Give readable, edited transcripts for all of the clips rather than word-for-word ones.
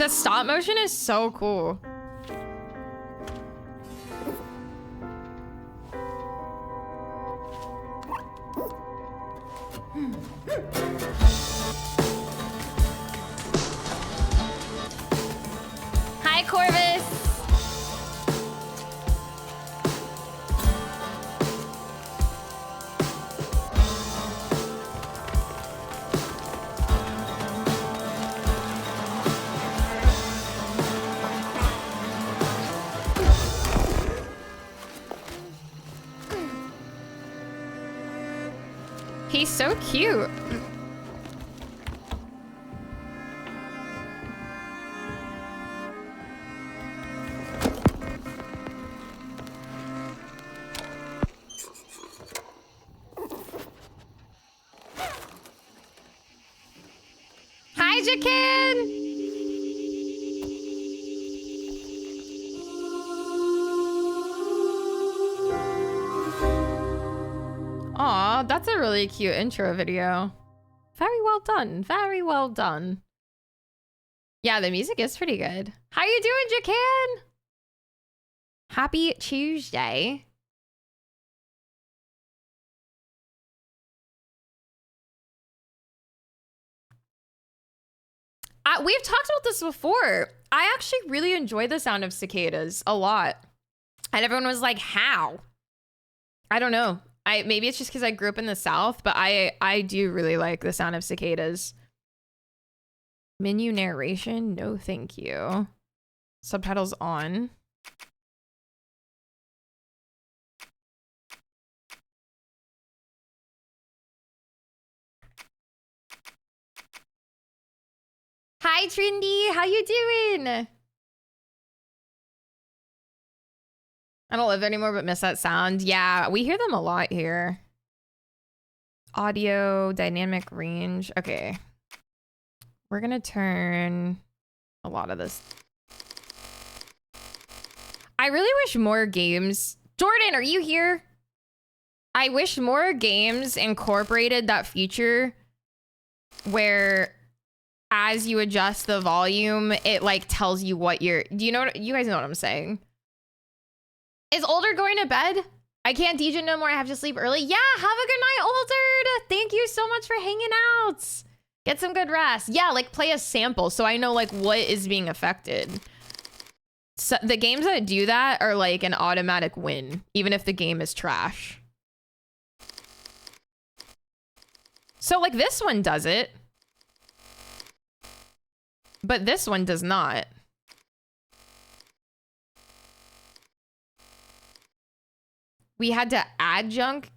The stop motion is so cool. Hi, Corvus. He's so cute. Hi, Jacan. Aw, that's a really cute intro video. Very well done. Very well done. Yeah, the music is pretty good. How you doing, Jacan? Happy Tuesday. We've talked about this before. I actually really enjoy the sound of cicadas a lot. And everyone was like, how? I don't know. Maybe it's just because I grew up in the South, but I do really like the sound of cicadas. Menu narration? No, thank you. Subtitles on. Hi, Trindy. How you doing? I don't live there anymore, but miss that sound. Yeah, we hear them a lot here. Audio, dynamic range. Okay. We're gonna turn a lot of this. I really wish more games... Jordan, are you here? I wish more games incorporated that feature where as you adjust the volume, it like tells you what you're... Do you know what... You guys know what I'm saying. Is Older going to bed? I can't DJ no more. I have to sleep early. Yeah, have a good night, Older. Thank you so much for hanging out. Get some good rest. Yeah, like play a sample so I know like what is being affected. So the games that do that are like an automatic win, even if the game is trash. So like this one does it. But this one does not. We had to adjunct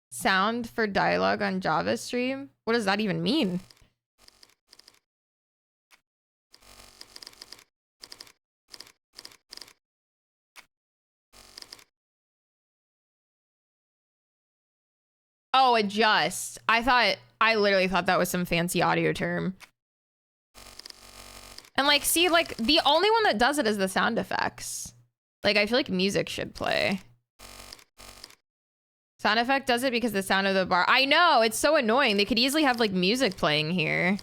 sound for dialogue on Java stream. What does that even mean? Oh, adjust. I literally thought that was some fancy audio term. And like, see, like the only one that does it is the sound effects. Like, I feel like music should play. Sound effect does it because the sound of the bar. I know, it's so annoying. They could easily have like music playing here.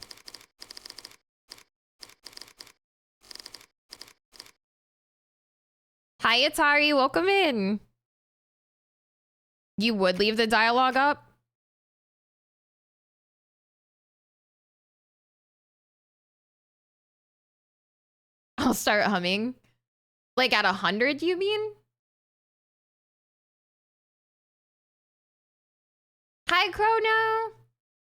Hi, Atari, welcome in. You would leave the dialogue up? I'll start humming. Like at 100, you mean? Hi, Chrono.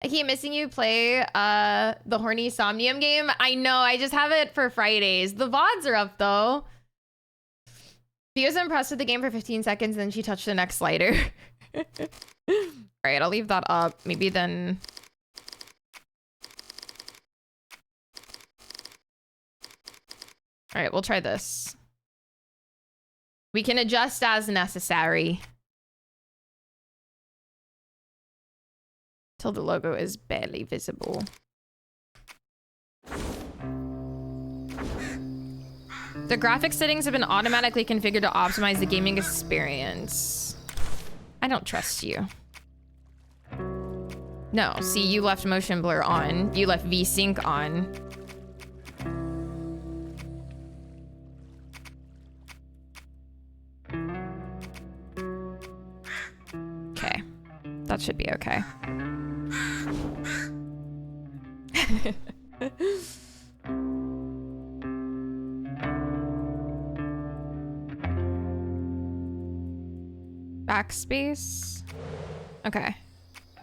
I keep missing you play the Horny Somnium game. I know, I just have it for Fridays. The VODs are up though. She was impressed with the game for 15 seconds, then she touched the next slider. All right, I'll leave that up. Maybe then... All right, we'll try this. We can adjust as necessary. Till the logo is barely visible. The graphics settings have been automatically configured to optimize the gaming experience. I don't trust you. No, see, you left motion blur on. You left VSync on. That should be okay. Backspace. Okay.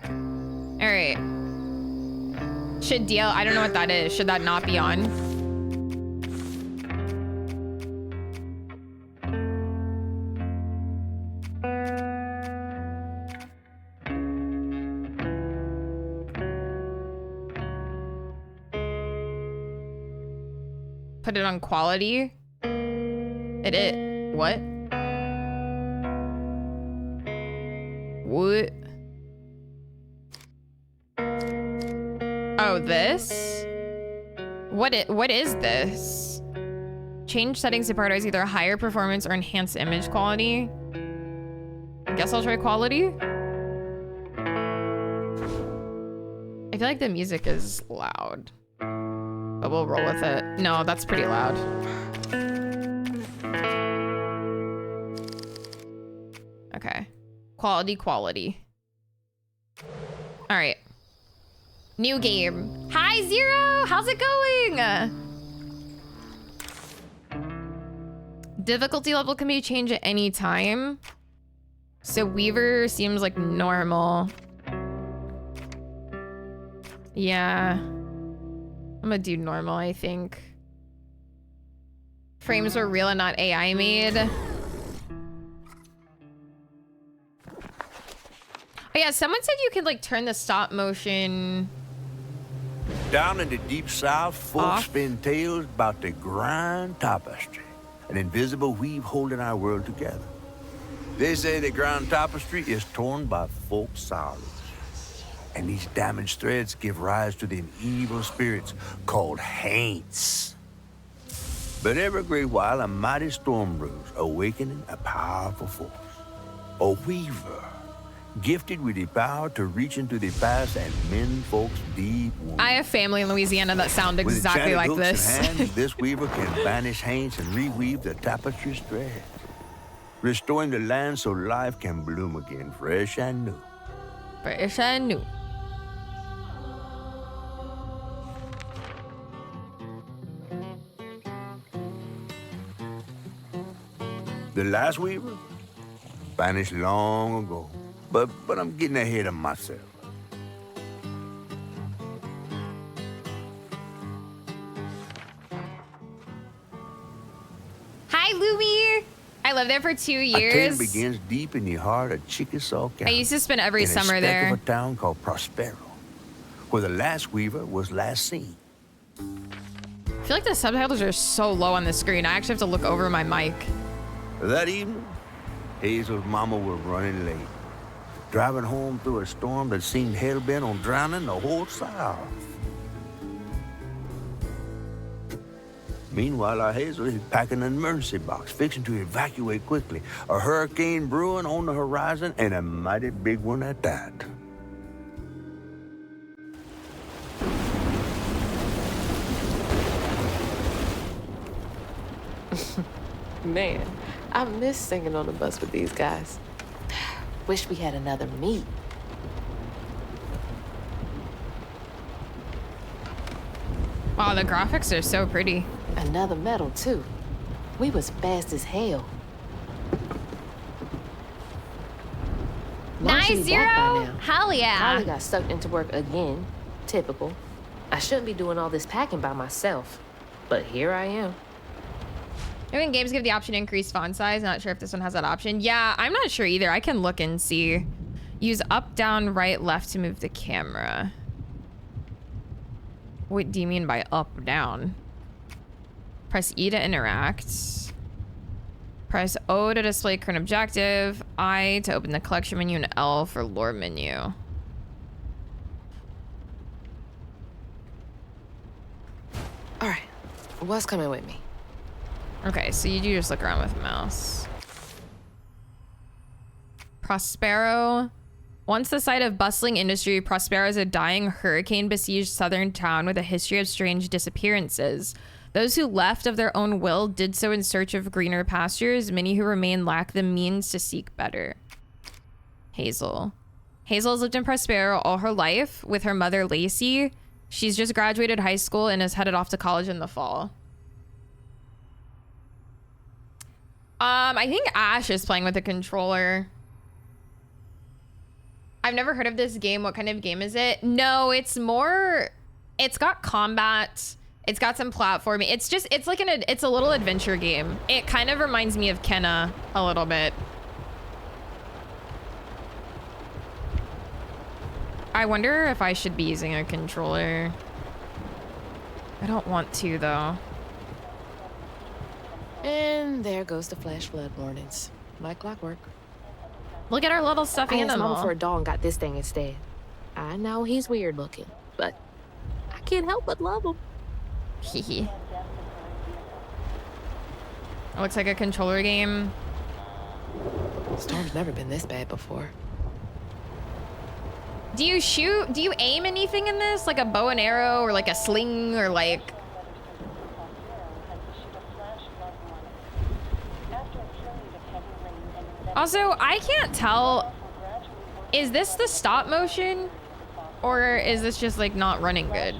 All right. Should deal. I don't know what that is. Should that not be on? Put it on quality. What? What? Oh, this? What is this? Change settings to prioritize either higher performance or enhance image quality. I guess I'll try quality. I feel like the music is loud, but we'll roll with it. No, that's pretty loud. Okay. Quality. All right. New game. Hi, Zero. How's it going? Difficulty level can be changed at any time. So Weaver seems like normal. Yeah. I'm gonna do normal, I think. Frames were real and not AI made. Oh yeah, someone said you could like turn the stop motion Down in the deep south, folks off. spin tales about the grand tapestry, an invisible weave holding our world together. They say the grand tapestry is torn by folks' sorrows, and these damaged threads give rise to them evil spirits called haints. But every great while, a mighty storm brews, awakening a powerful force. A weaver, gifted with the power to reach into the past and mend folks' deep wounds. I have family in Louisiana that sound With exactly enchanted like hooks this. in hand, this weaver can banish haints and reweave the tapestry's thread, restoring the land so life can bloom again, fresh and new. Fresh and new. The last weaver vanished long ago, but I'm getting ahead of myself. Hi, Louie. I lived there for 2 A tale years. begins deep in the heart of Chickasaw I County. used to spend every in a summer speck there. of a town called Prospero, where the last weaver was last seen. I feel like the subtitles are so low on the screen. I actually have to look over my mic. That evening, Hazel's mama was running late, driving home through a storm that seemed hell-bent on drowning the whole South. Meanwhile, our Hazel is packing an emergency box, fixing to evacuate quickly. A hurricane brewing on the horizon, and a mighty big one at that. Man, I miss singing on the bus with these guys. Wish we had another meet. Wow, the graphics are so pretty. Another medal, too. We was fast as hell. Mom should Nice, be back by Zero. now. Hell yeah. Holly got sucked into work again. Typical. I shouldn't be doing all this packing by myself. But here I am. I mean, games give the option to increase font size. Not sure if this one has that option. Yeah, I'm not sure either. I can look and see. Use up, down, right, left to move the camera. What do you mean by up, down? Press E to interact. Press O to display current objective. I to open the collection menu, and L for lore menu. All right. What's coming with me? Okay, so you do just look around with a mouse. Prospero. Once the site of bustling industry, Prospero is a dying hurricane-besieged southern town with a history of strange disappearances. Those who left of their own will did so in search of greener pastures. Many who remain lack the means to seek better. Hazel. Hazel has lived in Prospero all her life with her mother, Lacey. She's just graduated high school and is headed off to college in the fall. I think Ash is playing with a controller. I've never heard of this game. What kind of game is it? No, it's got combat. It's got some platforming. It's like it's a little adventure game. It kind of reminds me of Kenna a little bit. I wonder if I should be using a controller. I don't want to though. And there goes the flash flood warnings. Like clockwork. Look at our little stuffed I asked animal. Mama for a doll and got this thing instead. I know he's weird looking, but I can't help but love him. Hehe. It looks like a controller game. Storm's never been this bad before. Do you shoot? Do you aim anything in this? Like a bow and arrow or like a sling or like... Also, I can't tell. Is this the stop motion? Or is this just like not running good?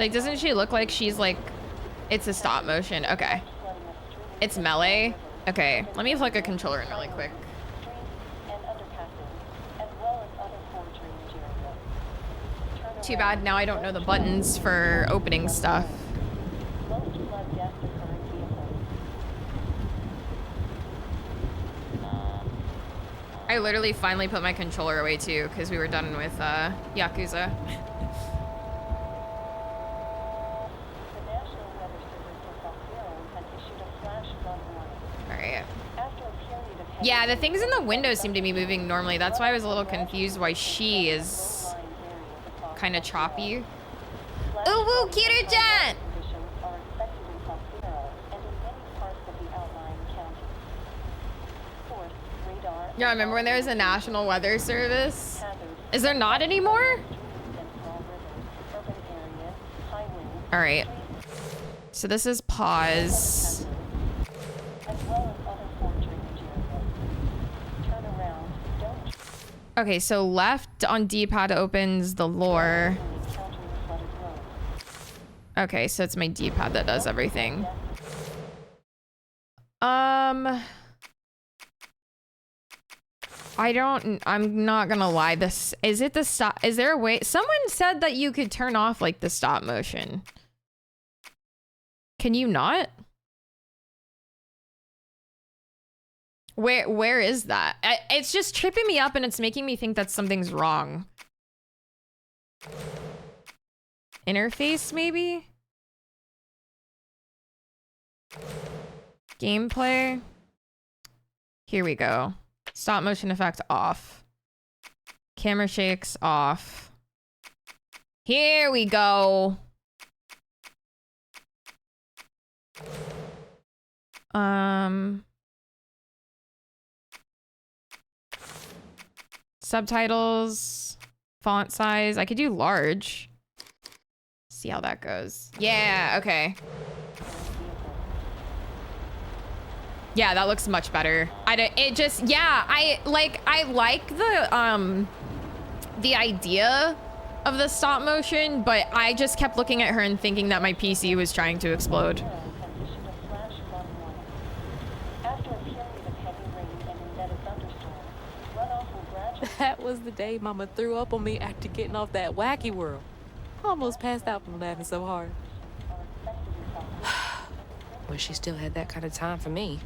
Like, doesn't she look like she's like... It's a stop motion. Okay. It's melee. Okay, let me flick a controller in really quick. Too bad now I don't know the buttons for opening stuff. I literally finally put my controller away too because we were done with Yakuza. Alright. Yeah, the things in the window seem to be moving normally. That's why I was a little confused why she is kind of choppy. Ooh, woo, Kiryu-chan! Yeah, remember when there was a National Weather Service? Is there not anymore? All right. So this is pause. Okay, so left on D-pad opens the lore. Okay, so it's my D-pad that does everything. I'm not gonna lie. Is it the stop? Is there a way? Someone said that you could turn off like the stop motion. Can you not? Where is that? It's just tripping me up and it's making me think that something's wrong. Interface, maybe? Gameplay. Here we go. Stop motion effect off. Camera shakes off. Here we go. Subtitles, font size. I could do large. See how that goes. Yeah, okay. Yeah, that looks much better. I like the idea of the stop motion, but I just kept looking at her and thinking that my PC was trying to explode. That was the day Mama threw up on me after getting off that wacky world. Almost passed out from laughing so hard. Wish she still had that kind of time for me.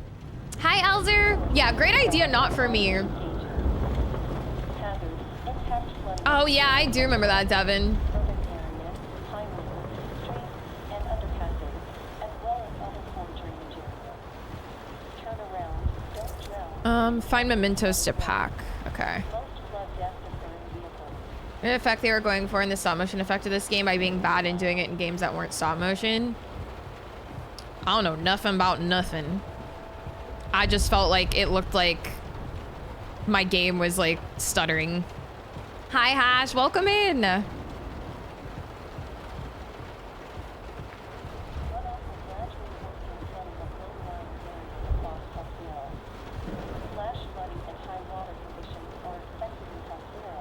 Hi, Elzer. Yeah, great idea, not for me. Oh, yeah, I do remember that, Devin. Find mementos to pack. Okay. The effect they were going for in the stop motion effect of this game by being bad and doing it in games that weren't stop motion. I don't know nothing about nothing. I just felt like it looked like my game was like stuttering. Hi, Hash, welcome in.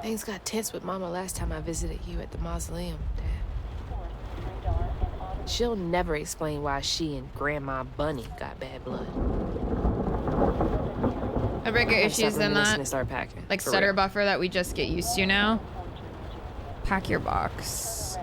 Things got tense with Mama last time I visited you at the mausoleum, Dad. She'll never explain why she and Grandma Bunny got bad blood. A bigger issues than that. Start packing, like stutter buffer that we just get used to now. Pack your box.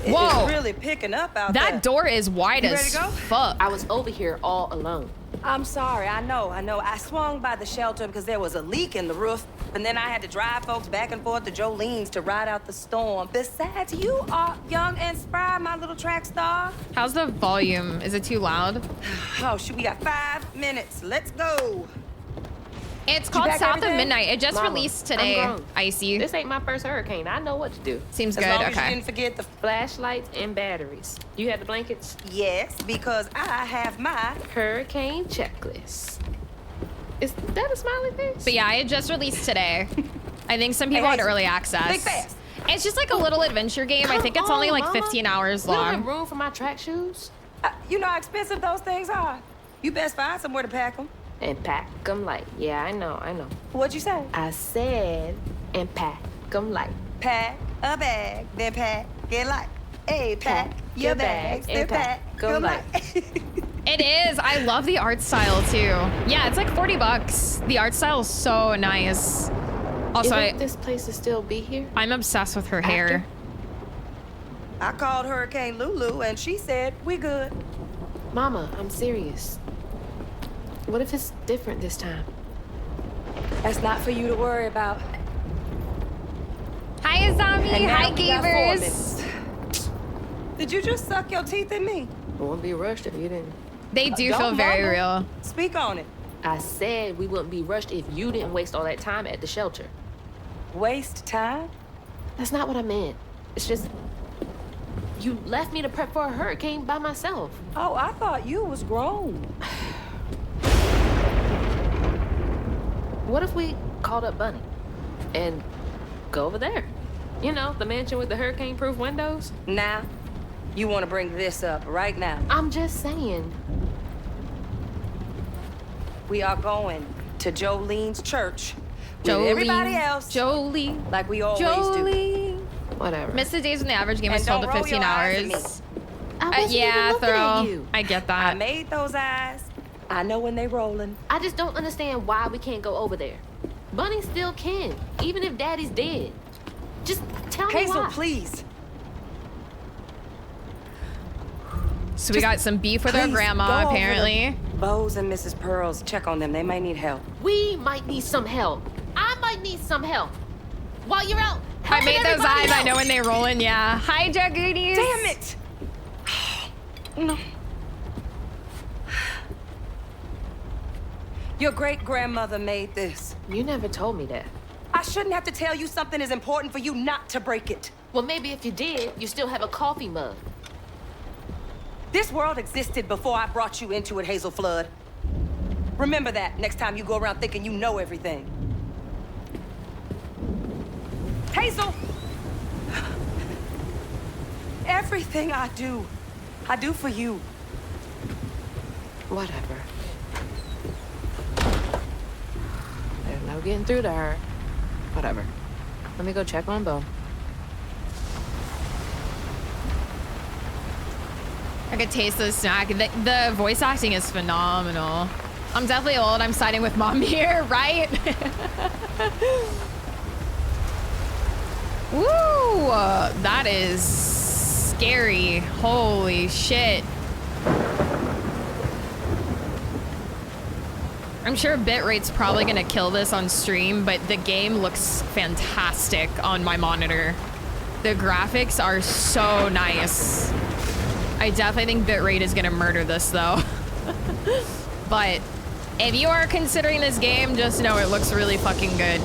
Whoa! It's really picking up out that there. door is wide You as ready to go? fuck. I was over here all alone. I'm sorry, I know. I swung by the shelter because there was a leak in the roof, and then I had to drive folks back and forth to Jolene's to ride out the storm. Besides, you are young and spry, my little track star. How's the volume? Is it too loud? Oh, shoot, we got 5 minutes. Let's go. It's called pack South of everything? Midnight. It just Mama, released I'm today. grown. Icy. This ain't my first hurricane. I know what to do. Seems As good. long as you Okay. didn't forget the... Flashlights and batteries. You have the blankets? Yes, because I have my... Hurricane checklist. Is that a smiley face? But yeah, it just released today. I think some people Hey, had hey, early think access. fast. It's just like a little adventure game. I think it's only like 15 hours We don't have long. room for my track shoes. You know how expensive those things are. You best find somewhere to pack them. And pack them light. Yeah, I know. What'd you say? I said, and pack them light. Pack a bag, then pack it light. Hey, pack your bags, then pack them light. It is. I love the art style too. Yeah, it's like 40 bucks. The art style is so nice. Also, You think this place will still be here? I'm obsessed with her hair. I called Hurricane Lulu and she said, we good. Mama, I'm serious. What if it's different this time? That's not for you to worry about. Hi, Azami. And now Hi, we got 4 Gavers. minutes. Did you just suck your teeth in me? I wouldn't be rushed if you didn't. They do Don't feel very mumble. real. Speak on it. I said we wouldn't be rushed if you didn't waste all that time at the shelter. Waste time? That's not what I meant. It's just... You left me to prep for a hurricane by myself. Oh, I thought you was grown. What if we called up Bunny and go over there? You know, the mansion with the hurricane-proof windows? Now, you want to bring this up right now. I'm just saying. We are going to Jolene's church with everybody else Jolie. like we always do. Jolie. Whatever. Miss the days when the average game And was 12 to don't roll 15 your eyes at me. hours. I wasn't even Yeah, looking at Thurl. you. I get I that. made those eyes. I know when they rolling. I just don't understand why we can't go over there. Bunny still can, even if Daddy's dead. Just tell me Hazel, why. please. So we got some beef with our Please grandma, go over apparently. to Bose and Mrs. Pearls, check on them. They may need help. We might need some help. I might need some help. While you're out, I helping made those everybody eyes. I else. know when they roll in. Yeah. Hi, Jagoonies. Damn it! No. Your great-grandmother made this. You never told me that. I shouldn't have to tell you something is important for you not to break it. Well, maybe if you did, you still have a coffee mug. This world existed before I brought you into it, Hazel Flood. Remember that next time you go around thinking you know everything. Hazel! Everything I do for you. Whatever. There's no getting through to her. Whatever. Let me go check on Bo. I could taste the snack. The voice acting is phenomenal. I'm definitely old. I'm siding with mom here, right? Woo! That is scary. Holy shit. I'm sure bitrate's probably gonna kill this on stream, but the game looks fantastic on my monitor. The graphics are so nice. I definitely think bitrate is gonna murder this though. But if you are considering this game, just know it looks really fucking good.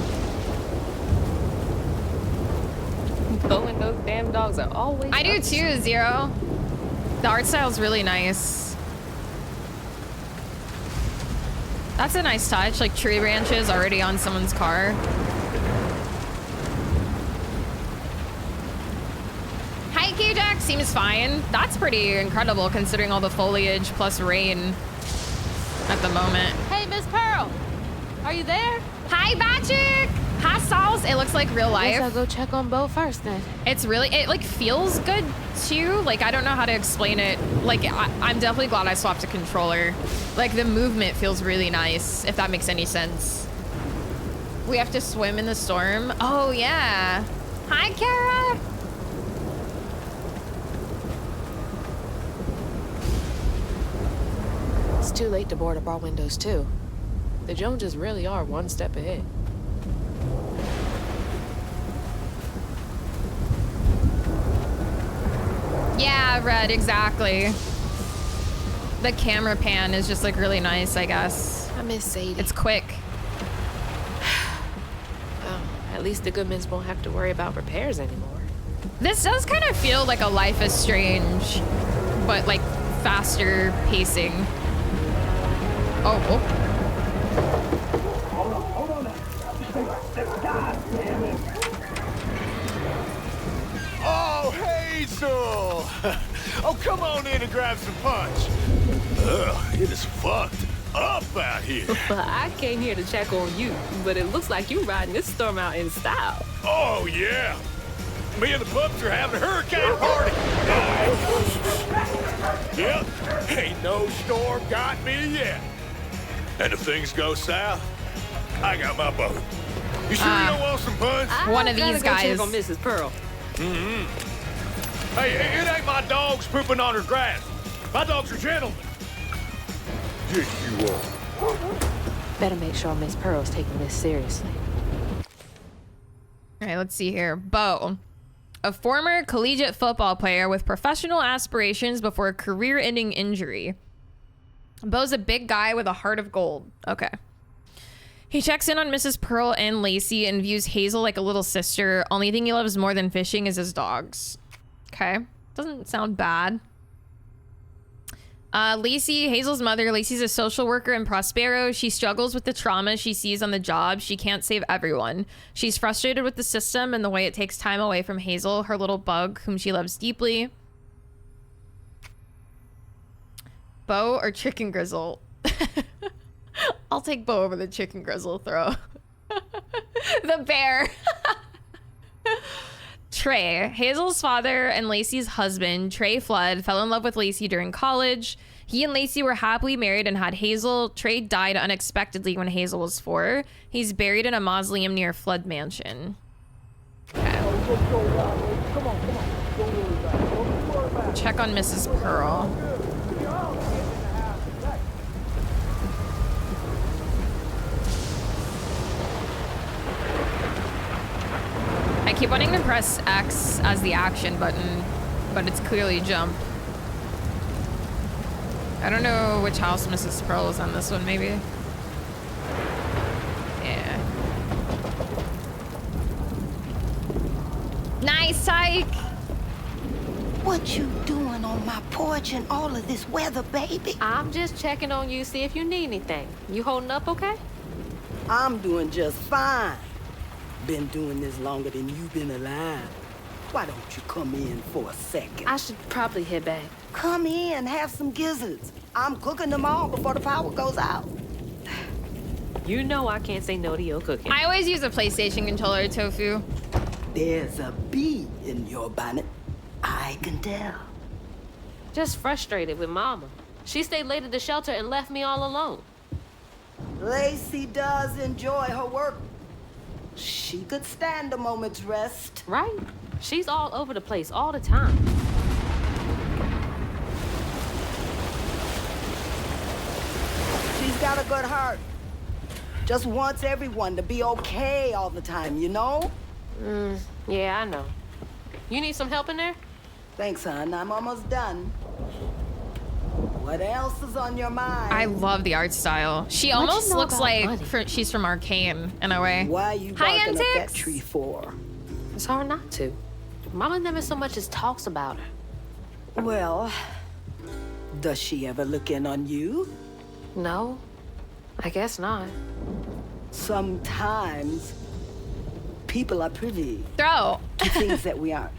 Bo and those damn dogs are always... I do too, Zero. The art style's really nice. That's a nice touch, like tree branches already on someone's car. Hi, K-Jack, seems fine. That's pretty incredible considering all the foliage plus rain at the moment. Hey, Miss Pearl! Are you there? Hi, Patrick. Hi, Sauls. It looks like real I guess I'll life. go check on Bo first then. It's really, it like feels good too. Like, I don't know how to explain it. Like, I'm definitely glad I swapped a controller. Like, the movement feels really nice, if that makes any sense. We have to swim in the storm. Oh, yeah. Hi, Kara. It's too late to board up our windows too. The Joneses really are one step ahead. Yeah, Red, exactly. The camera pan is just like really nice, I guess. I miss Sadie. It's quick. Well, at least the Goodmans won't have to worry about repairs anymore. This does kind of feel like a Life is Strange, but like faster pacing. Oh. Oh, Hazel! Oh, come on in and grab some punch. Ugh, it is fucked up out here. Well, I came here to check on you, but it looks like you riding this storm out in style. Oh, yeah. Me and the pups are having a hurricane party. Yep, ain't no storm got me yet. And if things go south, I got my boat. You sure you don't want some punch? One of these guys. Check on Mrs. Pearl. Hey, it ain't my dogs pooping on her grass. My dogs are gentlemen. Yes, you are. Better make sure Miss Pearl's taking this seriously. All right, let's see here. Bo, a former collegiate football player with professional aspirations before a career-ending injury. Bo's a big guy with a heart of gold. Okay. He checks in on Mrs. Pearl and Lacey and views Hazel like a little sister. Only thing he loves more than fishing is his dogs. Okay. Doesn't sound bad. Lacey, Hazel's mother. Lacey's a social worker in Prospero. She struggles with the trauma she sees on the job. She can't save everyone. She's frustrated with the system and the way it takes time away from Hazel, her little bug, whom she loves deeply. Bo or chicken grizzle? I'll take Bo over the chicken grizzle throw. The bear. Trey, Hazel's father and Lacey's husband, Trey Flood, fell in love with Lacey during college. He and Lacey were happily married and had Hazel. Trey died unexpectedly when Hazel was 4. He's buried in a mausoleum near Flood Mansion. Okay. Check on Mrs. Pearl. I keep wanting to press X as the action button, but it's clearly jump. I don't know which house Mrs. Pearl is on this one, maybe. Yeah. Nice, Tyke! What you doing on my porch in all of this weather, baby? I'm just checking on you, see if you need anything. You holding up okay? I'm doing just fine. Been doing this longer than you've been alive. Why don't you come in for a second? I should probably head back. Come in, have some gizzards. I'm cooking them all before the power goes out. You know I can't say no to your cooking. I always use a PlayStation controller, Tofu. There's a bee in your bonnet. I can tell. Just frustrated with Mama. She stayed late at the shelter and left me all alone. Lacey does enjoy her work. She could stand a moment's rest. Right? She's all over the place all the time. She's got a good heart. Just wants everyone to be okay all the time, you know? Yeah, I know. You need some help in there? Thanks, hon. I'm almost done. What else is on your mind? I love the art style. She What'd you almost know looks about like Bunny? she's from Arcane in a way. Why you Hi, barking up that Antics. tree for? It's hard not to. Mama never so much as talks about her. Well, does she ever look in on you? No, I guess not. Sometimes people are privy Throw. to things that we aren't.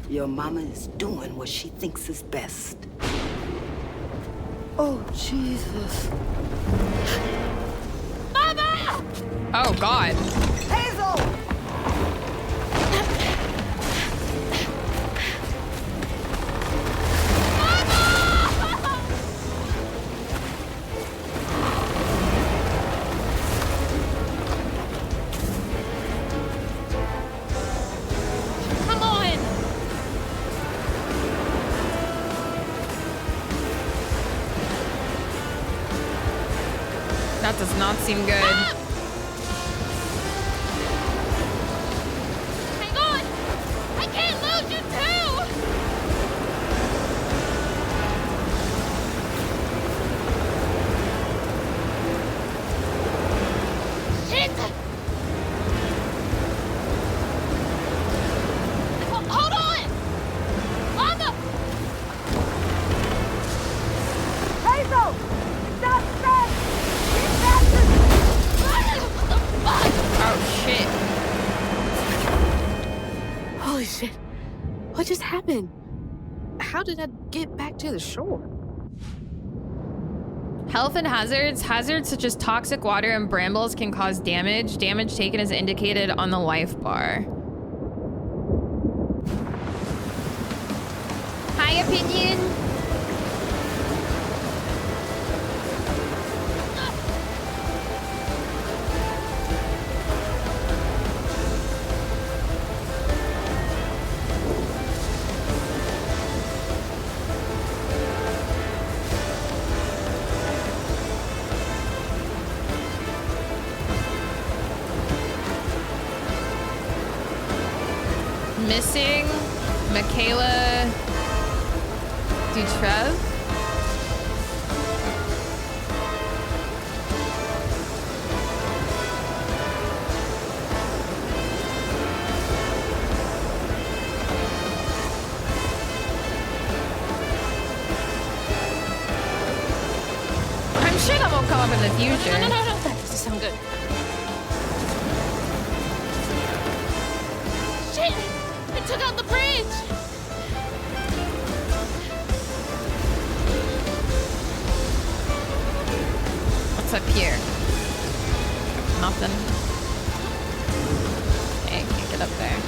Your mama is doing what she thinks is best. Oh, Jesus. Mama! Oh, God. Hazel! Come on! That does not seem good. Hang on! I can't lose you too! Shit! Hold on! Mama! Hazel! Stop straight! Get faster! What the fuck? Oh, shit. Holy shit. What just happened? How did I get back to the shore? Health and hazards. Hazards such as toxic water and brambles can cause damage. Damage taken is indicated on the life bar. Hi, opinion. Missing Michaela Dutrev. I'm sure that won't come up in the future. No. That doesn't sound good. Shit! It took out the bridge! What's up here? Nothing. Okay, can't get up there.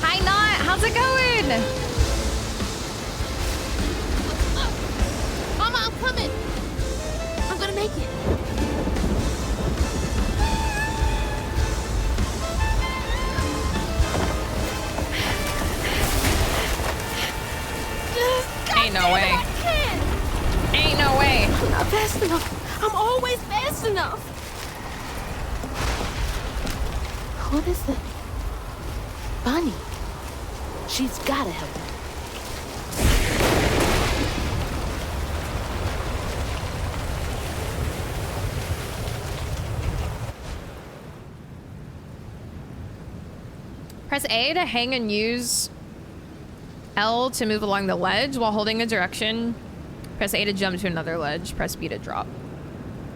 Hi, Not. How's it going? Mama, I'm coming! I'm gonna make it. Ain't no way. I can't! Ain't no way. I'm not fast enough. I'm always fast enough. What is it? Bunny. She's gotta help me. Press A to hang and use L to move along the ledge while holding a direction. Press A to jump to another ledge. Press B to drop.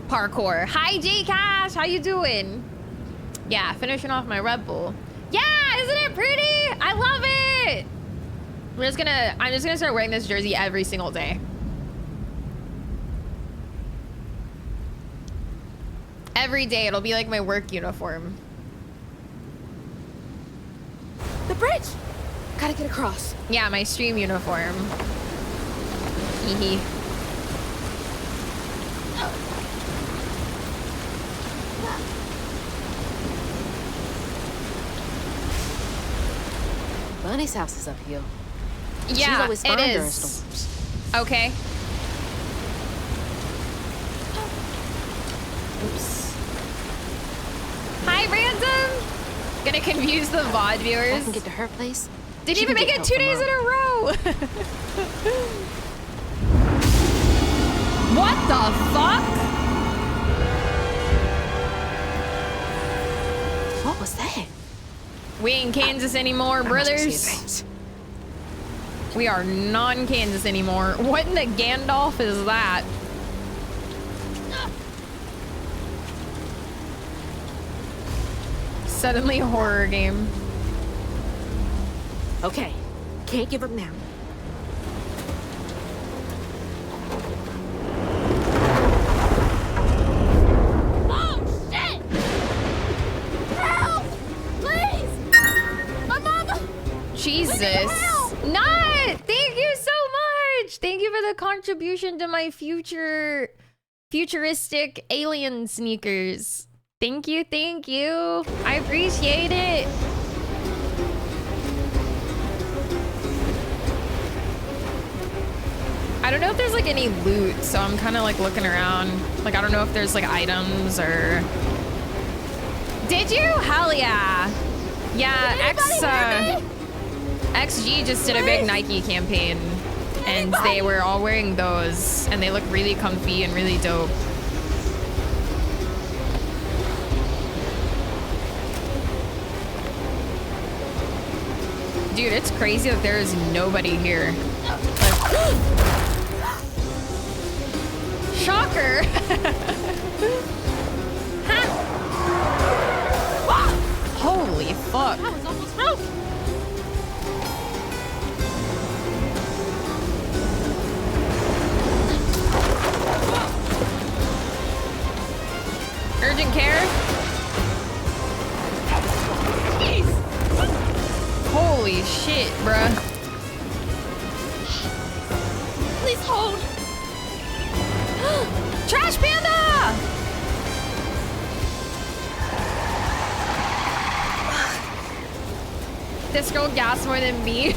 Parkour. Hi, J-Cash. How you doing? Yeah, finishing off my Red Bull. Yeah, isn't it pretty? I love it. I'm just gonna start wearing this jersey every single day. Every day, it'll be like my work uniform. The bridge! Gotta get across. Yeah, my stream uniform. Hehe. Bunny's house is uphill. She's Yeah, always it fine during is. storms. Okay. Oops. Hi, Random. Gonna confuse the VOD If I viewers. can get to her place. Didn't she even can make get it help 2 from days in Mom. a row. What the fuck? What was that? We ain't Kansas anymore, I must see brothers. things. We are non-Kansas anymore. What in the Gandalf is that? Suddenly a horror game. Okay, can't give up now. contribution to my futuristic alien sneakers. Thank you, thank you. I appreciate it. I don't know if there's like any loot, so I'm kind of like looking around. Like, I don't know if there's like items or... Did you? Hell yeah. Yeah, XG just did a big Nike campaign and they were all wearing those and they look really comfy and really dope. Dude, it's crazy that there is nobody here. Shocker! Holy fuck. I was almost broke. Urgent care? Jeez. Holy shit, bruh. Please hold. Trash Panda! This girl gas more than me.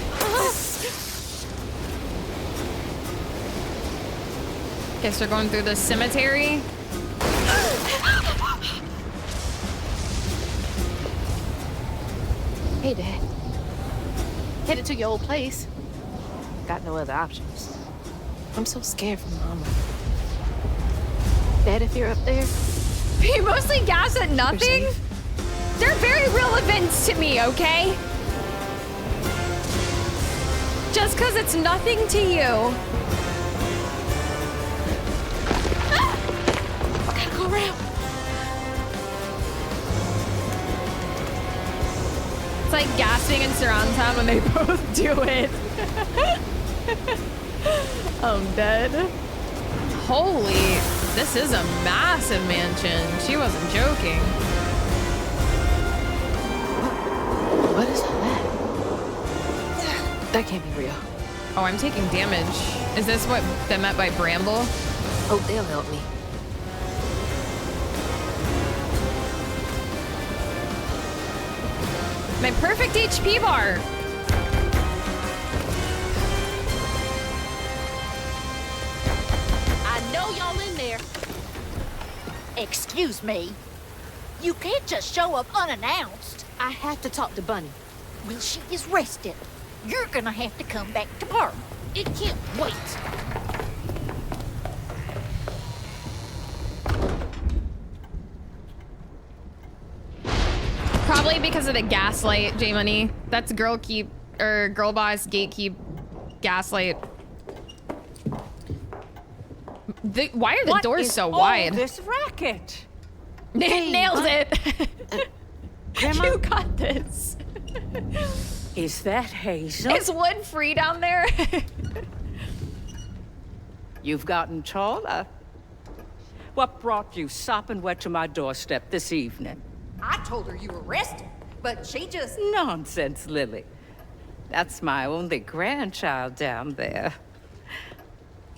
Guess we're going through the cemetery. Hey, Dad. Headed to your old place. Got no other options. I'm so scared for Mama. Dad, if you're up there... You mostly gas at nothing? They're very real events to me, okay? Just because it's nothing to you. I gotta go around. It's like gasping in surround sound when they both do it. I'm dead. Holy, this is a massive mansion. She wasn't joking. What is all that? That can't be real. Oh, I'm taking damage. Is this what they meant by bramble? Hope they'll help me. My perfect HP bar. I know y'all in there. Excuse me. You can't just show up unannounced. I have to talk to Bunny. Well, she is rested. You're gonna have to come back tomorrow. It can't wait. Probably because of the gaslight, J Money. That's girl boss gatekeep gaslight. Why are the doors so wide? This racket. Nailed it. Grandma? You got this. Is that Hazel? Is wood free down there? You've gotten taller. What brought you sopping wet to my doorstep this evening? I told her you were rested, but she just... Nonsense, Lily. That's my only grandchild down there.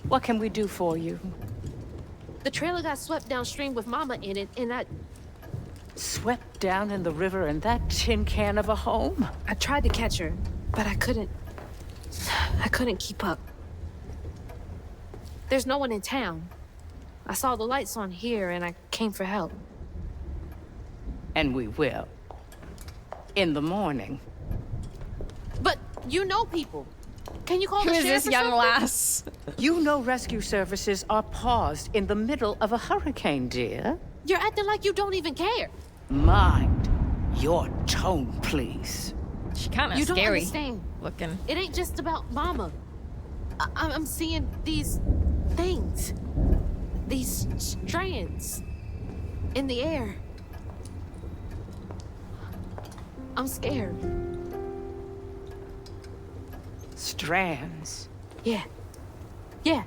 What can we do for you? The trailer got swept downstream with Mama in it, and I Swept down in the river in that tin can of a home? tried to catch her, but I couldn't keep up. There's no one in town. I saw the lights on here, and I came for help. And we will. In the morning. But you know people. Can you call Who the is sheriff this or young something? lass? You know rescue services are paused in the middle of a hurricane, dear. You're acting like you don't even care. Mind your tone, please. She kind of You don't scary understand. looking. It ain't just about Mama. I'm seeing these things. These strands in the air. I'm scared. Strands. Yeah. Yeah.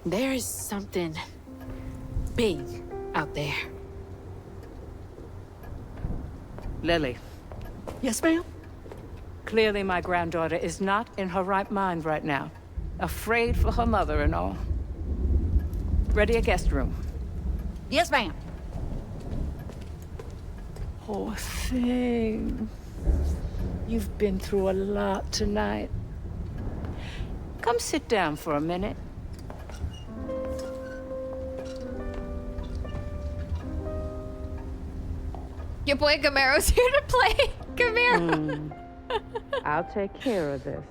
There's something big out there. Lily. Yes, ma'am? Clearly my granddaughter is not in her right mind right now. Afraid for her mother and all. Ready a guest room. Yes, ma'am. Poor thing. You've been through a lot tonight. Come sit down for a minute. Your boy Camaro's here to play Camaro. I'll take care of this.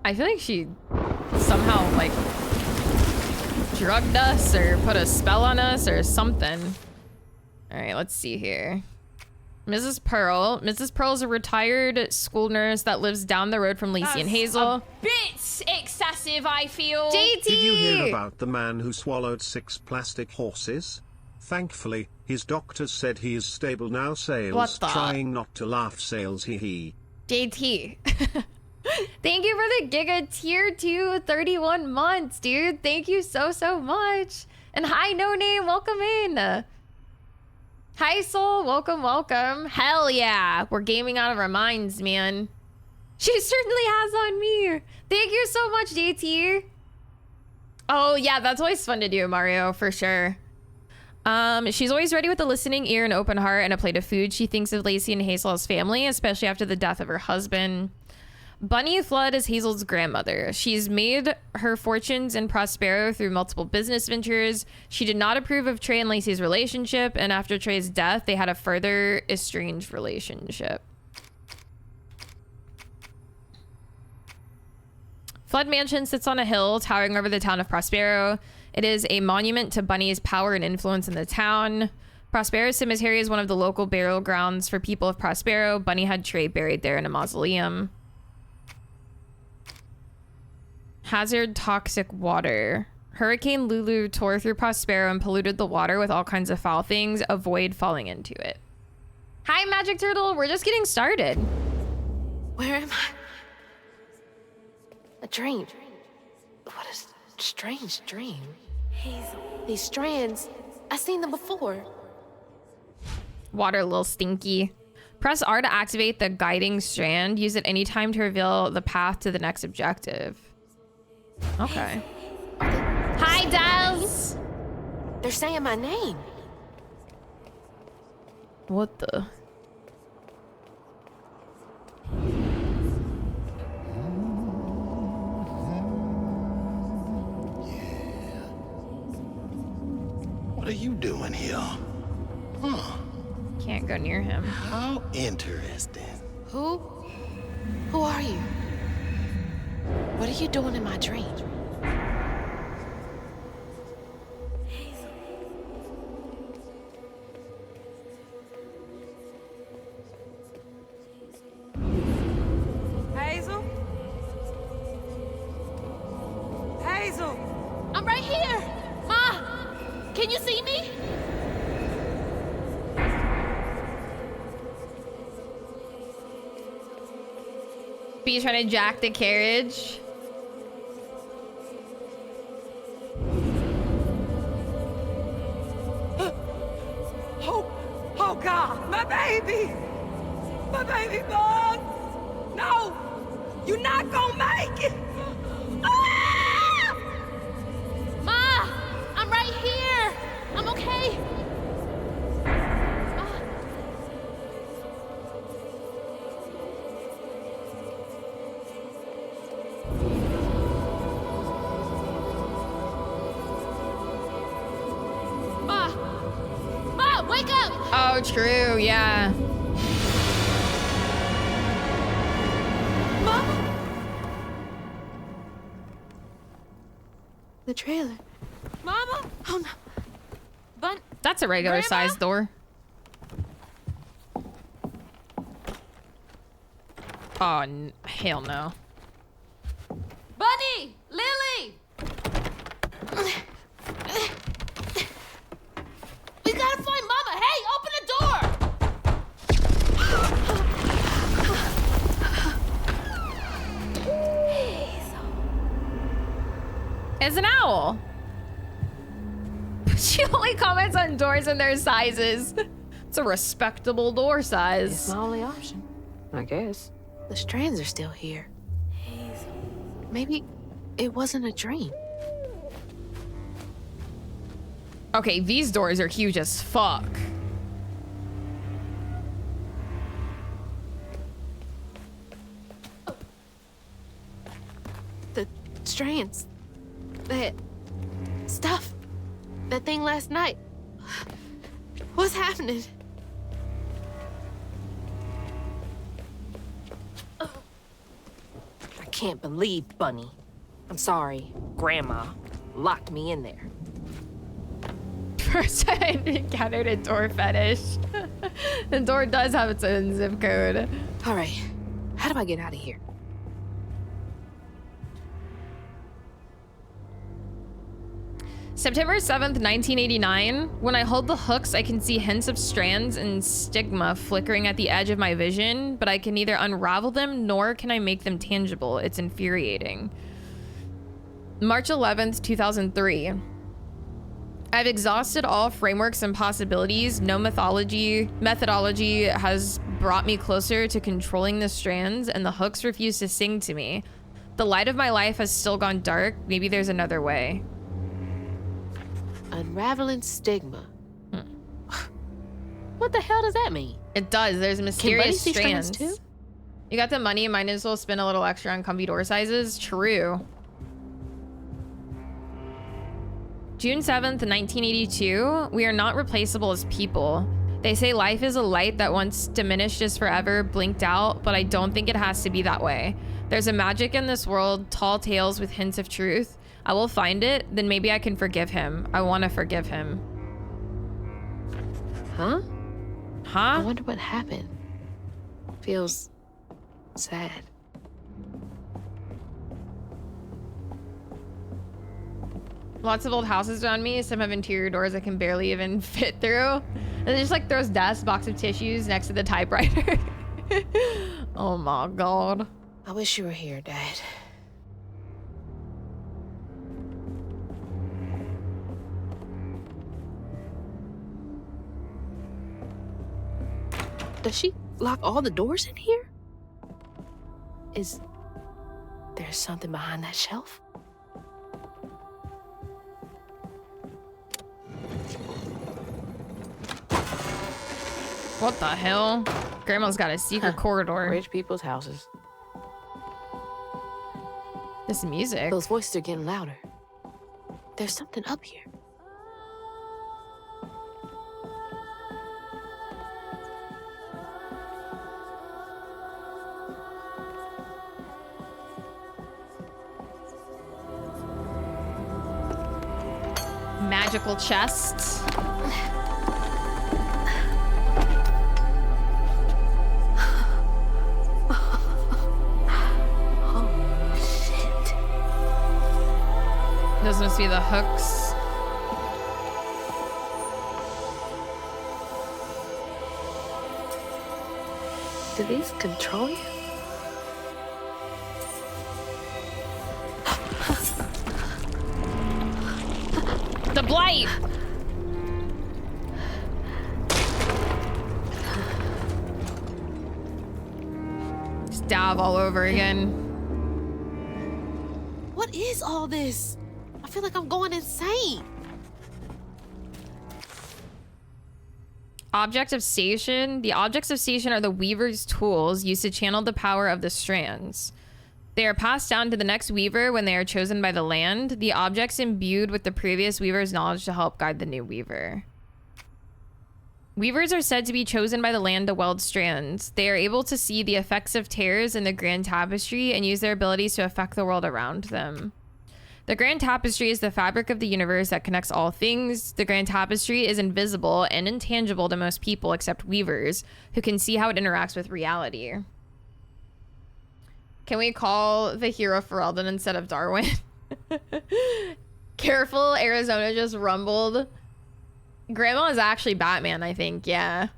I feel like she somehow like drugged us or put a spell on us or something. All right, let's see here. Mrs. Pearl. Mrs. Pearl is a retired school nurse that lives down the road from Lacey and Hazel. A bit excessive, I feel. JT! Did you hear about the man who swallowed 6 plastic horses? Thankfully, his doctors said he is stable now. Sales. What the? Trying not to laugh. Sales. Hee. JT. Thank you for the Giga tier 2, 31 months, dude. Thank you so much. And hi, No Name. Welcome in. Hi, Soul. Welcome. Hell yeah. We're gaming out of our minds, man. She certainly has on me. Thank you so much, JT. Oh, yeah. That's always fun to do, Mario, for sure. She's always ready with a listening ear, an open heart, and a plate of food. She thinks of Lacey and Hazel as family, especially after the death of her husband. Bunny Flood is Hazel's grandmother. She's made her fortunes in Prospero through multiple business ventures. She did not approve of Trey and Lacey's relationship, and after Trey's death, they had a further estranged relationship. Flood Mansion sits on a hill towering over the town of Prospero. It is a monument to Bunny's power and influence in the town. Prospero Cemetery is one of the local burial grounds for people of Prospero. Bunny had Trey buried there in a mausoleum. Hazard toxic water. Hurricane Lulu tore through Prospero and polluted the water with all kinds of foul things. Avoid falling into it. Hi, Magic Turtle. We're just getting started. Where am I? A dream. What a strange dream. Hazel. These strands, I've seen them before. Water a little stinky. Press R to activate the guiding strand. Use it anytime to reveal the path to the next objective. Okay. Hi, Daz. They're saying my name. What the? What are you doing here? Huh. Can't go near him. How interesting. Who? Who are you? What are you doing in my dream? Hazel? Hazel! I'm right here. Ma, can you see me? Be trying to jack the carriage. Oh God, my baby! My baby bug! No! You're not gonna make it! Ah! Ma, I'm right here. I'm okay. Ma, wake up! Oh, true. Yeah. Mama? The trailer. Mama? Oh no. Bun. That's a regular Grandma? size door. Oh, hell no. Bunny! Lily! We gotta find Mama. Hey, open the door! It's an owl. She only comments on doors and their sizes. It's a respectable door size. It's my only option, I guess. The strands are still here. Maybe it wasn't a dream. Okay, these doors are huge as fuck. The strands. That stuff. That thing last night. What's happening? I can't believe Bunny. I'm sorry, Grandma locked me in there. First, I encountered a door fetish. The door does have its own zip code. All right, how do I get out of here? September 7th, 1989. When I hold the hooks, I can see hints of strands and stigma flickering at the edge of my vision, but I can neither unravel them nor can I make them tangible. It's infuriating. March 11th, 2003. I've exhausted all frameworks and possibilities. No methodology has brought me closer to controlling the strands, and the hooks refuse to sing to me. The light of my life has still gone dark. Maybe there's another way. Unraveling stigma. What the hell does that mean? It does. There's mysterious Can Bunny see strands. too? You got the money, might as well spend a little extra on comfy door sizes. True. June 7th, 1982. We are not replaceable as people. They say life is a light that once diminished is forever, blinked out, but I don't think it has to be that way. There's a magic in this world, tall tales with hints of truth. I will find it, then maybe I can forgive him. I want to forgive him. Huh? Huh? I wonder what happened. Feels sad. Lots of old houses around me. Some have interior doors I can barely even fit through. And it just like throws desk, box of tissues next to the typewriter. Oh my God. I wish you were here, Dad. Does she lock all the doors in here? Is there something behind that shelf? What the hell? Grandma's got a secret corridor. Rich people's houses. This music. Those voices are getting louder. There's something up here. Magical chest. Those must be the hooks. Do these control you? The blight. Stab all over again. What is all this? I feel like I'm going insane. Object of Station. The objects of station are the weaver's tools used to channel the power of the strands. They are passed down to the next weaver when they are chosen by the land. The objects imbued with the previous weaver's knowledge to help guide the new weaver. Weavers are said to be chosen by the land to weld strands. They are able to see the effects of tears in the grand tapestry and use their abilities to affect the world around them. The grand tapestry is the fabric of the universe that connects all things. The grand tapestry is invisible and intangible to most people except weavers, who can see how it interacts with reality. Can we call the hero Ferelden instead of Darwin? Careful, Arizona just rumbled. Grandma is actually Batman, I think, yeah.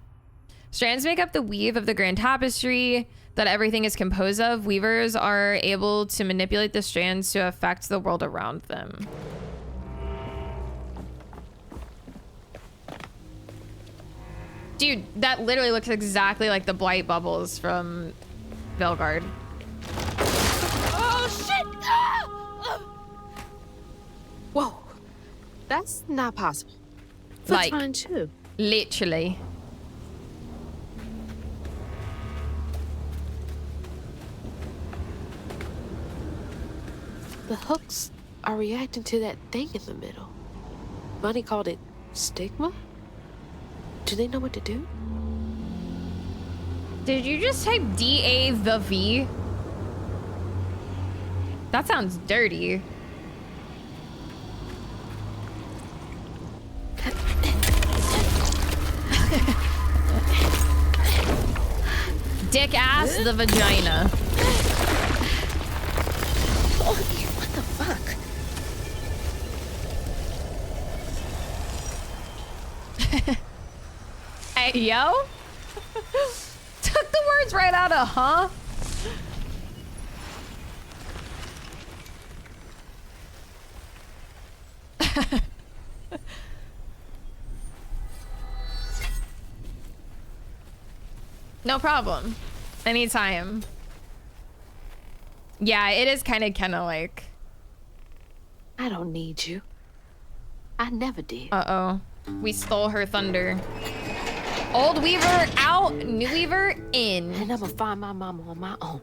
Strands make up the weave of the grand tapestry that everything is composed of. Weavers are able to manipulate the strands to affect the world around them. Dude, that literally looks exactly like the blight bubbles from Belgard. Oh shit! Ah! That's not possible. Foot's Like, fine too. literally. The hooks are reacting to that thing in the middle. Bunny called it stigma? Do they know what to do? Did you just type DA the V? That sounds dirty. Dick ass the vagina. Oh, what the fuck? Hey, yo. Took the words right out of, huh? No problem. Anytime. Yeah, it is kind of like. I don't need you. I never did. Uh-oh. We stole her thunder. Old Weaver out, new Weaver in. And I'm gonna find my mama on my own.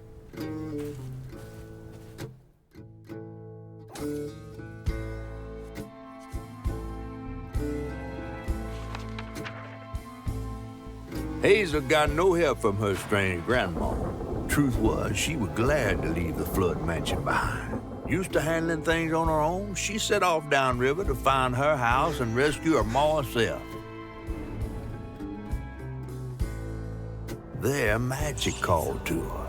Hazel got no help from her strange grandma. Truth was, she was glad to leave the Flood mansion behind. Used to handling things on her own, she set off downriver to find her house and rescue her ma herself. There, magic called to her.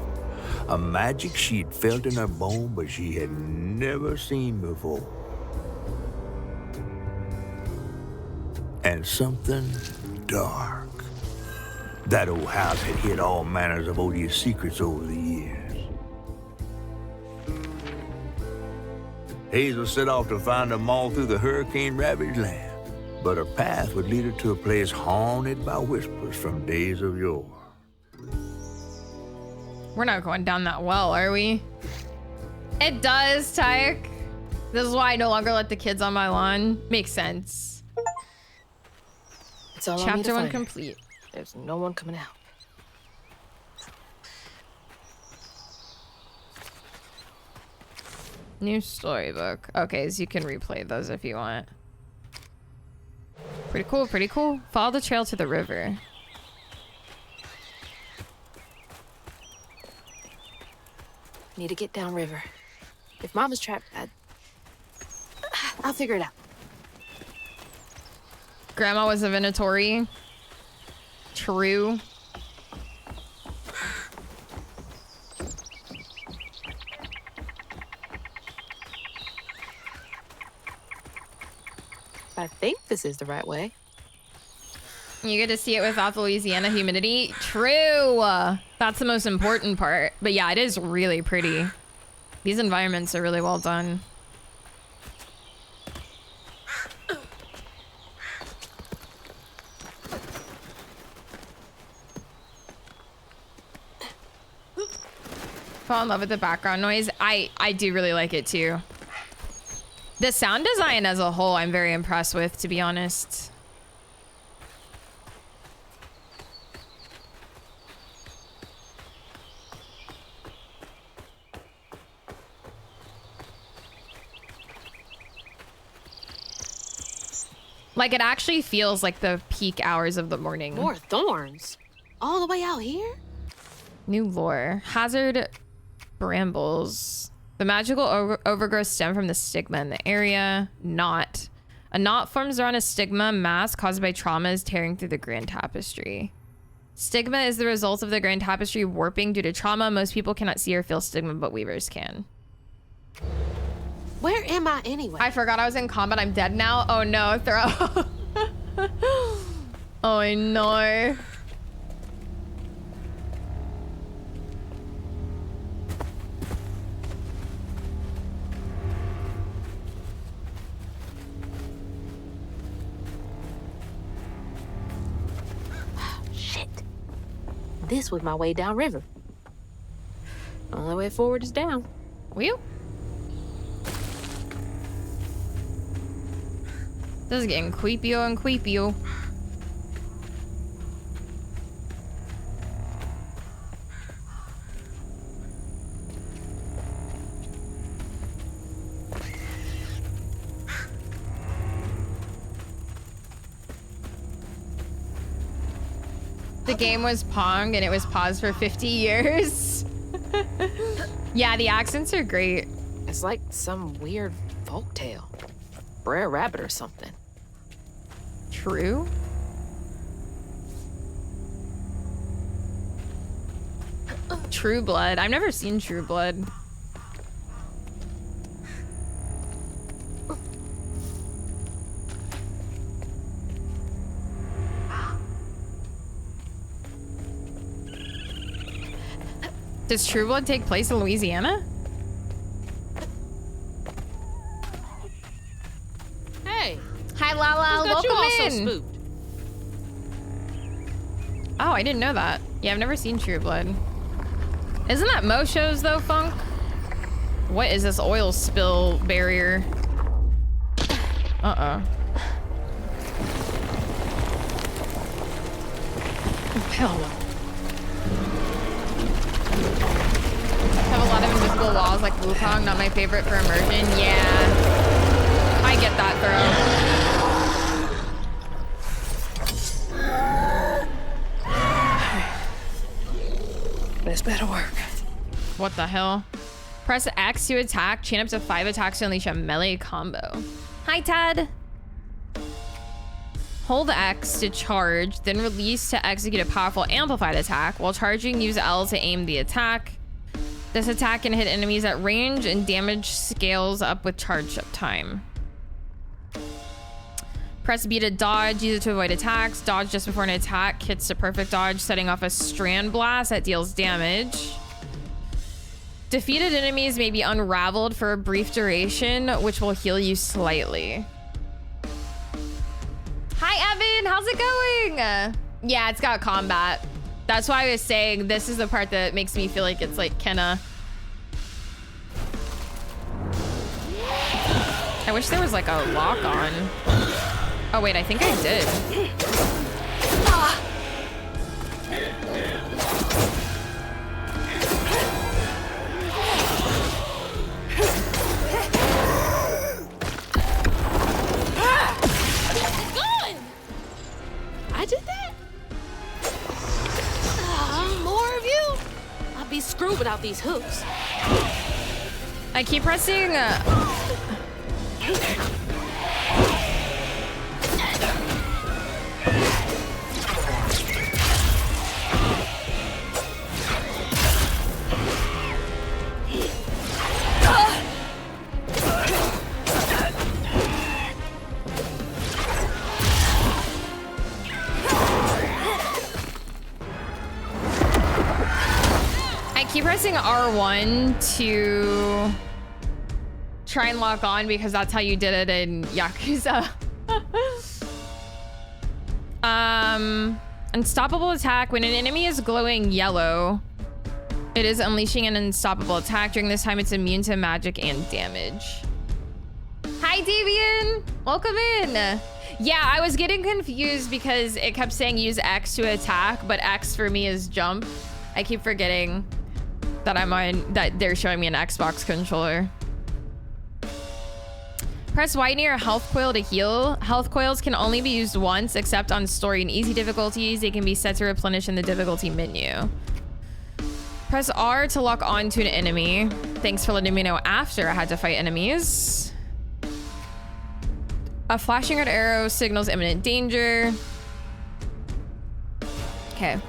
A magic she'd felt in her bone, but she had never seen before. And something dark. That old house had hid all manners of odious secrets over the years. Hazel set off to find them all through the hurricane-ravaged land, but her path would lead her to a place haunted by whispers from days of yore. We're not going down that well, are we? It does, Tyke. This is why I no longer let the kids on my lawn. Makes sense. It's all Chapter 1 find. complete. There's no one coming out. New storybook. Okay, so you can replay those if you want. Pretty cool, pretty cool. Follow the trail to the river. Need to get downriver. If Mama's trapped, I'll figure it out. Grandma was a Venatori. True. I think this is the right way. You get to see it without the Louisiana humidity. True. That's the most important part. But yeah, it is really pretty. These environments are really well done. Fall in love with the background noise. I do really like it too. The sound design as a whole, I'm very impressed with, to be honest. Like, it actually feels like the peak hours of the morning. More thorns? All the way out here? New lore. Hazard brambles. The magical overgrowth stem from the stigma in the area. Knot. A knot forms around a stigma mass caused by traumas tearing through the grand tapestry. Stigma is the result of the grand tapestry warping due to trauma. Most people cannot see or feel stigma, but weavers can. Where am I anyway? I forgot I was in combat. I'm dead now. Oh no, throw. Oh no. Shit. This was my way downriver. Only way forward is down. Wheel? This is getting creepier and creepier. The game was Pong and it was paused for 50 years. Yeah, the accents are great. It's like some weird folktale. Brer Rabbit or something. True. True Blood. I've never seen True Blood. Does True Blood take place in Louisiana? Hey. Hi, Lala. Who's got you all Welcome so in. spooked? Oh, I didn't know that. Yeah, I've never seen True Blood. Isn't that most shows though, Funk? What is this oil spill barrier? Uh-oh. Hell no. Have a lot of invisible walls like Wukong, not my favorite for immersion. Yeah. I get that, Throw. This better work. What the hell? Press X to attack, chain up to 5 attacks to unleash a melee combo. Hi, Ted. Hold X to charge, then release to execute a powerful amplified attack. While charging, use L to aim the attack. This attack can hit enemies at range and damage scales up with charge up time. Press B to dodge, use it to avoid attacks. Dodge just before an attack hits a perfect dodge, setting off a strand blast that deals damage. Defeated enemies may be unraveled for a brief duration, which will heal you slightly. Hi, Evan. How's it going? Yeah, it's got combat. That's why I was saying this is the part that makes me feel like it's like Kenna. I wish there was like a lock on. Oh wait, I think I did. I did that? More of you? I'll be screwed without these hooks. I keep pressing. I keep pressing R1 to try and lock on because that's how you did it in Yakuza. Unstoppable attack. When an enemy is glowing yellow, it is unleashing an unstoppable attack. During this time, it's immune to magic and damage. Hi, Davian. Welcome in. Yeah, I was getting confused because it kept saying use X to attack, but X for me is jump. I keep forgetting that they're showing me an Xbox controller. Press Y near a health coil to heal. Health coils can only be used once, except on story and easy difficulties. They can be set to replenish in the difficulty menu. Press R to lock on to an enemy. Thanks for letting me know after I had to fight enemies. A flashing red arrow signals imminent danger. Okay.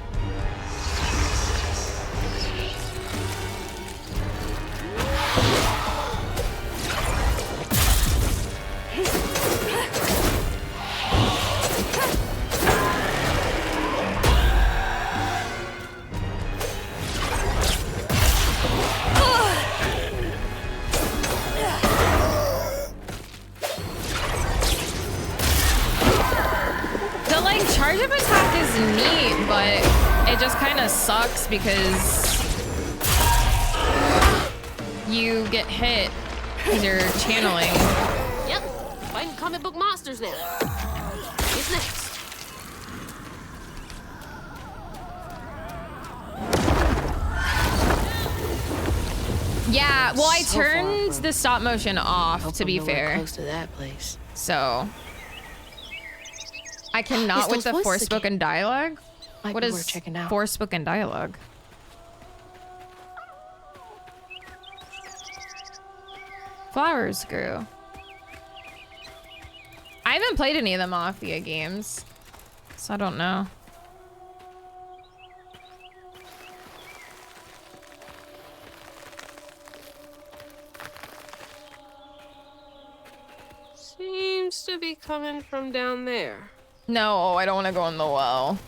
Charge up attack is neat, but it just kind of sucks because you get hit because you're channeling. Yep, fighting coming comic book monsters now. What's next? Yeah, well, I So far turned from- the stop motion off, to be I'm nowhere fair. close to that place. So I cannot It's with those the voices Forspoken dialogue. Might What be is worth checking out. Forspoken dialogue? Flowers grew. I haven't played any of the Mafia games, so I don't know. Seems to be coming from down there. No, I don't want to go in the well.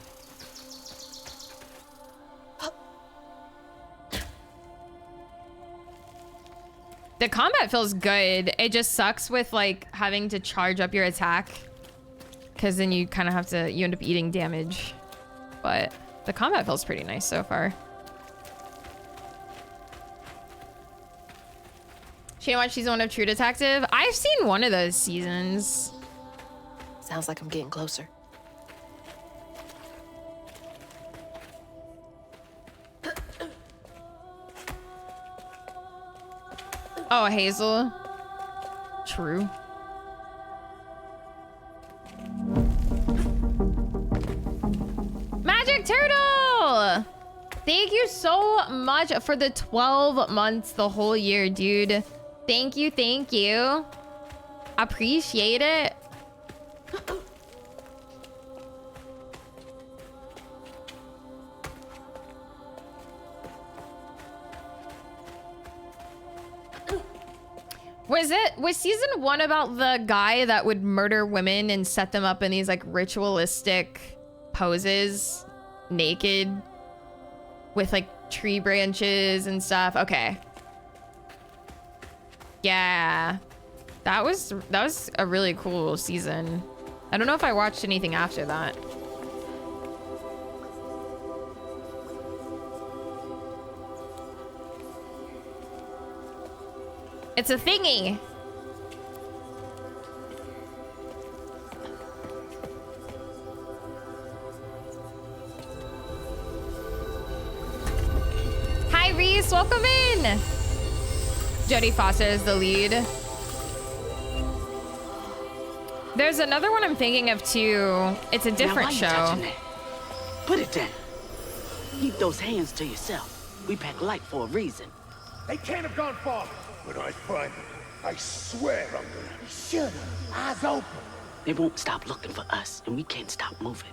The combat feels good. It just sucks with like having to charge up your attack, because then you kind of have to, you end up eating damage. But the combat feels pretty nice so far. She didn't watch season 1 of True Detective. I've seen one of those seasons. Sounds like I'm getting closer. Oh, Hazel. True. Magic Turtle! Thank you so much for the 12 months the whole year, dude. Thank you, thank you. Appreciate it. Was season 1 about the guy that would murder women and set them up in these like ritualistic poses, naked, with like tree branches and stuff? Okay. Yeah, that was a really cool season. I don't know if I watched anything after that. It's a thingy. Hi, Reese. Welcome in. Jodie Foster is the lead. There's another one I'm thinking of too. It's a different show. That? Put it down. Keep those hands to yourself. We pack light for a reason. They can't have gone far. When I find them, I swear I'm gonna... Shut up. Eyes open. They won't stop looking for us, and we can't stop moving.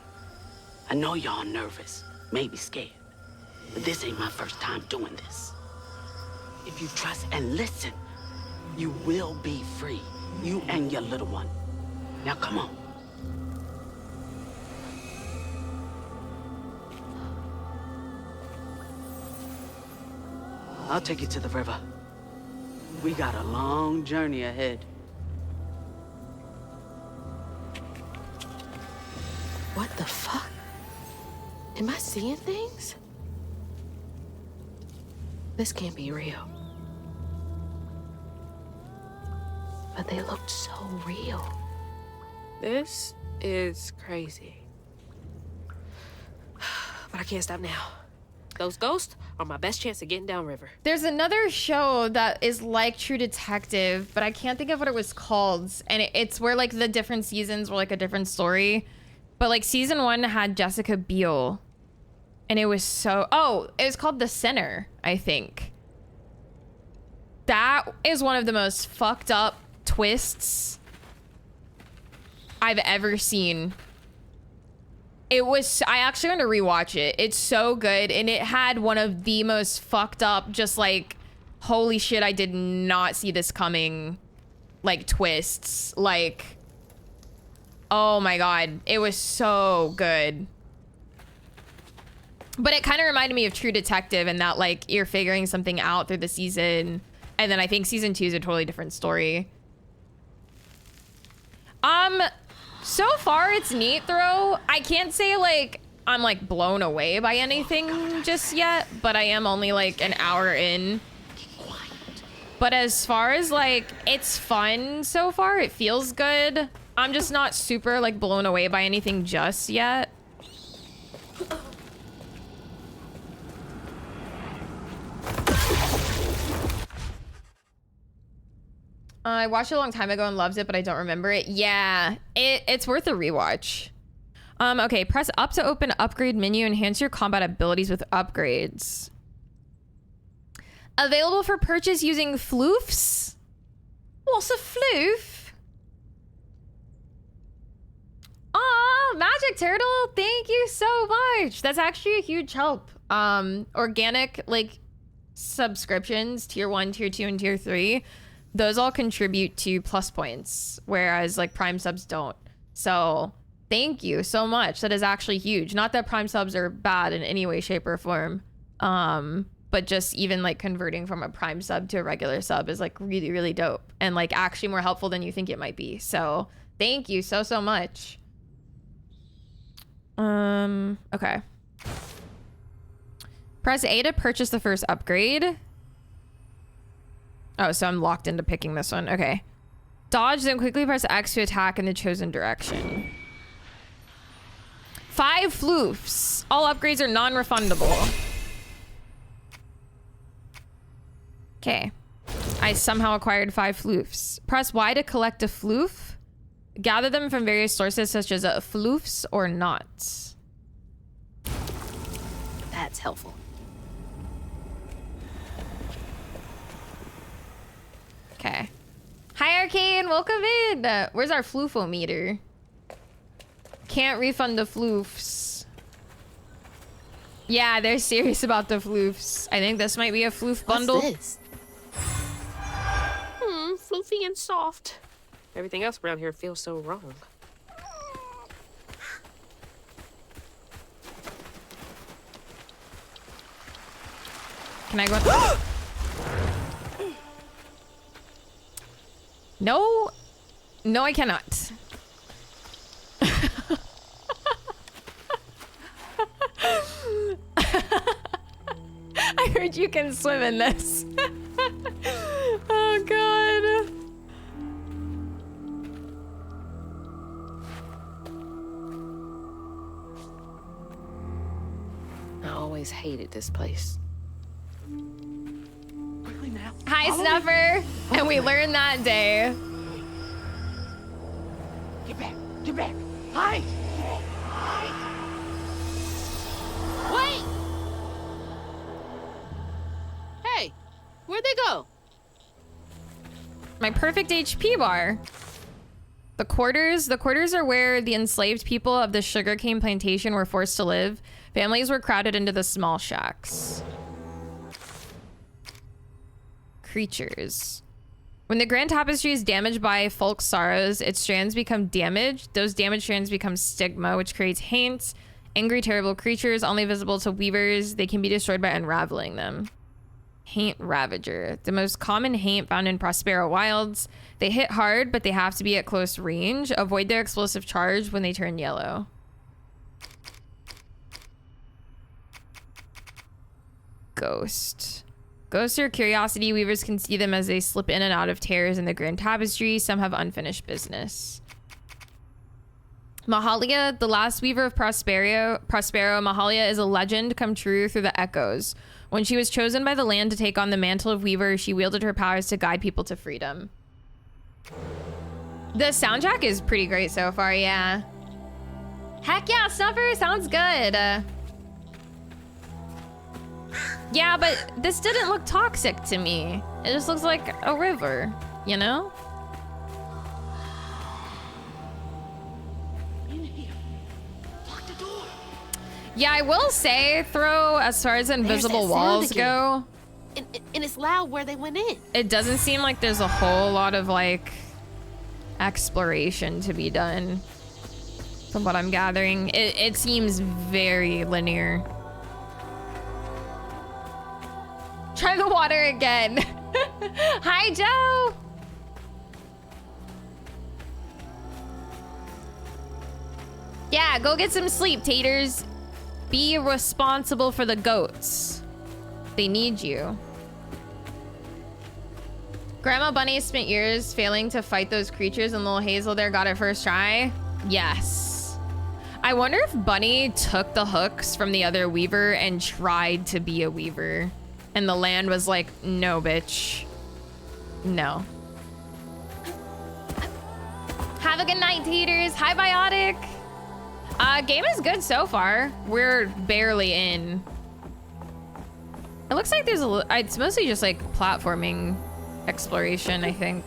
I know y'all nervous, maybe scared, but this ain't my first time doing this. If you trust and listen, you will be free. You and your little one. Now come on. I'll take you to the river. We got a long journey ahead. What the fuck? Am I seeing things? This can't be real. But they looked so real. This is crazy. But I can't stop now. Those ghosts are my best chance of getting downriver. There's another show that is like True Detective, but I can't think of what it was called. And it's where like the different seasons were like a different story. But like season 1 had Jessica Biel. And it was so... Oh, it was called The Sinner, I think. That is one of the most fucked up twists I've ever seen. It was... I actually want to rewatch it. It's so good. And it had one of the most fucked up, just like, holy shit, I did not see this coming, like, twists. Like, oh my god. It was so good. But it kind of reminded me of True Detective in that, like, you're figuring something out through the season. And then I think season 2 is a totally different story. So far, it's neat, Throw. I can't say, like, I'm, like, blown away by anything just yet. But I am only, like, an hour in. But as far as, like, it's fun so far, it feels good. I'm just not super like blown away by anything just yet. I watched it a long time ago and loved it, but I don't remember it. Yeah, it's worth a rewatch. Okay, press up to open upgrade menu. Enhance your combat abilities with upgrades. Available for purchase using floofs? What's a floof? Aw, Magic Turtle, thank you so much. That's actually a huge help. Organic, like, subscriptions, tier 1, tier 2, and tier 3, those all contribute to plus points, whereas, like, Prime subs don't. So, thank you so much. That is actually huge. Not that Prime subs are bad in any way, shape, or form. But just even, like, converting from a Prime sub to a regular sub is, like, really, really dope. And, like, actually more helpful than you think it might be. So, thank you so, so much. Okay. Press A to purchase the first upgrade. Oh, so I'm locked into picking this one. Okay. Dodge, then quickly press X to attack in the chosen direction. 5 floofs. All upgrades are non-refundable. Okay. I somehow acquired 5 floofs. Press Y to collect a floof. Gather them from various sources such as floofs or knots. That's helpful. Okay. Hi, Arcane. Welcome in. Where's our floofometer? Can't refund the floofs. Yeah, they're serious about the floofs. I think this might be a floof bundle. What's this? Floofy and soft. Everything else around here feels so wrong. Can I go? No. No, I cannot. I heard you can swim in this. Oh, God. I always hated this place. Hi, Snuffer. And we learned that day. Get back! Get back! Hide! Wait! Hey, where'd they go? My perfect HP bar. The quarters are where the enslaved people of the sugarcane plantation were forced to live. Families were crowded into the small shacks. Creatures. When the Grand Tapestry is damaged by folk sorrows, its strands become damaged. Those damaged strands become stigma, which creates haints, angry, terrible creatures only visible to weavers. They can be destroyed by unraveling them. Haint Ravager, the most common haint found in Prospero wilds. They hit hard, but they have to be at close range. Avoid their explosive charge when they turn yellow. Ghost. Ghosts are curiosity. Weavers can see them as they slip in and out of tears in the Grand Tapestry. Some have unfinished business. Mahalia, the last weaver of Prospero, Mahalia is a legend come true through the echoes. When she was chosen by the land to take on the mantle of weaver, she wielded her powers to guide people to freedom. The soundtrack is pretty great so far, yeah. Heck yeah, Snuffer, sounds good. Yeah, but this didn't look toxic to me. It just looks like a river, you know? Yeah, I will say, Throw, as far as invisible walls go, and it's loud where they went in. It doesn't seem like there's a whole lot of, like, exploration to be done. From what I'm gathering, it seems very linear. Try the water again. Hi, Joe. Yeah, go get some sleep, taters. Be responsible for the goats. They need you. Grandma Bunny spent years failing to fight those creatures and little Hazel there got it first try. Yes. I wonder if Bunny took the hooks from the other weaver and tried to be a weaver. And the land was like, no, bitch. No. Have a good night, Teeters. Hi, Biotic. Game is good so far. We're barely in. It looks like there's it's mostly just like platforming exploration, I think.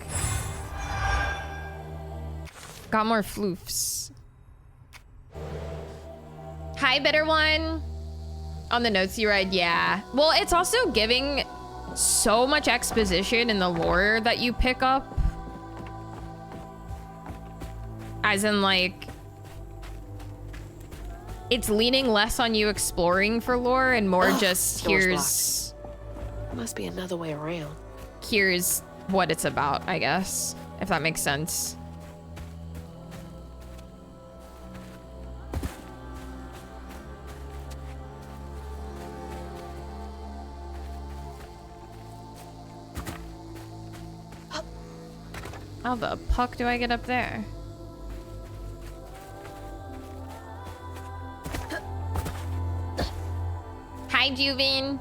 Got more floofs. Hi, Bitter One. On the notes you read, yeah. Well, it's also giving so much exposition in the lore that you pick up. As in, like, it's leaning less on you exploring for lore and more just here's... Must be another way around. Here's what it's about, I guess, if that makes sense. How the puck do I get up there? Hi, Juvin.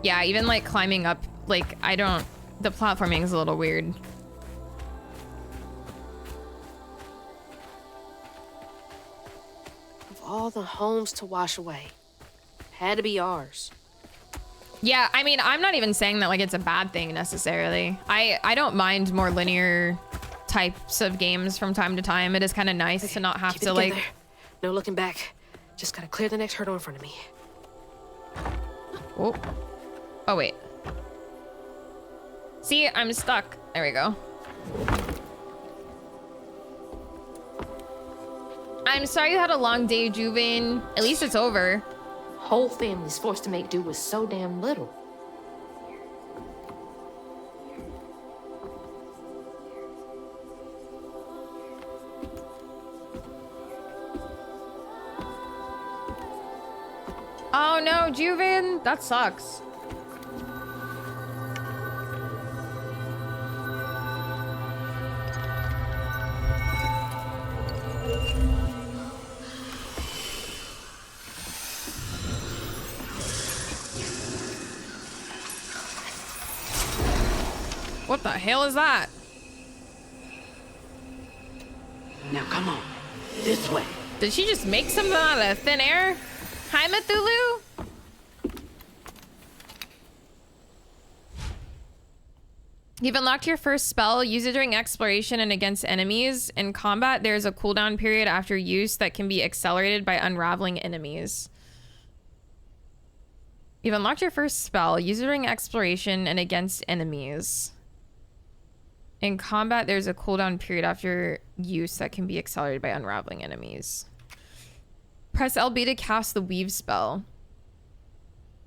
Yeah, even like climbing up, like the platforming is a little weird. Of all the homes to wash away, had to be ours. Yeah, I mean, I'm not even saying that like it's a bad thing necessarily. I don't mind more linear types of games from time to time. It is kind of nice to not have to like... No looking back. Just gotta clear the next hurdle in front of me. Oh. Oh, wait. See, I'm stuck. There we go. I'm sorry you had a long day, Juvin. At least it's over. Whole family's forced to make do with so damn little. Oh no, Juvin! That sucks. What the hell is that? Now come on, this way. Did she just make something out of thin air? Hi, Cthulhu. You've unlocked your first spell. Use it during exploration and against enemies. In combat, there's a cooldown period after use that can be accelerated by unraveling enemies. You've unlocked your first spell. Use it during exploration and against enemies. In combat, there's a cooldown period after use that can be accelerated by unraveling enemies. Press LB to cast the weave spell.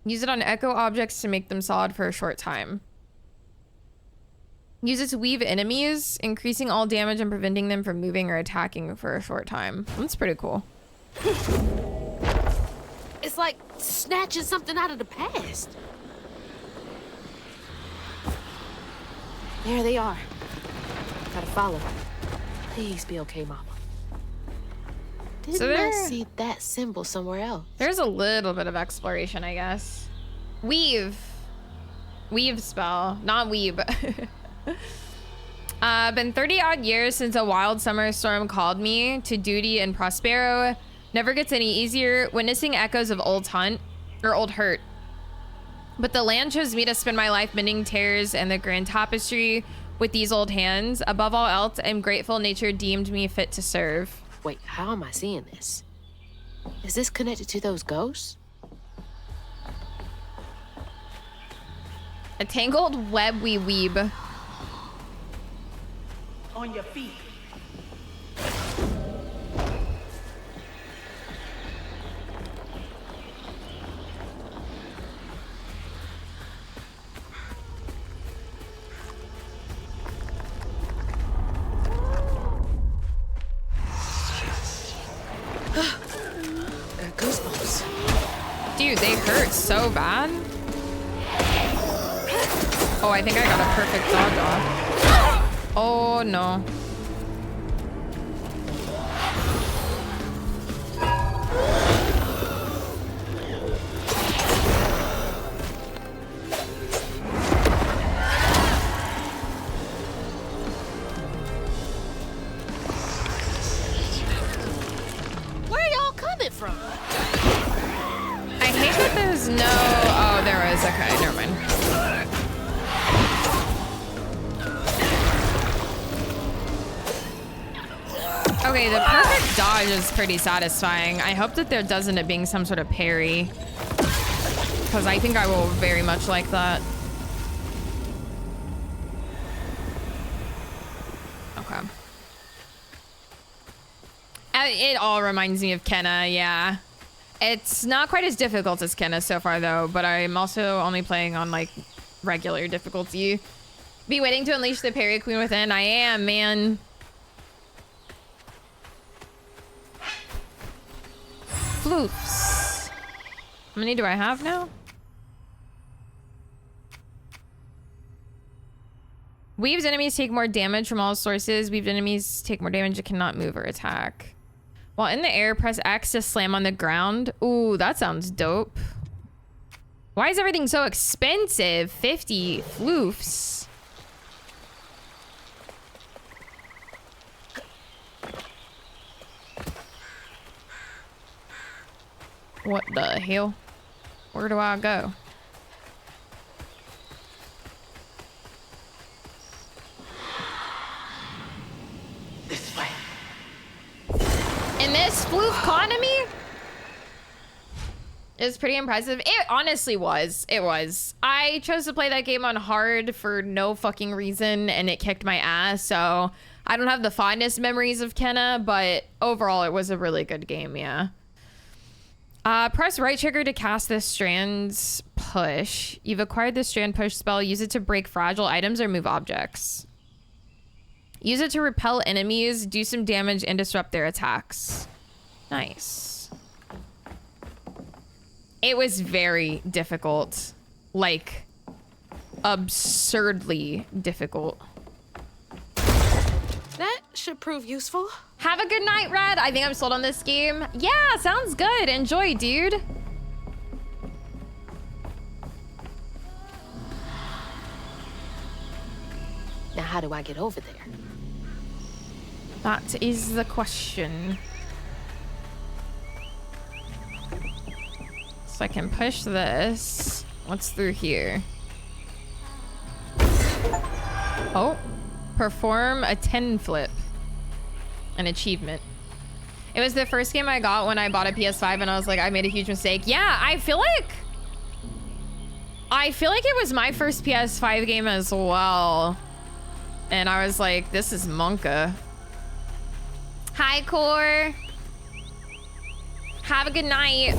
Use it on echo objects to make them solid for a short time. Use it to weave enemies, increasing all damage and preventing them from moving or attacking for a short time. That's pretty cool. It's like snatching something out of the past. There they are. Gotta follow. Please be okay, Mama. Didn't I see that symbol somewhere else? There's a little bit of exploration, I guess. Weave. Weave spell, not weeb. Been 30 odd years since a wild summer storm called me to duty in Prospero. Never gets any easier. Witnessing echoes of old hurt. But the land chose me to spend my life mending tears and the grand tapestry with these old hands. Above all else, I'm grateful nature deemed me fit to serve. Wait, how am I seeing this? Is this connected to those ghosts? A tangled web we weeb. On your feet. Goosebumps. Dude, they hurt so bad. Oh, I think I got a perfect dodge off. Oh no. Where y'all coming from? I hate that there's no... Oh, there is. Okay, never mind. Okay, the perfect dodge is pretty satisfying. I hope that there does end up being some sort of parry, because I think I will very much like that. Okay. It all reminds me of Kenna, yeah. It's not quite as difficult as Kenna so far, though, but I'm also only playing on, like, regular difficulty. Be waiting to unleash the parry queen within. I am, man. Floofs. How many do I have now? Weaves enemies take more damage from all sources. Weaved enemies take more damage. It cannot move or attack. While in the air, press X to slam on the ground. Ooh, that sounds dope. Why is everything so expensive? 50 floofs. What the hell? Where do I go? This way. In this floof economy? It's pretty impressive. It honestly was. It was. I chose to play that game on hard for no fucking reason, and it kicked my ass, so I don't have the fondest memories of Kenna, but overall it was a really good game, yeah. Press right trigger to cast this Strand's Push. You've acquired the Strand Push spell. Use it to break fragile items or move objects. Use it to repel enemies, do some damage, and disrupt their attacks. Nice. It was very difficult. Like, absurdly difficult. That should prove useful. Have a good night, Red. I think I'm sold on this game. Yeah, sounds good. Enjoy, dude. Now, how do I get over there? That is the question. So I can push this. What's through here? Oh. Perform a 10 flip. An achievement. It was the first game I got when I bought a PS5 and I was like, I made a huge mistake. Yeah, I feel like it was my first PS5 game as well. And I was like, this is Monka. Hi, Core. Have a good night.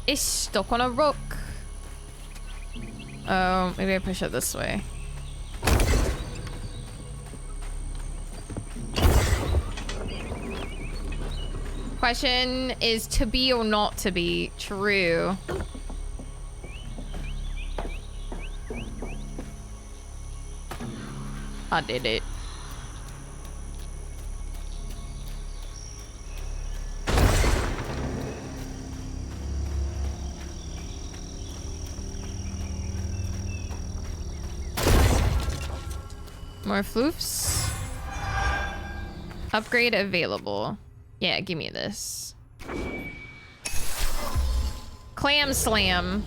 It's stuck on a rock. Oh, maybe I push it this way. Question is to be or not to be true. I did it. More floofs. Upgrade available. Yeah, give me this. Clam Slam.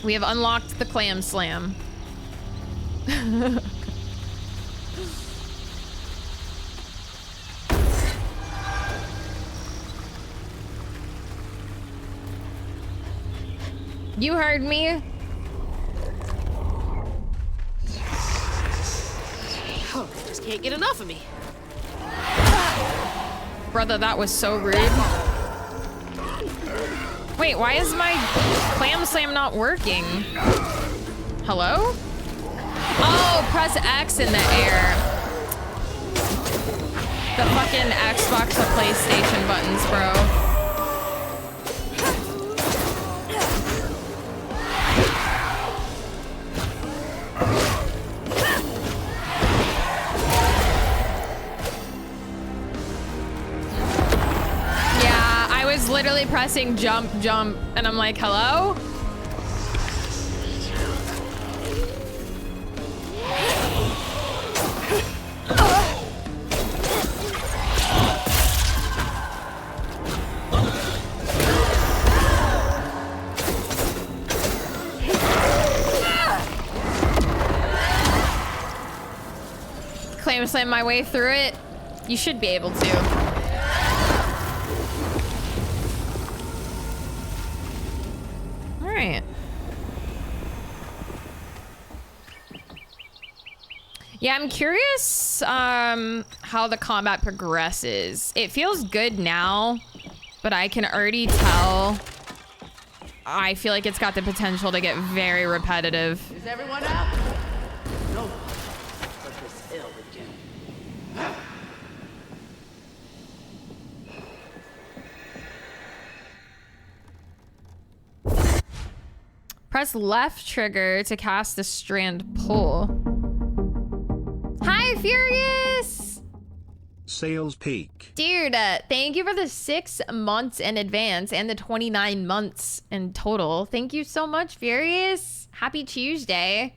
We have unlocked the Clam Slam. You heard me. Oh, just can't get enough of me. Brother, that was so rude. Wait, why is my clam slam not working? Hello? Oh, press X in the air. The fucking Xbox to PlayStation buttons, bro. Yeah, I was literally pressing jump, jump, and I'm like, hello? Claim slam my way through it. You should be able to. All right. Yeah, I'm curious how the combat progresses. It feels good now, but I can already tell. I feel like it's got the potential to get very repetitive. Is everyone out? No. But this ill again. Press left trigger to cast the strand pull. Hi, Furious! Sales peak. Dude, thank you for the 6 months in advance and the 29 months in total. Thank you so much, Furious. Happy Tuesday.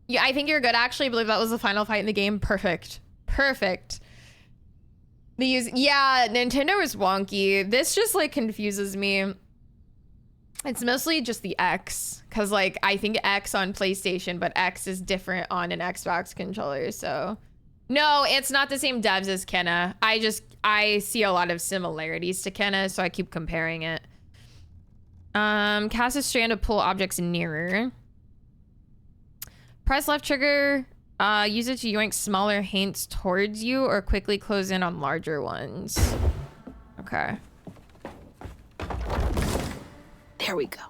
Yeah, I think you're good, actually. I believe that was the final fight in the game. Perfect. Perfect. Yeah, Nintendo is wonky. This just, like, confuses me. It's mostly just the X, because, like, I think X on PlayStation, but X is different on an Xbox controller, so... No, it's not the same devs as Kenna. I see a lot of similarities to Kenna, so I keep comparing it. Cast a strand to pull objects nearer. Press left trigger, use it to yoink smaller haints towards you or quickly close in on larger ones. Okay. There we go.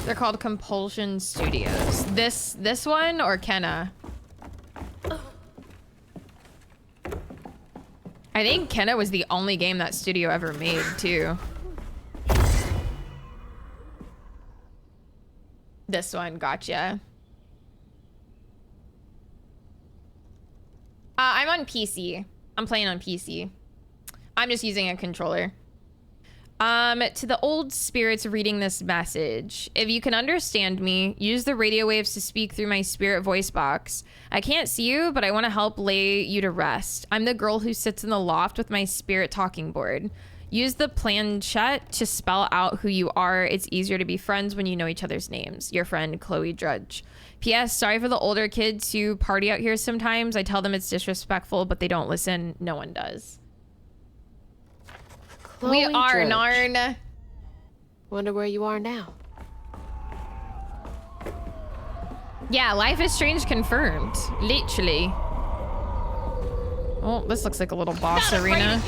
They're called Compulsion Studios. This one or Kenna? I think Kenna was the only game that studio ever made, too. This one, gotcha. I'm on PC. I'm playing on PC. I'm just using a controller. To the old spirits reading this message. If you can understand me, use the radio waves to speak through my spirit voice box. I can't see you, but I want to help lay you to rest. I'm the girl who sits in the loft with my spirit talking board. Use the planchette to spell out who you are. It's easier to be friends when you know each other's names. Your friend, Chloe Drudge. P.S. Sorry for the older kids who party out here sometimes. I tell them it's disrespectful, but they don't listen. No one does. Chloe We are, Drudge. Narn. Wonder where you are now. Yeah, Life is Strange confirmed. Literally. Oh, this looks like a little boss arena.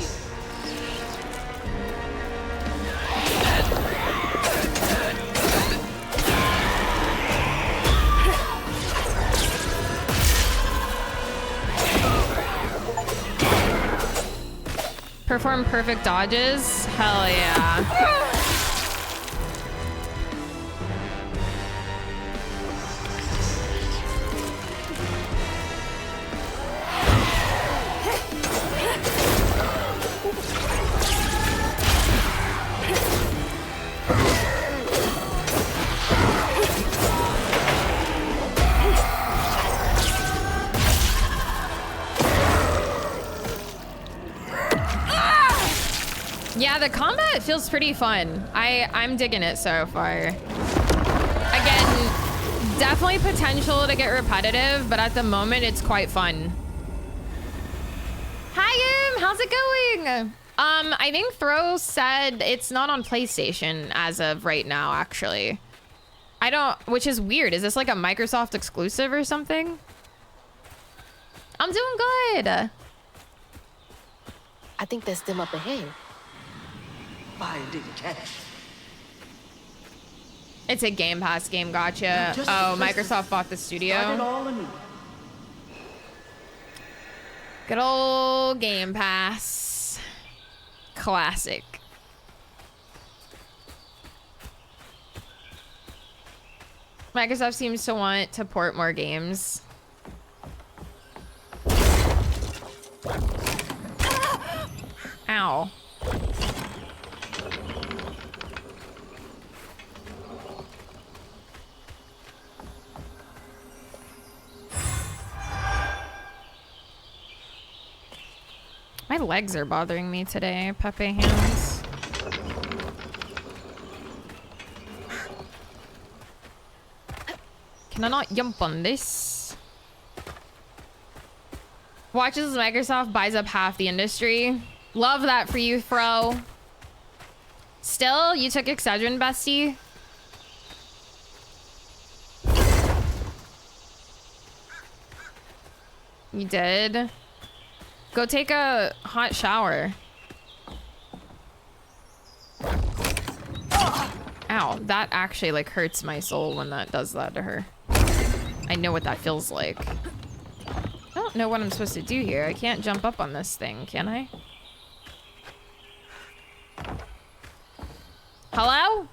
Perform perfect dodges? Hell yeah. Yeah, the combat feels pretty fun. I'm digging it so far. Again, definitely potential to get repetitive, but at the moment it's quite fun. Hi, how's it going? I think Thros said it's not on PlayStation as of right now, actually. I don't, which is weird. Is this like a Microsoft exclusive or something? I'm doing good. I think that's them up ahead. buy it didn't cash. It's a Game Pass game, gotcha. Oh, Microsoft bought the studio. Good old Game Pass. Classic. Microsoft seems to want to port more games. Ow. My legs are bothering me today, Pepe hands. Can I not jump on this? Watch as Microsoft buys up half the industry. Love that for you, Fro. Still, you took Excedrin, bestie? You did? Go take a hot shower. Ow, that actually like hurts my soul when that does that to her. I know what that feels like. I don't know what I'm supposed to do here. I can't jump up on this thing, can I? Hello?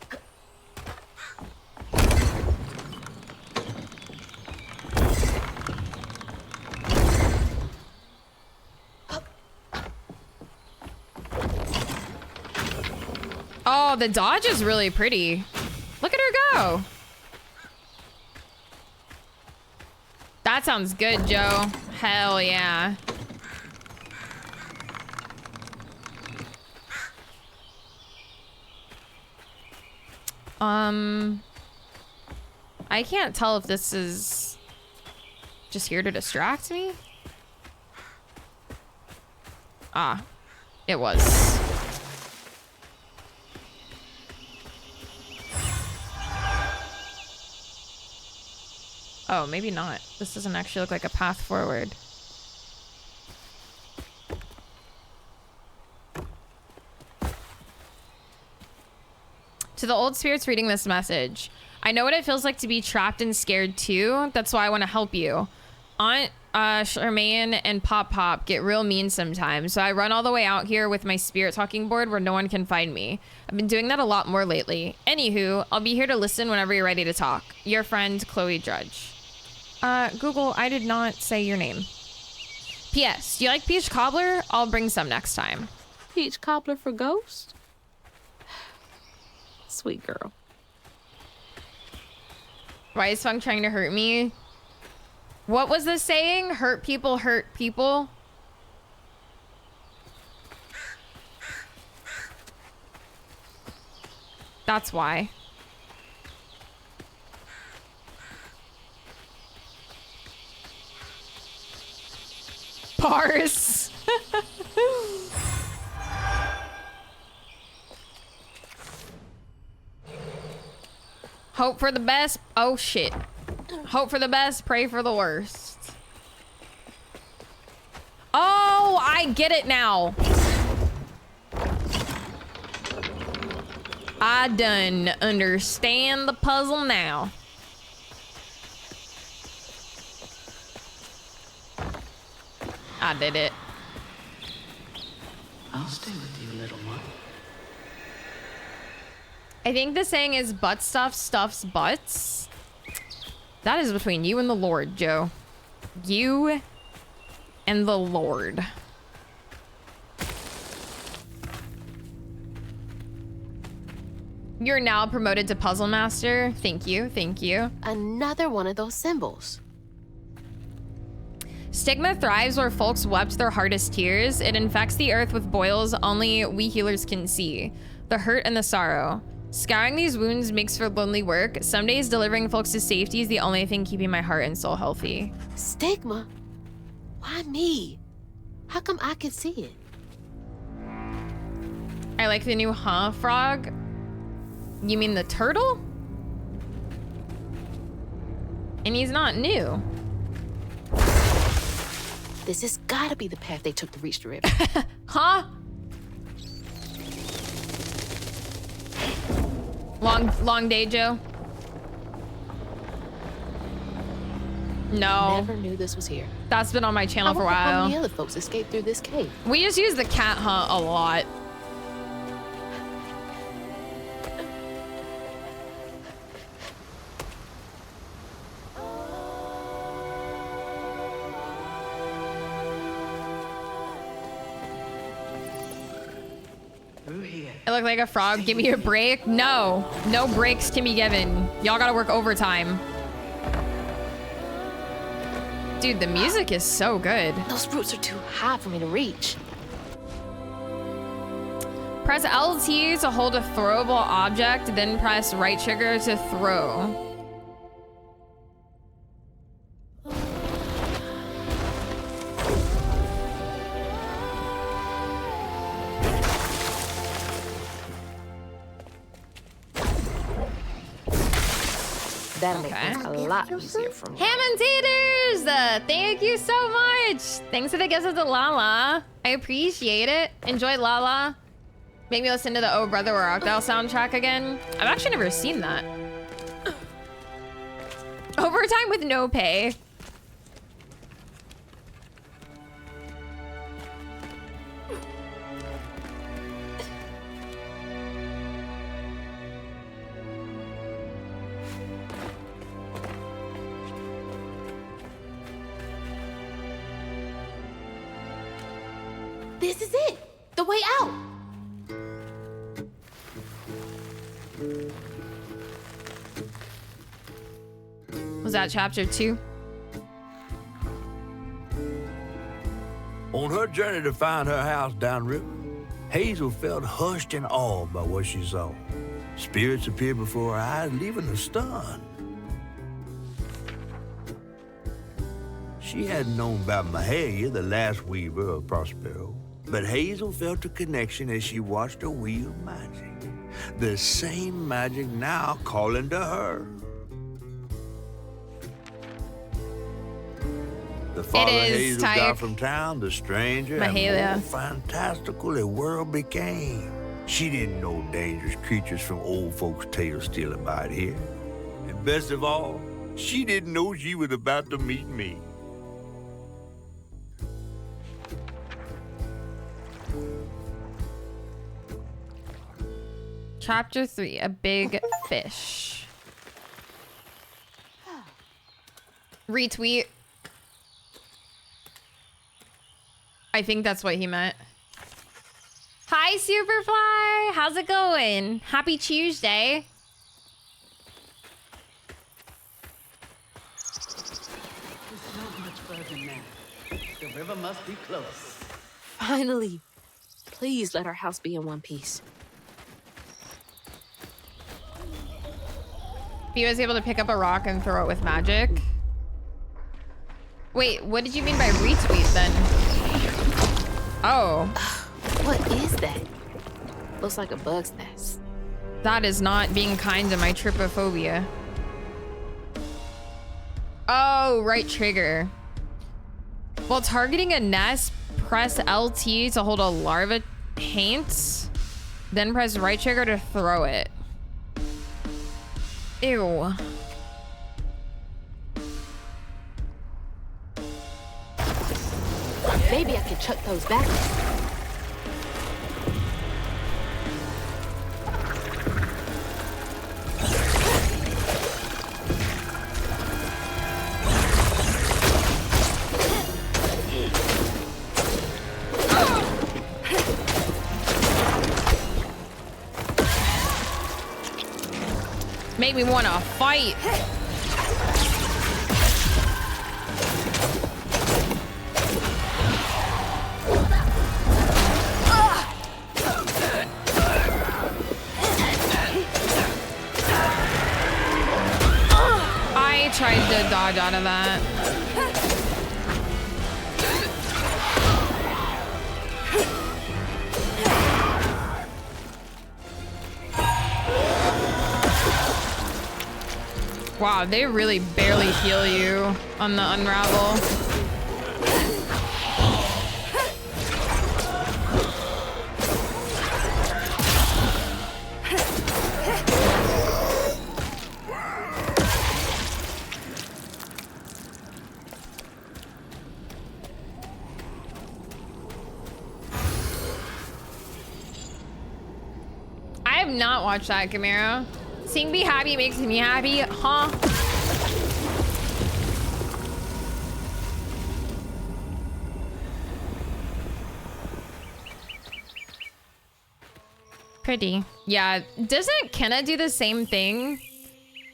Oh, the dodge is really pretty. Look at her go. That sounds good, Joe. Hell yeah. I can't tell if this is just here to distract me. Ah, it was. Oh, maybe not. This doesn't actually look like a path forward. To the old spirits reading this message, I know what it feels like to be trapped and scared too. That's why I want to help you. Aunt Charmaine and Pop Pop get real mean sometimes, so I run all the way out here with my spirit talking board where no one can find me. I've been doing that a lot more lately. Anywho, I'll be here to listen whenever you're ready to talk. Your friend, Chloe Drudge. Google, I did not say your name. P.S. Do you like peach cobbler? I'll bring some next time. Peach cobbler for Ghost? Sweet girl. Why is Funk trying to hurt me? What was the saying? Hurt people hurt people? That's why. Bars. Hope for the best. Oh shit. Hope for the best, pray for the worst. Oh, I get it now. I done understand the puzzle now. I did it. I'll stay with you, little one. I think the saying is butt stuff stuffs butts. That is between you and the Lord, Joe. You and the Lord. You're now promoted to Puzzle Master. Thank you, thank you. Another one of those symbols. Stigma thrives where folks wept their hardest tears. It infects the earth with boils only we healers can see. The hurt and the sorrow. Scouring these wounds makes for lonely work. Some days delivering folks to safety is the only thing keeping my heart and soul healthy. Stigma? Why me? How come I could see it? I like the new frog. You mean the turtle? And he's not new. This has gotta be the path they took to reach the river. Huh? Long day, Joe. No. Never knew this was here. That's been on my channel for a while. How many other folks escaped through this cave? We just use the cat hunt a lot. It looked like a frog. Give me a break. No. No breaks can be given. Y'all gotta work overtime. Dude, the music is so good. Those roots are too high for me to reach. Press LT to hold a throwable object, then press right trigger to throw. That'll make things a lot easier for me. Ham and taters! Thank you so much! Thanks for the gifts of the Lala. I appreciate it. Enjoy Lala. Make me listen to the Oh Brother Where Art Thou soundtrack again. I've actually never seen that. Overtime with no pay. This is it. The way out. Was that chapter 2? On her journey to find her house downriver, Hazel felt hushed and awed by what she saw. Spirits appeared before her eyes, leaving her stunned. She hadn't known about Mahalia, the last weaver of Prospero, but Hazel felt a connection as she watched her wield magic. The same magic now calling to her. The farther Hazel got from town, the stranger and more fantastical the world became. She didn't know dangerous creatures from old folks' tales still abide here. And best of all, she didn't know she was about to meet me. Chapter 3, a big fish. Retweet. I think that's what he meant. Hi, Superfly. How's it going? Happy Tuesday. It's not much further now. The river must be close. Finally. Please let our house be in one piece. He was able to pick up a rock and throw it with magic. Wait, what did you mean by retweet then? Oh. What is that? Looks like a bug's nest. That is not being kind to my trypophobia. Oh, right trigger. While targeting a nest, press LT to hold a larva paint, then press right trigger to throw it. Ew. Maybe I can chuck those back. Make me want to fight. I tried to dodge out of that. Wow, they really barely heal you on the unravel. have not watched that, Camaro. Seeing me happy makes me happy, huh? Pretty. Yeah, doesn't Kenna do the same thing?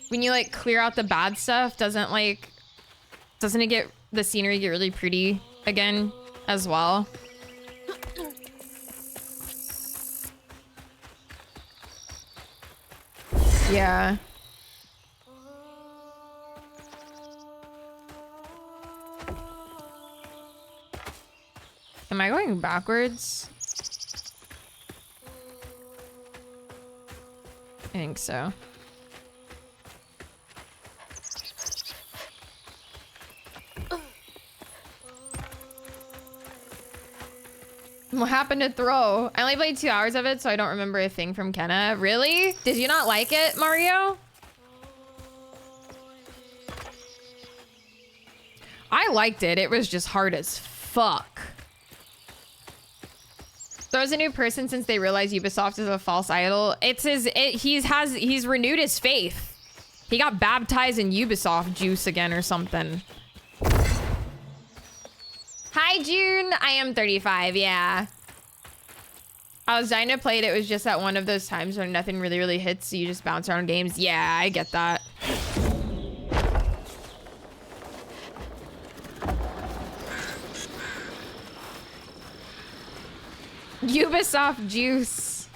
When you like clear out the bad stuff, doesn't it get the scenery get really pretty again as well? Yeah. Am I going backwards? I think so. What happened to Throw? I only played 2 hours of it, so I don't remember a thing from Kenna. Really? Did you not like it, Mario? I liked it. It was just hard as fuck. Throw's a new person since they realized Ubisoft is a false idol. It's he's renewed his faith. He got baptized in Ubisoft juice again or something. Hi, June. I am 35, yeah. I was dying to play it. It was just at one of those times when nothing really hits, so you just bounce around games. Yeah, I get that. Ubisoft juice.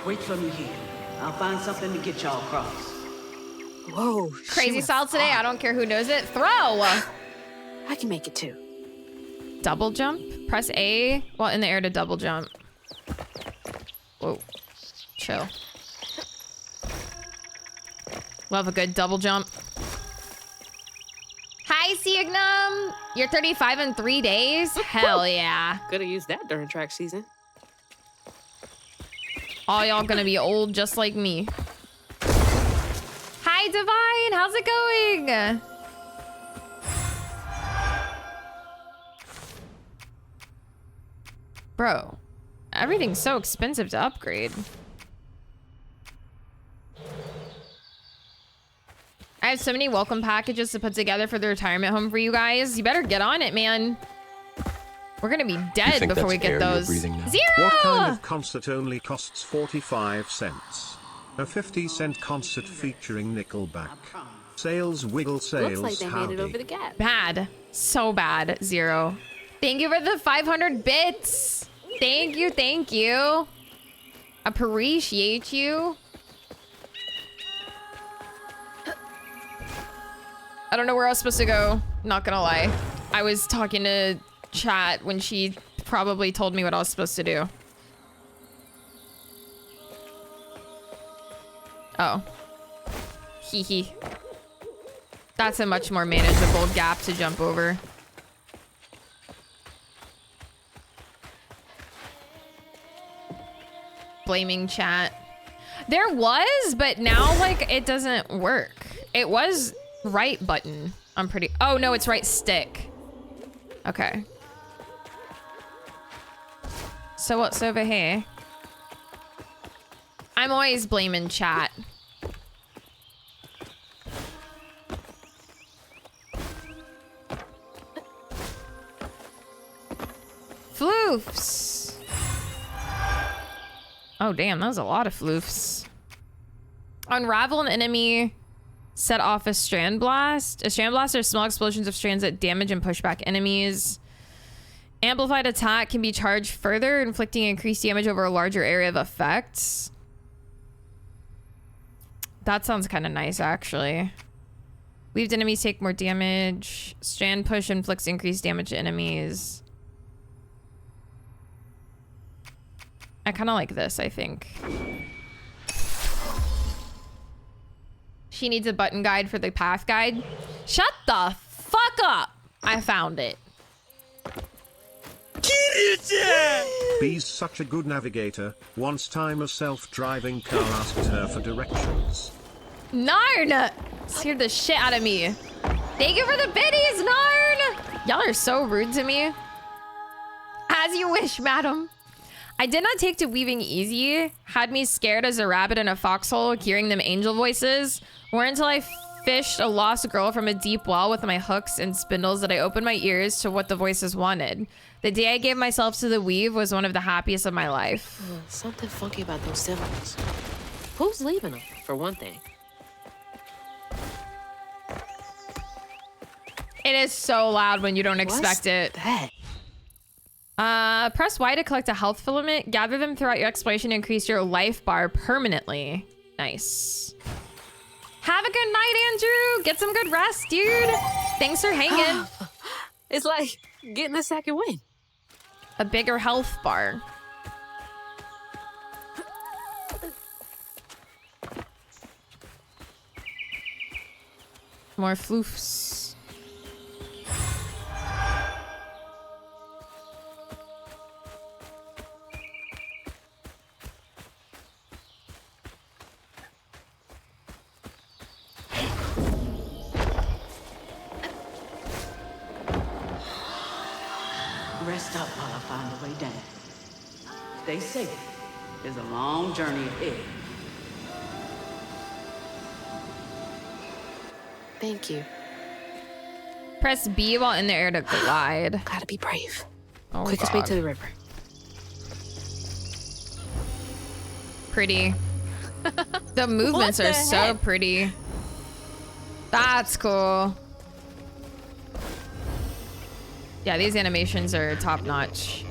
Wait till you here. I'll find something to get y'all across. Whoa. Crazy Salt today. I don't care who knows it. Throw. I can make it too. Double jump. Press A while in the air to double jump. Whoa. Chill. Love a good double jump. Hi, Signum. You're 35 in 3 days? Hell yeah. Could have used that during track season. All y'all gonna be old just like me. Hi, Divine. How's it going? Bro, everything's so expensive to upgrade. I have so many welcome packages to put together for the retirement home for you guys. You better get on it, man. We're gonna be dead before we get those. 0! What kind of concert only costs 45 cents? A 50-cent concert featuring Nickelback. Sales wiggle sales. Looks like they made it over the gap. Bad. So bad. 0. Thank you for the 500 bits. Thank you, thank you. Appreciate you. I don't know where I was supposed to go. Not gonna lie. I was talking to chat when she probably told me what I was supposed to do. Oh. Hee hee. That's a much more manageable gap to jump over. Blaming chat. There was, but now like it doesn't work. It was right button. I'm pretty. Oh no, it's right stick. Okay. So what's over here? I'm always blaming chat. Floofs. Oh damn, that was a lot of floofs. Unravel an enemy. Set off a strand blast. A strand blast are small explosions of strands that damage and push back enemies. Amplified attack can be charged further, inflicting increased damage over a larger area of effects. That sounds kind of nice, actually. Weaved enemies take more damage. Strand push inflicts increased damage to enemies. I kind of like this, I think. She needs a button guide for the path guide. Shut the fuck up. I found it. Bee's such a good navigator. Once time a self-driving car asked her for directions. Narn! Scared the shit out of me. Thank you for the biddies, Narn! Y'all are so rude to me. As you wish, madam. I did not take to weaving easy. Had me scared as a rabbit in a foxhole, hearing them angel voices. Or until I fished a lost girl from a deep well with my hooks and spindles that I opened my ears to what the voices wanted. The day I gave myself to the weave was one of the happiest of my life. Something funky about those symbols. Who's leaving them, for one thing? It is so loud when you don't expect it. That? Press Y to collect a health filament. Gather them throughout your exploration to increase your life bar permanently. Nice. Have a good night, Andrew. Get some good rest, dude. Thanks for hanging. It's like getting a second win. A bigger health bar. More floofs. Rest up while I find a way down. Stay safe. There's a long journey ahead. Thank you. Press B while in the air to glide. Gotta be brave. Oh, Quickest way to the river. Pretty. The movements are so pretty. That's cool. Yeah, these animations are top notch.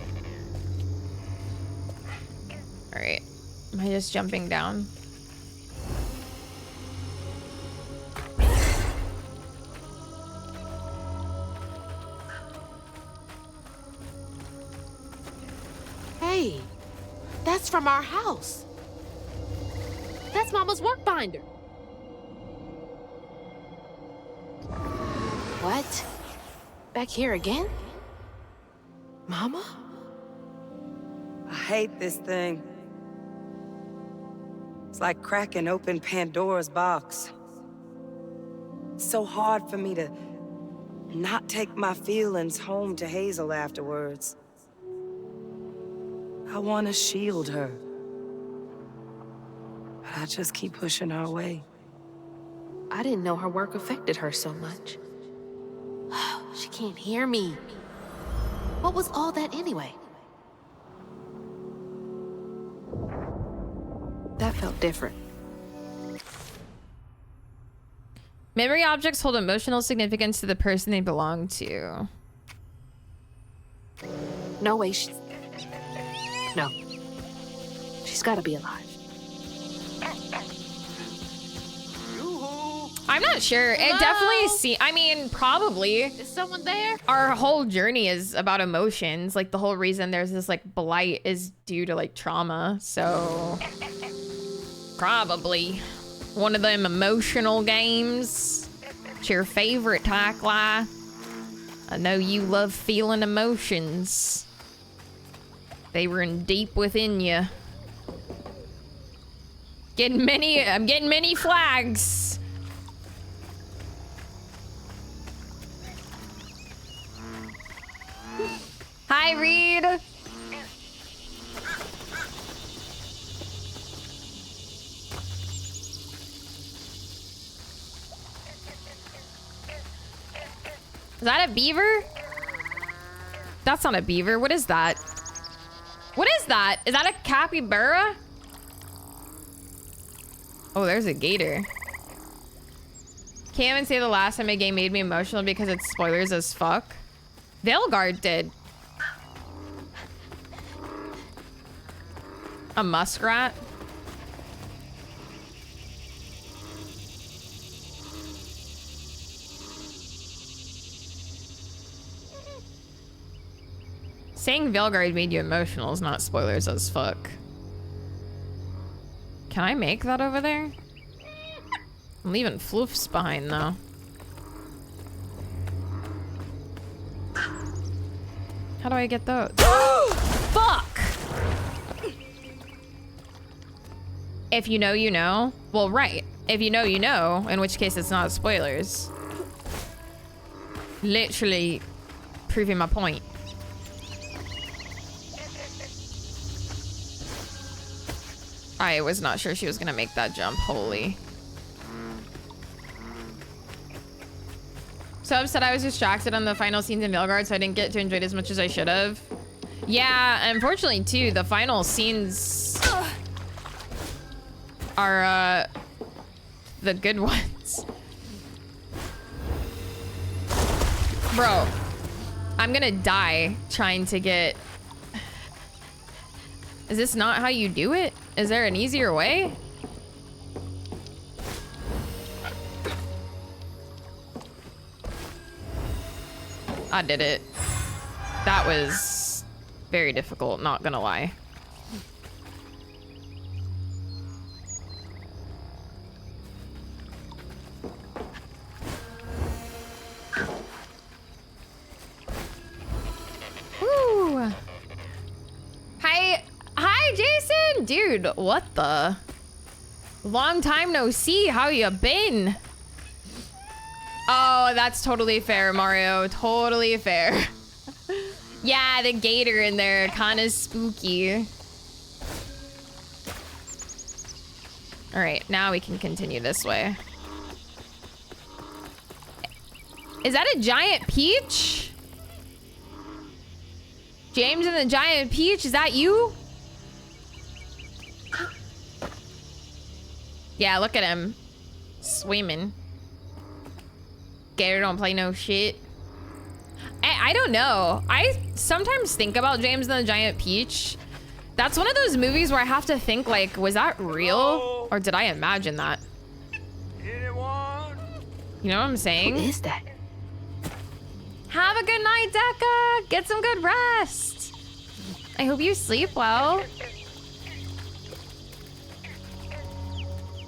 All right. Am I just jumping down? Hey, that's from our house. That's Mama's work binder. What? Back here again? Mama? I hate this thing. It's like cracking open Pandora's box. It's so hard for me to not take my feelings home to Hazel afterwards. I want to shield her. But I just keep pushing her away. I didn't know her work affected her so much. She can't hear me. What was all that anyway? That felt different. Memory objects hold emotional significance to the person they belong to. No way No. She's gotta be alive. I'm not sure. It definitely I mean, probably. Is someone there? Our whole journey is about emotions. Like, the whole reason there's this, like, blight is due to, like, trauma. So, probably one of them emotional games. It's your favorite, Takla. I know you love feeling emotions. They run deep within you. I'm getting many flags. Hi, Reed. Is that a beaver? That's not a beaver. What is that? What is that? Is that a capybara? Oh, there's a gator. Can't even say the last time a game made me emotional because it's spoilers as fuck. Veilguard did. A muskrat? Saying Veilguard made you emotional is not spoilers as fuck. Can I make that over there? I'm leaving floofs behind though. How do I get those? Fuck! If you know, you know. Well, right. If you know, you know. In which case, it's not spoilers. Literally proving my point. I was not sure she was gonna make that jump. Holy. So upset I was distracted on the final scenes in Veilguard, so I didn't get to enjoy it as much as I should have. Yeah, unfortunately too, the final scenes are the good ones. Bro, I'm gonna die trying to get... Is this not how you do it? Is there an easier way? I did it. That was very difficult, not gonna lie. Woo. Hi, Jason! Dude, what the? Long time no see, how you been? Oh, that's totally fair, Mario. Totally fair. Yeah, the gator in there, kind of spooky. All right, now we can continue this way. Is that a giant peach? James and the giant peach, is that you? Yeah, look at him. Swimming. Gator don't play no shit. I don't know. I sometimes think about James and the Giant Peach. That's one of those movies where I have to think like, was that real? Or did I imagine that? Anyone? You know what I'm saying? Who is that? Have a good night, Deca. Get some good rest. I hope you sleep well.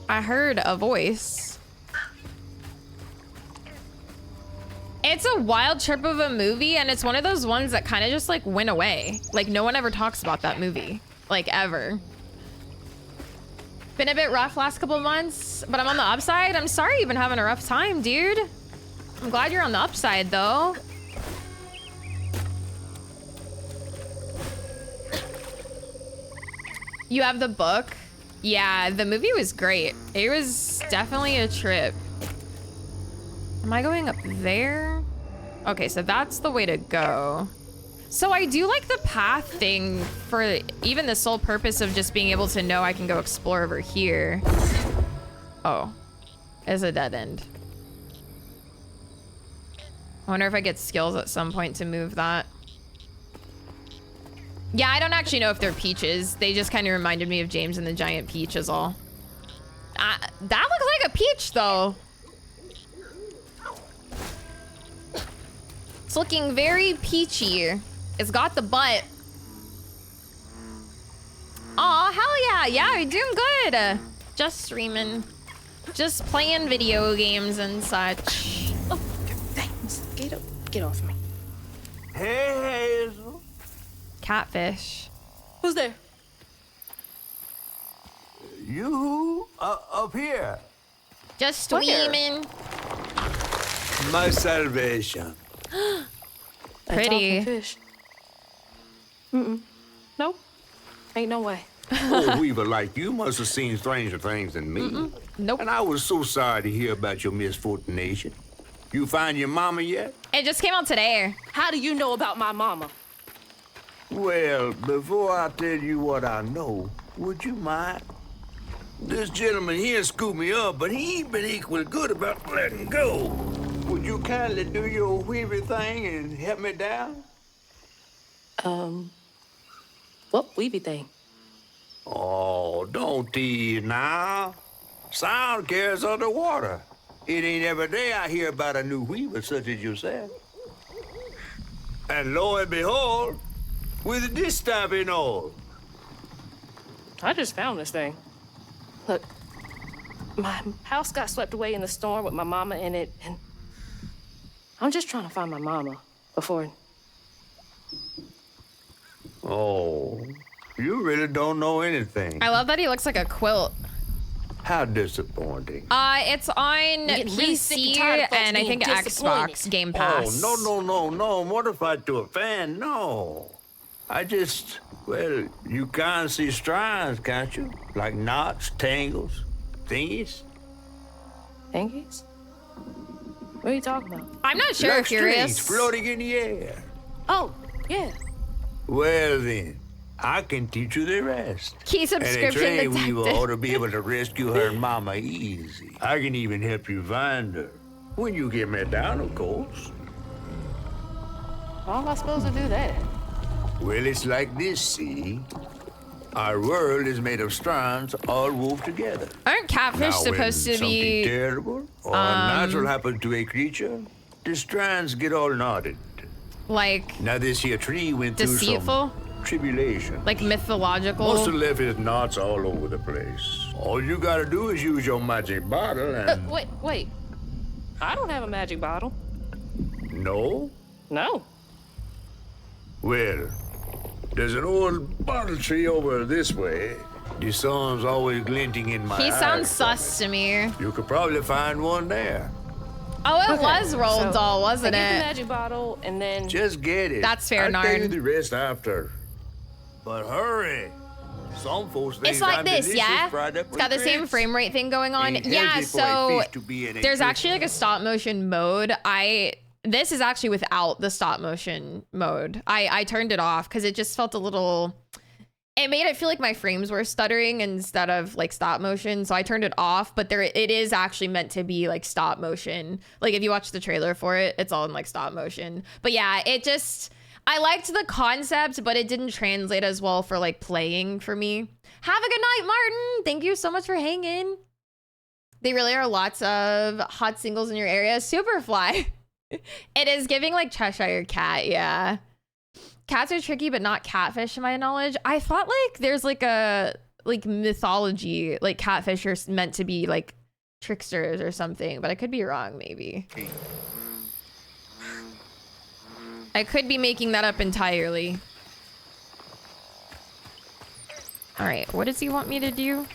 I heard a voice. It's a wild trip of a movie, and it's one of those ones that kind of just like went away. Like no one ever talks about that movie, like ever. Been a bit rough last couple months, but I'm on the upside. I'm sorry you've been having a rough time, dude. I'm glad you're on the upside though. You have the book? Yeah, the movie was great. It was definitely a trip. Am I going up there? Okay, so that's the way to go. So I do like the path thing for even the sole purpose of just being able to know I can go explore over here. Oh, it's a dead end. I wonder if I get skills at some point to move that. Yeah, I don't actually know if they're peaches. They just kind of reminded me of James and the Giant Peach is all. That looks like a peach though. It's looking very peachy. It's got the butt. Aw, hell yeah. Yeah, you're doing good. Just streaming. Just playing video games and such. Oh, thanks. Get off me. Hey, Hazel. Catfish. Who's there? You up here. Just streaming. My salvation. Pretty. Fish. Nope. Ain't no way. Oh, Weaver like you must have seen stranger things than me. Nope. And I was so sorry to hear about your misfortunation. You find your mama yet? It just came out today. How do you know about my mama? Well, before I tell you what I know, would you mind? This gentleman here scooped me up, but he ain't been equally good about letting go. Would you kindly do your Weaver thing and help me down? What weavy thing? Oh, don't tease now. Sound carries underwater. It ain't every day I hear about a new weaver such as yourself. And lo and behold, with this type and all. I just found this thing. Look, my house got swept away in the storm with my mama in it, and I'm just trying to find my mama before... Oh, you really don't know anything. I love that he looks like a quilt. How disappointing. It's on PC and I think Xbox Game Pass. Oh, no. What if I do a fan? No. Well, you can't see strands, can't you? Like knots, tangles, thingies. Thingies? What are you talking about? I'm not sure Like if you're strings floating in the air. Oh, yeah. Well then, I can teach you the rest. Key subscription and a train weaver detected. ought to be able to rescue her mama easy. I can even help you find her. When you get me down, of course. How am I supposed to do that? Well, it's like this, see? Our world is made of strands all wove together. Aren't catfish Now, supposed when to be something terrible or unnatural happens to a creature, the strands get all knotted. like Now this here tree went through deceitful? some tribulation. Like mythological? Must have left his knots all over the place. All you gotta do is use your magic bottle and... Wait. I don't have a magic bottle. No? No. Well, there's an old bottle tree over this way. The sun's always glinting in my He eyes sounds from sus it. to me. You could probably find one there. Oh, it Okay, was Roald so Dahl, wasn't I get the it? magic bottle and then... Just get it. That's fair, I'll tell you Nard. the rest after. But hurry. Some folks think It's like I'm this, delicious yeah? fried up It's got the with same grits. frame rate thing going on. Ain't Yeah, healthy for a so fish to be in a there's grip. actually like a stop motion mode. This is actually without the stop motion mode. I turned it off because it just felt a little... It made it feel like my frames were stuttering instead of like stop motion. So I turned it off, but it is actually meant to be like stop motion. Like if you watch the trailer for it, it's all in like stop motion. But yeah, I liked the concept, but it didn't translate as well for like playing for me. Have a good night, Martin. Thank you so much for hanging. They really are lots of hot singles in your area. Superfly. It is giving like Cheshire Cat, yeah. Cats are tricky, but not catfish, to my knowledge. I thought like there's like a mythology, like catfish are meant to be like tricksters or something, but I could be wrong, maybe. I could be making that up entirely. All right, what does he want me to do?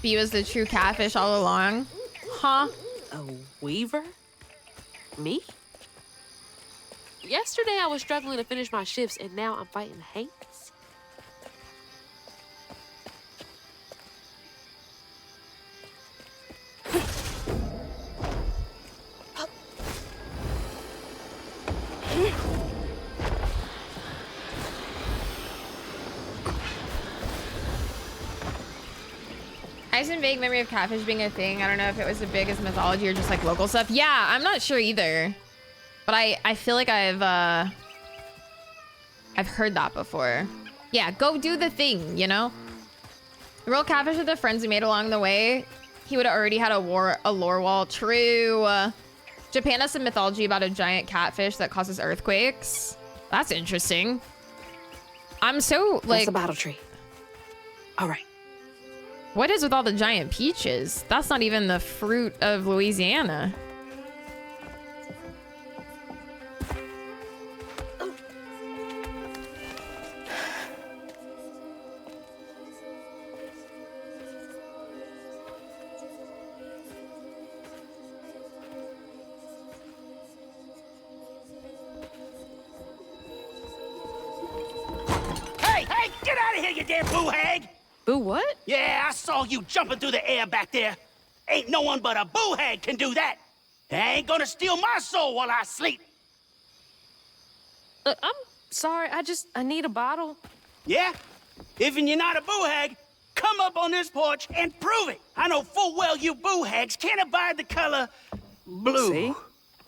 He was the true catfish all along. Huh? A weaver? Me? Yesterday I was struggling to finish my shifts and now I'm fighting Hanks? I have some vague memory of catfish being a thing. I don't know if it was as big as mythology or just like local stuff. Yeah, I'm not sure either. But I feel like I've heard that before. Yeah, go do the thing, you know? Real catfish with the friends we made along the way. He would have already had a lore wall. True. Japan has some mythology about a giant catfish that causes earthquakes. That's interesting. I'm so like... That's a bottle tree. All right. What is with all the giant peaches? That's not even the fruit of Louisiana. Hey, get out of here, you damn boo hag! Boo what? Yeah, I saw you jumping through the air back there. Ain't no one but a boo hag can do that. They ain't gonna steal my soul while I sleep. Look, I'm sorry. I need a bottle. Yeah? Even you're not a boo hag, come up on this porch and prove it. I know full well you boo hags can't abide the color blue.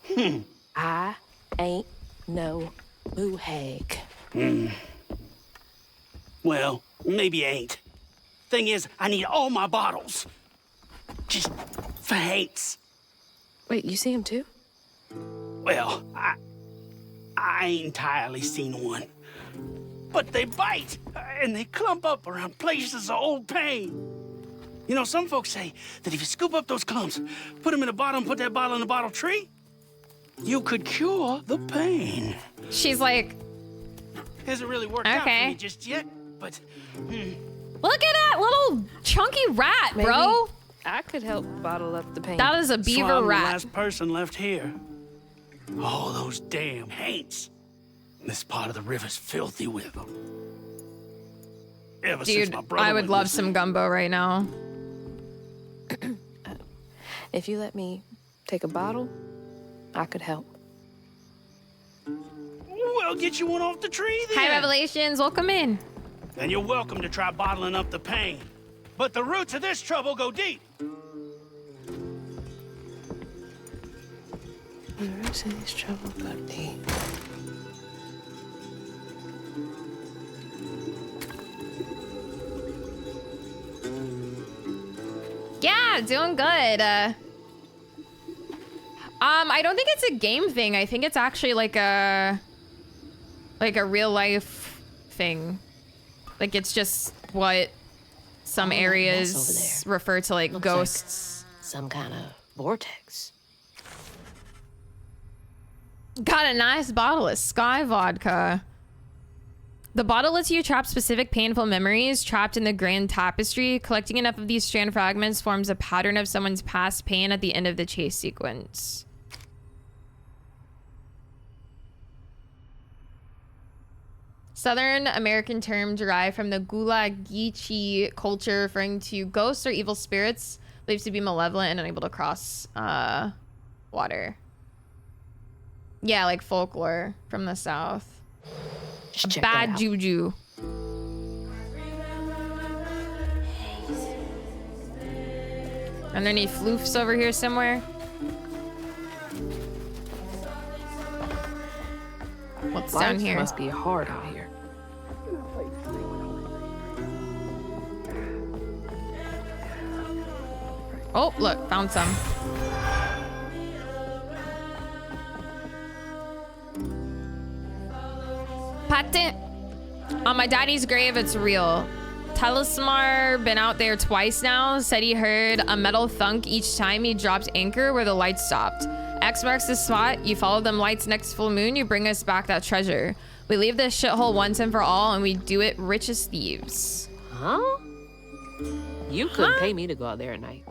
See? I ain't no boo hag. Well, maybe you ain't. Thing is, I need all my bottles. Just for Hanks. Wait, you see him too? Well, I ain't entirely seen one. But they bite, and they clump up around places of old pain. You know, some folks say that if you scoop up those clumps, put them in a bottle and put that bottle in a bottle tree, you could cure the pain. She's like... Hasn't really worked out for me just yet. but... Look at that little chunky rat, Maybe bro. I could help bottle up the pain. That is a So beaver I'm rat. the last person left here. All those damn haints. This part of the river's filthy with them. Ever since Dude, my brother I would went love missing. some gumbo right now. If you let me take a bottle, I could help. We'll get you one off the tree then. Hi, Revelations. Welcome in. And you're welcome to try bottling up the pain. But the roots of this trouble go deep. The roots of this trouble go deep. Yeah, doing good. I don't think it's a game thing. I think it's actually like a real life thing. Like it's just what some areas refer to like ghosts. Some kind of vortex. Got a nice bottle of Sky vodka. The bottle lets you trap specific painful memories trapped in the grand tapestry. Collecting enough of these strand fragments forms a pattern of someone's past pain at the end of the chase sequence. Southern American term derived from the Gullah-Geechee culture referring to ghosts or evil spirits believed to be malevolent and unable to cross water. Yeah, like folklore from the South. Just check Bad that out. juju. Are there any floofs over here somewhere? What's down Life here? must be hard out here. Oh, look, found some. Patent. On my daddy's grave, it's real. Telesmar been out there twice now. Said he heard a metal thunk each time he dropped anchor where the lights stopped. X marks the spot. You follow them lights next full moon. You bring us back that treasure. We leave this shithole once and for all, and we do it rich as thieves. Huh? You couldn't pay me to go out there at night.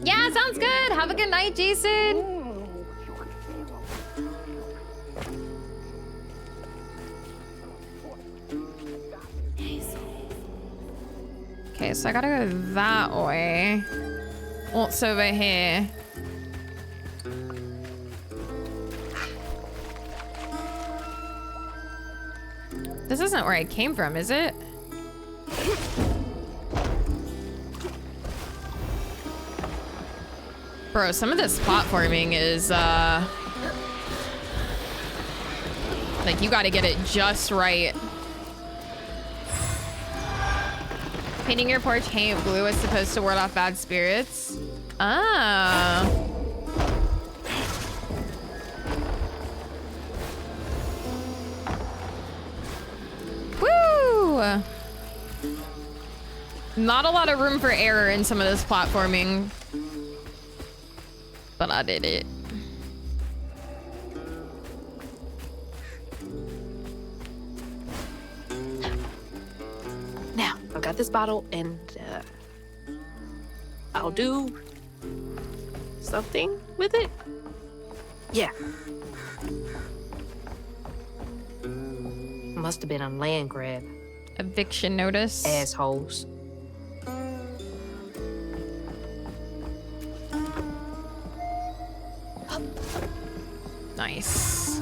Yeah, sounds good. Have a good night, Jason. Okay, so I gotta go that way. What's over here? This isn't where I came from, is it? Bro, some of this platforming is, like, you gotta get it just right. Painting your porch paint blue is supposed to ward off bad spirits. Ah. Woo! Not a lot of room for error in some of this platforming. But I did it. Now, I've got this bottle and I'll do something with it. Yeah. Must have been a land grab. Eviction notice. Assholes. Nice.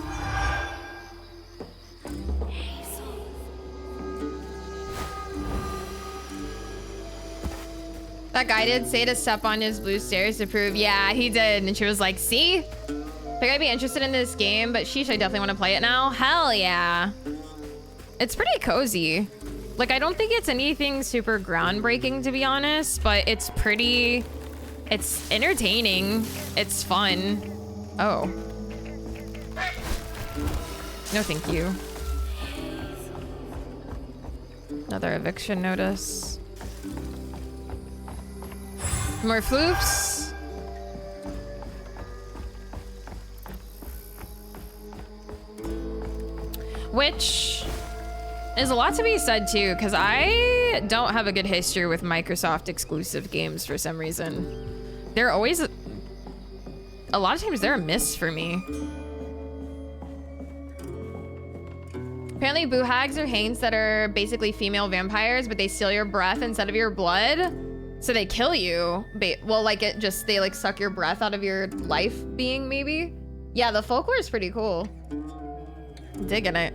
That guy did say to step on his blue stairs to prove. Yeah, he did. And she was like, see? Think I'd be interested in this game, but sheesh, I definitely want to play it now. Hell yeah. It's pretty cozy. Like, I don't think it's anything super groundbreaking, to be honest, but it's pretty... It's entertaining. It's fun. Oh. No, thank you. Another eviction notice. More floofs. Which is a lot to be said too, because I don't have a good history with Microsoft exclusive games for some reason. They're always, a lot of times they're a miss for me. Apparently boohags are haints that are basically female vampires, but they steal your breath instead of your blood. So they kill you. Well, like they like suck your breath out of your life being maybe. Yeah, the folklore is pretty cool. Digging it.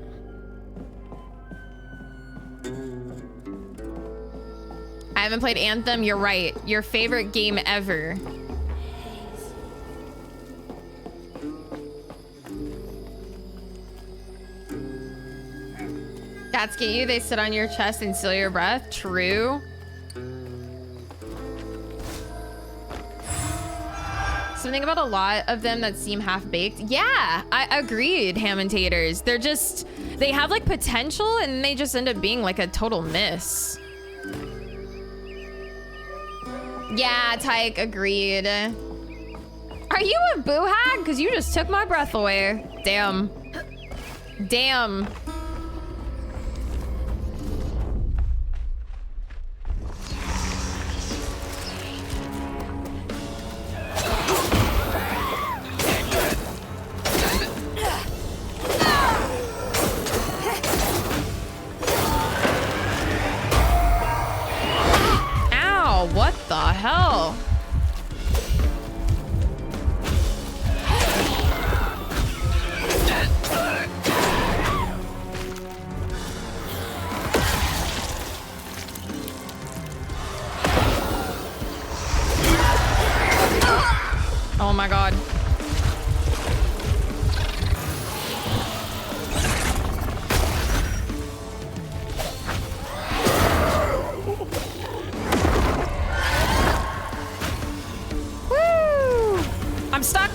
I haven't played Anthem, you're right. Your favorite game ever. Cats get you, they sit on your chest and steal your breath. True. Something about a lot of them that seem half-baked. Yeah, I agreed, ham and taters. They're just, they have like potential and they just end up being like a total miss. Yeah, Tyke, agreed. Are you a boohag? Because you just took my breath away. Damn. Damn. What the hell? Oh my god. I'm stuck.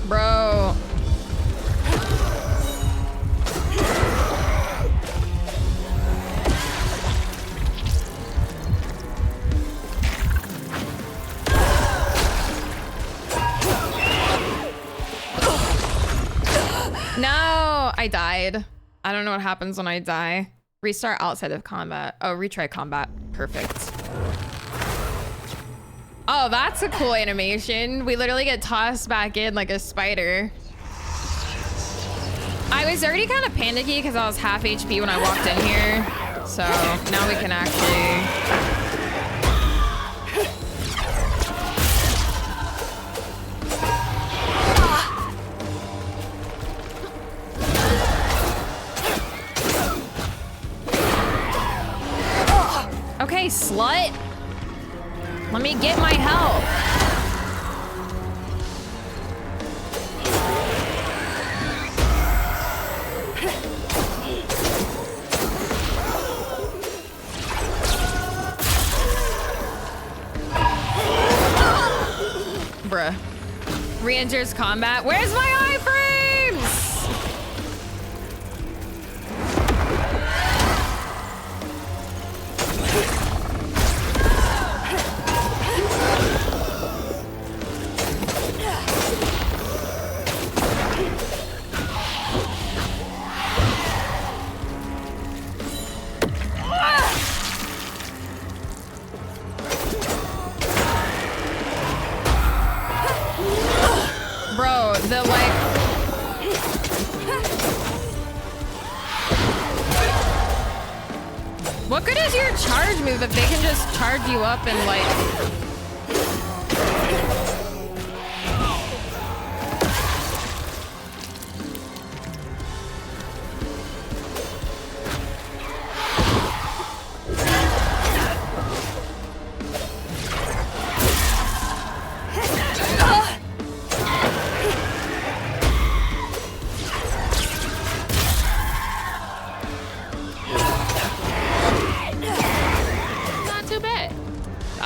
Bro. No, I died. I don't know what happens when I die. Restart outside of combat. Oh, retry combat. Perfect. Oh, that's a cool animation. We literally get tossed back in like a spider. I was already kind of panicky because I was half HP when I walked in here. So now we can actually... Okay, slut. Let me get my health. Bruh. Re-enters combat. Where's my iframes? Bro, the like... What good is your charge move if they can just charge you up and like...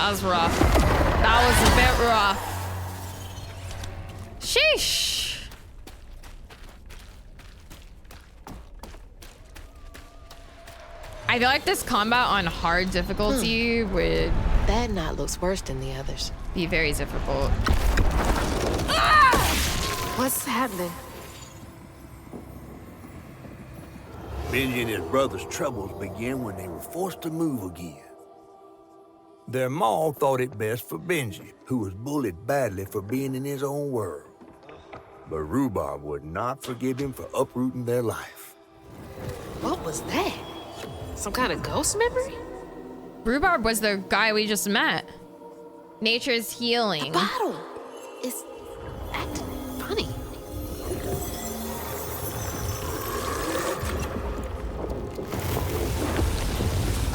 That was rough. That was a bit rough. Sheesh. I feel like this combat on hard difficulty would... That knot looks worse than the others. Be very difficult. What's happening? Benji and his brother's troubles began when they were forced to move again. Their maw thought it best for Benji, who was bullied badly for being in his own world. But Rhubarb would not forgive him for uprooting their life. What was that? Some kind of ghost memory? Rhubarb was the guy we just met. Nature's healing. The bottle is acting funny.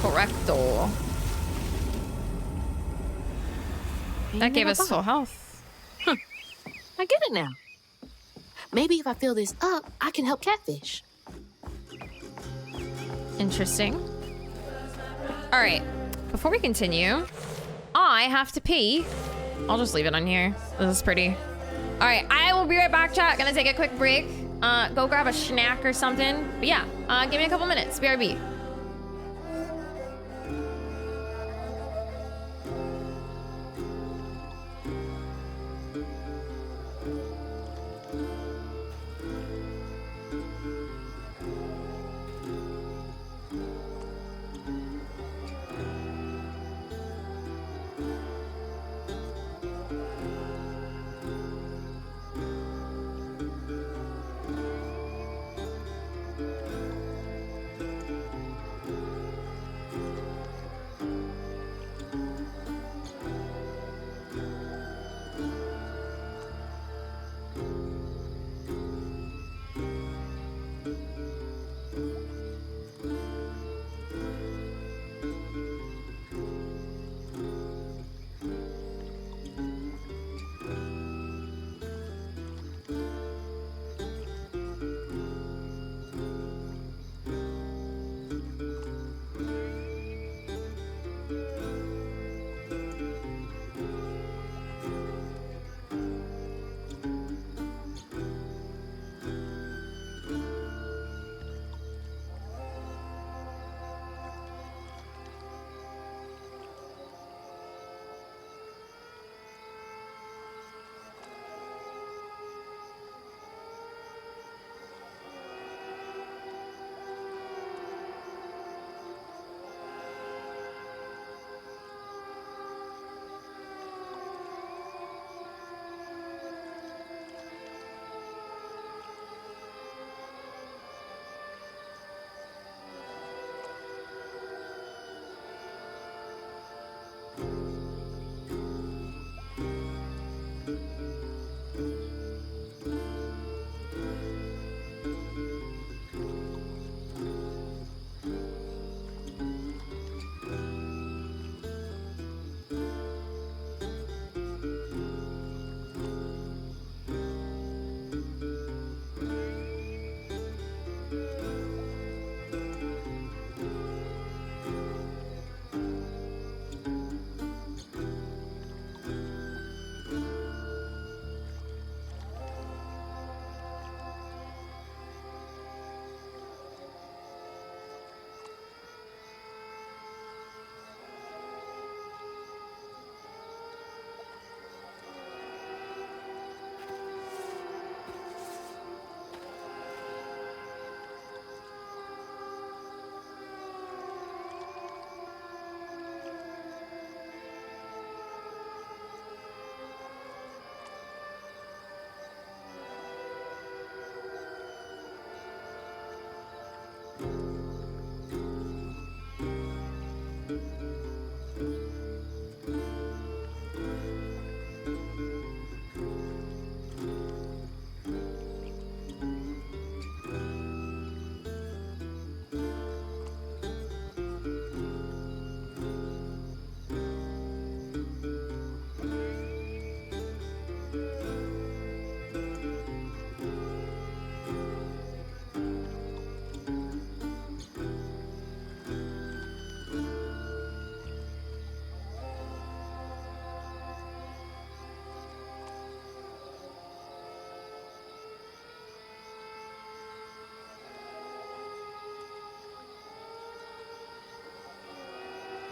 Correcto. That gave us full health. Huh. I get it now. Maybe if I fill this up, I can help Catfish. Interesting. All right, before we continue, I have to pee. I'll just leave it on here. This is pretty. All right, I will be right back, chat. Gonna take a quick break. Go grab a snack or something. But yeah, give me a couple minutes. BRB.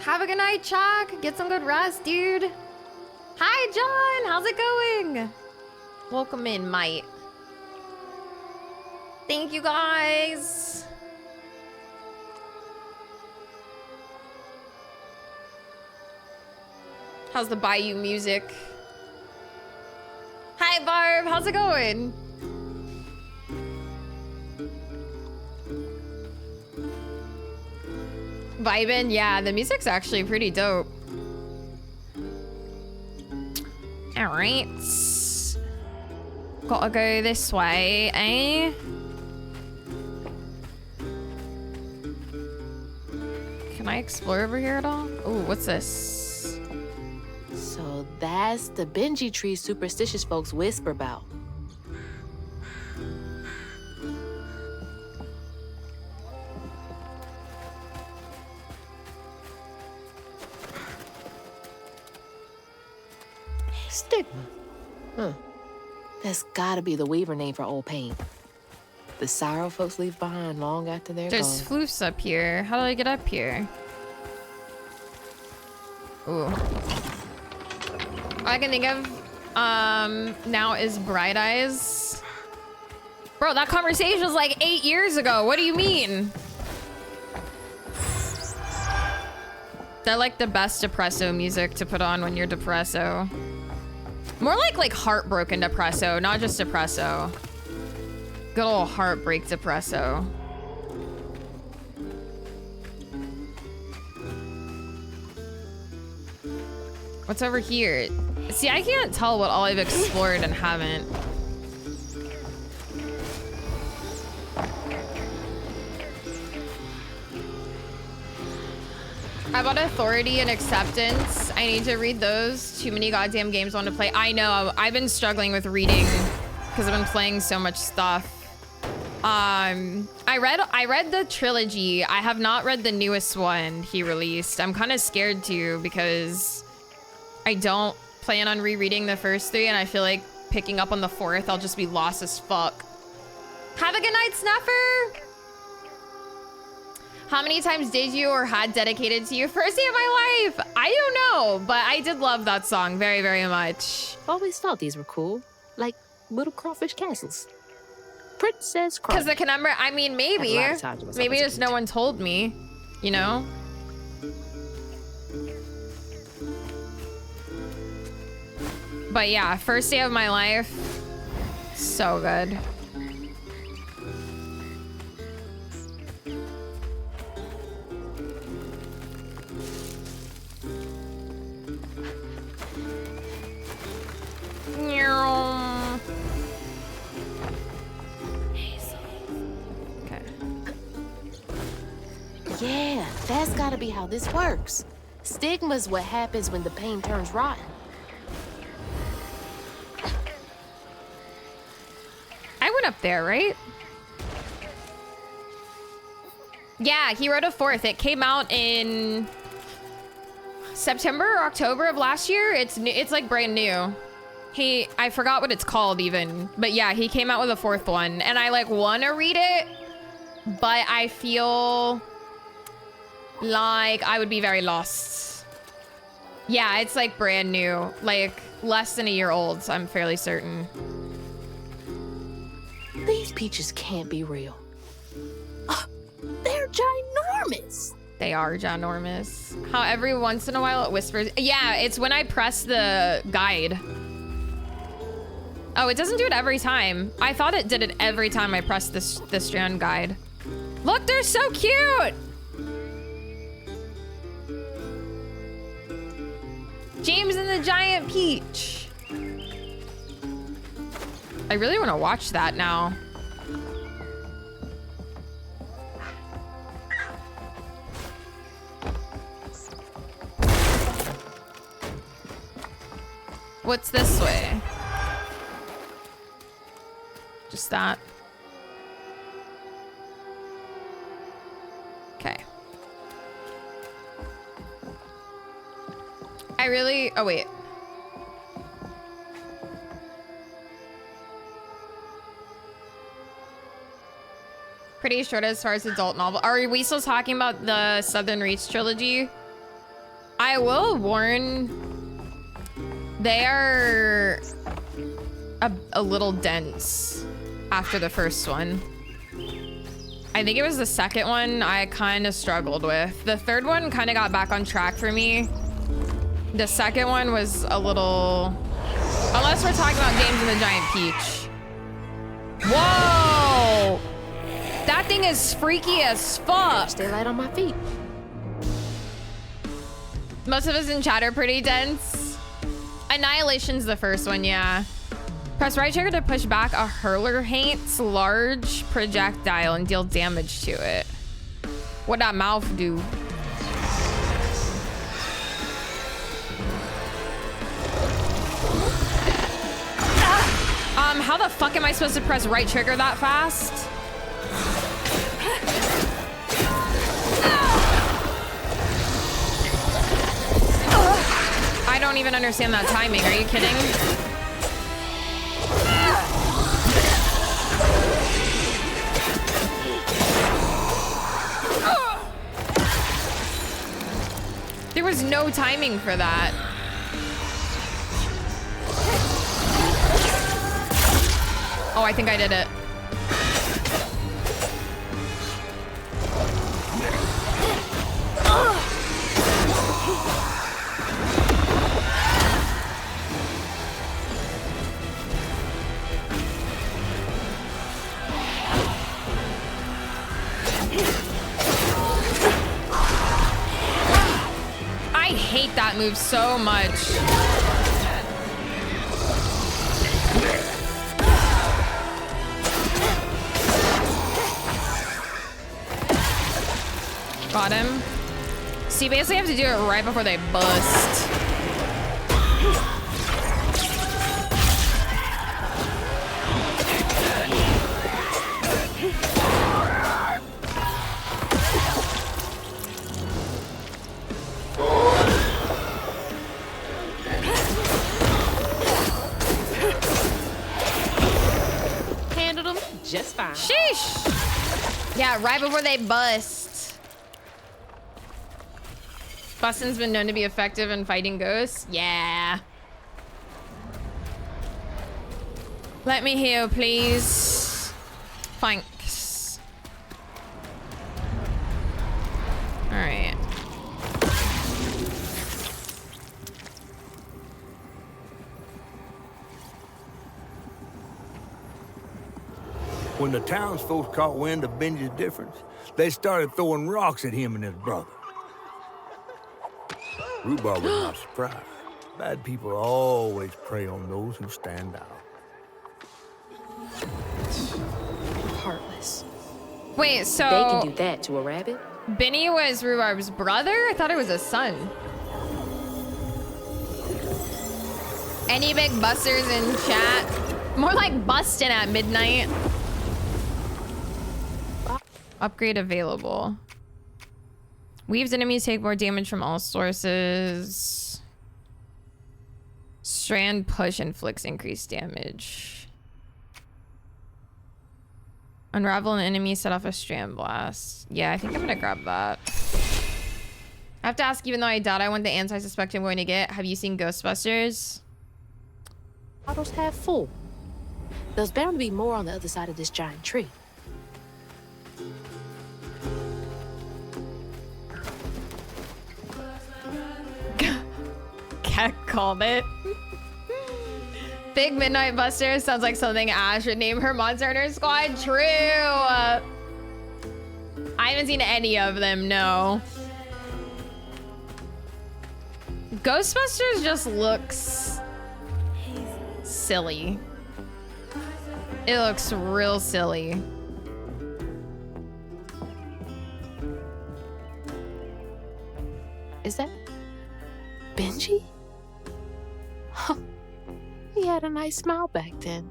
Have a good night, Chalk. Get some good rest, dude. Hi, John. How's it going? Welcome in, mate. Thank you, guys. How's the Bayou music? Hi, Barb. How's it going? Vibin'? Yeah, the music's actually pretty dope. All right. Gotta go this way, eh? Can I explore over here at all? Oh, what's this? So that's the Benji tree superstitious folks whisper about. Stigma. Huh. That's gotta be the Weaver name for old pain. The sorrow folks leave behind long after they're gone. There's floofs up here. How do I get up here? Ooh. All I can think of now is Bright Eyes. Bro, that conversation was like 8 years ago. What do you mean? They're like the best depresso music to put on when you're depresso. More like heartbroken depresso, not just depresso. Good old heartbreak depresso. What's over here? See, I can't tell what all I've explored and haven't. I bought Authority and Acceptance. I need to read those. Too many goddamn games I want to play. I know. I've been struggling with reading because I've been playing so much stuff. I read the trilogy. I have not read the newest one he released. I'm kind of scared to because I don't plan on rereading the first three, and I feel like picking up on the fourth, I'll just be lost as fuck. Have a good night, Snuffer! How many times did you or had dedicated to you? First day of my life! I don't know, but I did love that song very, very much. Always thought these were cool. Like little crawfish castles. Princess Crawfish. Because the conumber, I mean, maybe. Maybe just no one told me, you know? But yeah, first day of my life. So good. Okay. Yeah, that's gotta be how this works. Stigma's what happens when the pain turns rotten. I went up there, right? Yeah, he wrote a fourth. It came out in September or October of last year. It's like brand new. I forgot what it's called even, but yeah, he came out with a fourth one, and I like want to read it, but I feel like I would be very lost. Yeah, it's like brand new, like less than a year old, so I'm fairly certain. These peaches can't be real. They're ginormous. They are ginormous. How every once in a while it whispers. Yeah, it's when I press the guide. Oh, it doesn't do it every time. I thought it did it every time I pressed the strand guide. Look, they're so cute! James and the Giant Peach. I really want to watch that now. What's this way? Just that. Okay. Oh wait. Pretty short as far as adult novel. Are we still talking about the Southern Reach trilogy? I will warn, they are a little dense after the first one. I think it was the second one I kind of struggled with. The third one kind of got back on track for me. The second one was a little, unless we're talking about Games in the Giant Peach. Whoa! That thing is freaky as fuck. Stay light on my feet. Most of us in chat are pretty dense. Annihilation's the first one, yeah. Press right trigger to push back a hurler haint's large projectile and deal damage to it. What that mouth do? How the fuck am I supposed to press right trigger that fast? I don't even understand that timing. Are you kidding? There was no timing for that. Oh, I think I did it. I hate that move so much. Got him. So you basically have to do it right before they bust. Handled them just fine. Sheesh. Yeah, right before they bust. Bustin's been known to be effective in fighting ghosts. Yeah. Let me heal, please. Thanks. All right. When the townsfolk caught wind of Benji's difference, they started throwing rocks at him and his brother. Rhubarb was not surprised. Bad people always prey on those who stand out. Heartless. Wait, so They can do that to a rabbit? Benny was Rhubarb's brother? I thought it was a son. Any big busters in chat? More like busting at midnight. Upgrade available. Weaves enemies take more damage from all sources. Strand push inflicts increased damage. Unravel an enemy, set off a strand blast. Yeah, I think I'm gonna grab that. I have to ask, even though I doubt I want the answer I suspect I'm going to get, have you seen Ghostbusters? Bottles half full. There's bound to be more on the other side of this giant tree. Cat called it. Big Midnight Buster sounds like something Ash would name her Monster Hunter squad. True. I haven't seen any of them, no. Ghostbusters just looks silly. It looks real silly. Is that Benji? Huh. He had a nice smile back then.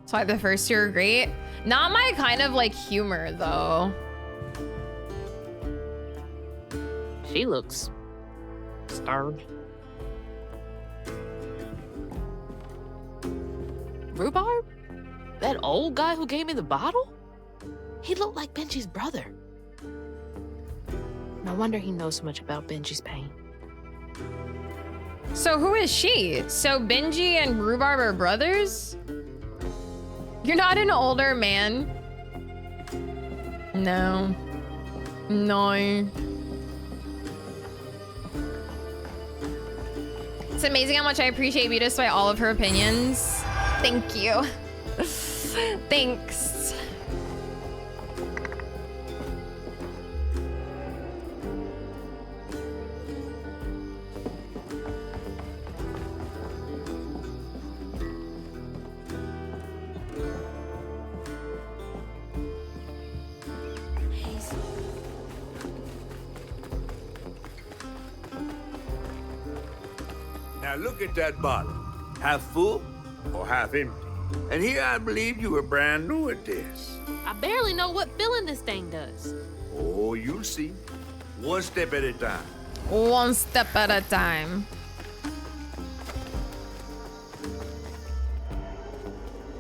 That's why the first two are great. Not my kind of like humor though. She looks starved. Rhubarb? That old guy who gave me the bottle? He looked like Benji's brother. No wonder he knows so much about Benji's pain. So who is she? So Benji and Rhubarb are brothers? You're not an older man. No. No. It's amazing how much I appreciate Vita despite all of her opinions. Thank you. Thanks. Now look at that bottle. Half full or half empty? And here I believe you were brand new at this. I barely know what filling this thing does. Oh, you'll see. One step at a time. One step at a time.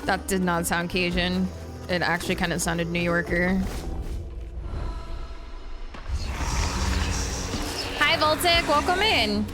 That did not sound Cajun. It actually kind of sounded New Yorker. Hi, Voltic. Welcome in.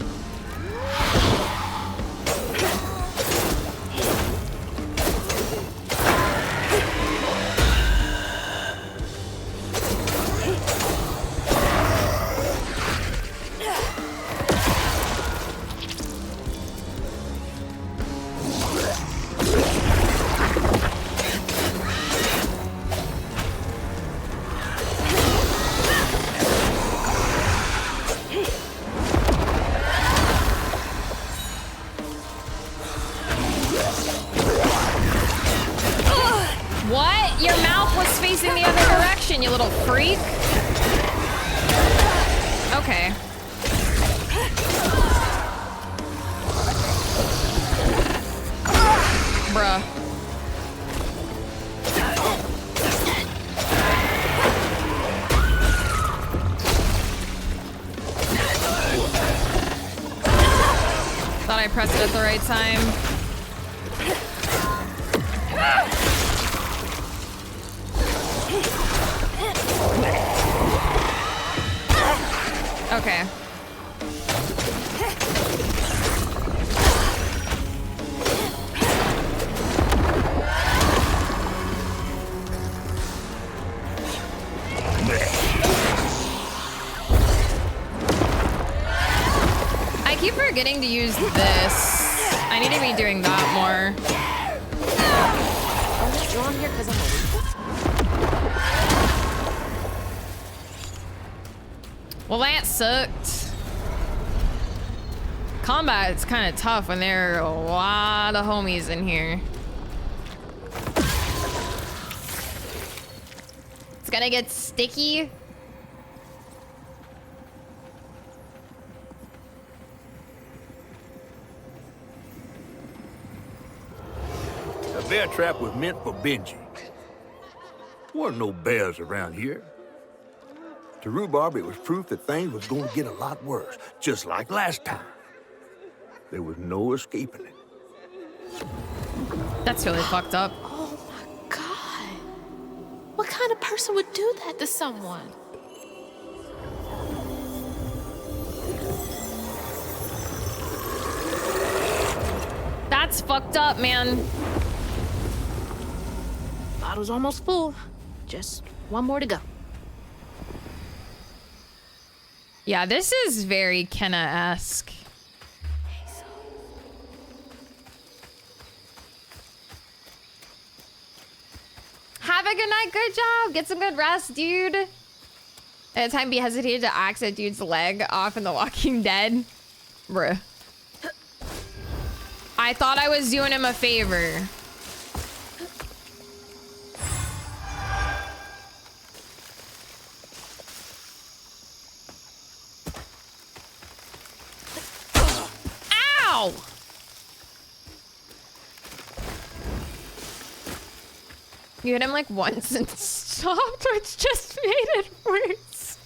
What? Your mouth was facing the other direction, you little freak. Okay. Bruh. Thought I pressed it at the right time. Okay. I keep forgetting to use this. I need to be doing that more. I'm just drawn here because I'm a Well, that sucked. Combat's kind of tough when there are a lot of homies in here. It's gonna get sticky. A bear trap was meant for Benji. Weren't no bears around here. To Rhubarb, it was proof that things was going to get a lot worse, just like last time. There was no escaping it. That's really fucked up. Oh my God. What kind of person would do that to someone? That's fucked up, man. Bottle's almost full. Just one more to go. Yeah, this is very Kenna-esque. Have a good night. Good job. Get some good rest, dude. At the time, be hesitated to axe a dude's leg off in The Walking Dead. Bruh. I thought I was doing him a favor. Ow! You hit him like once and stopped, which just made it worse.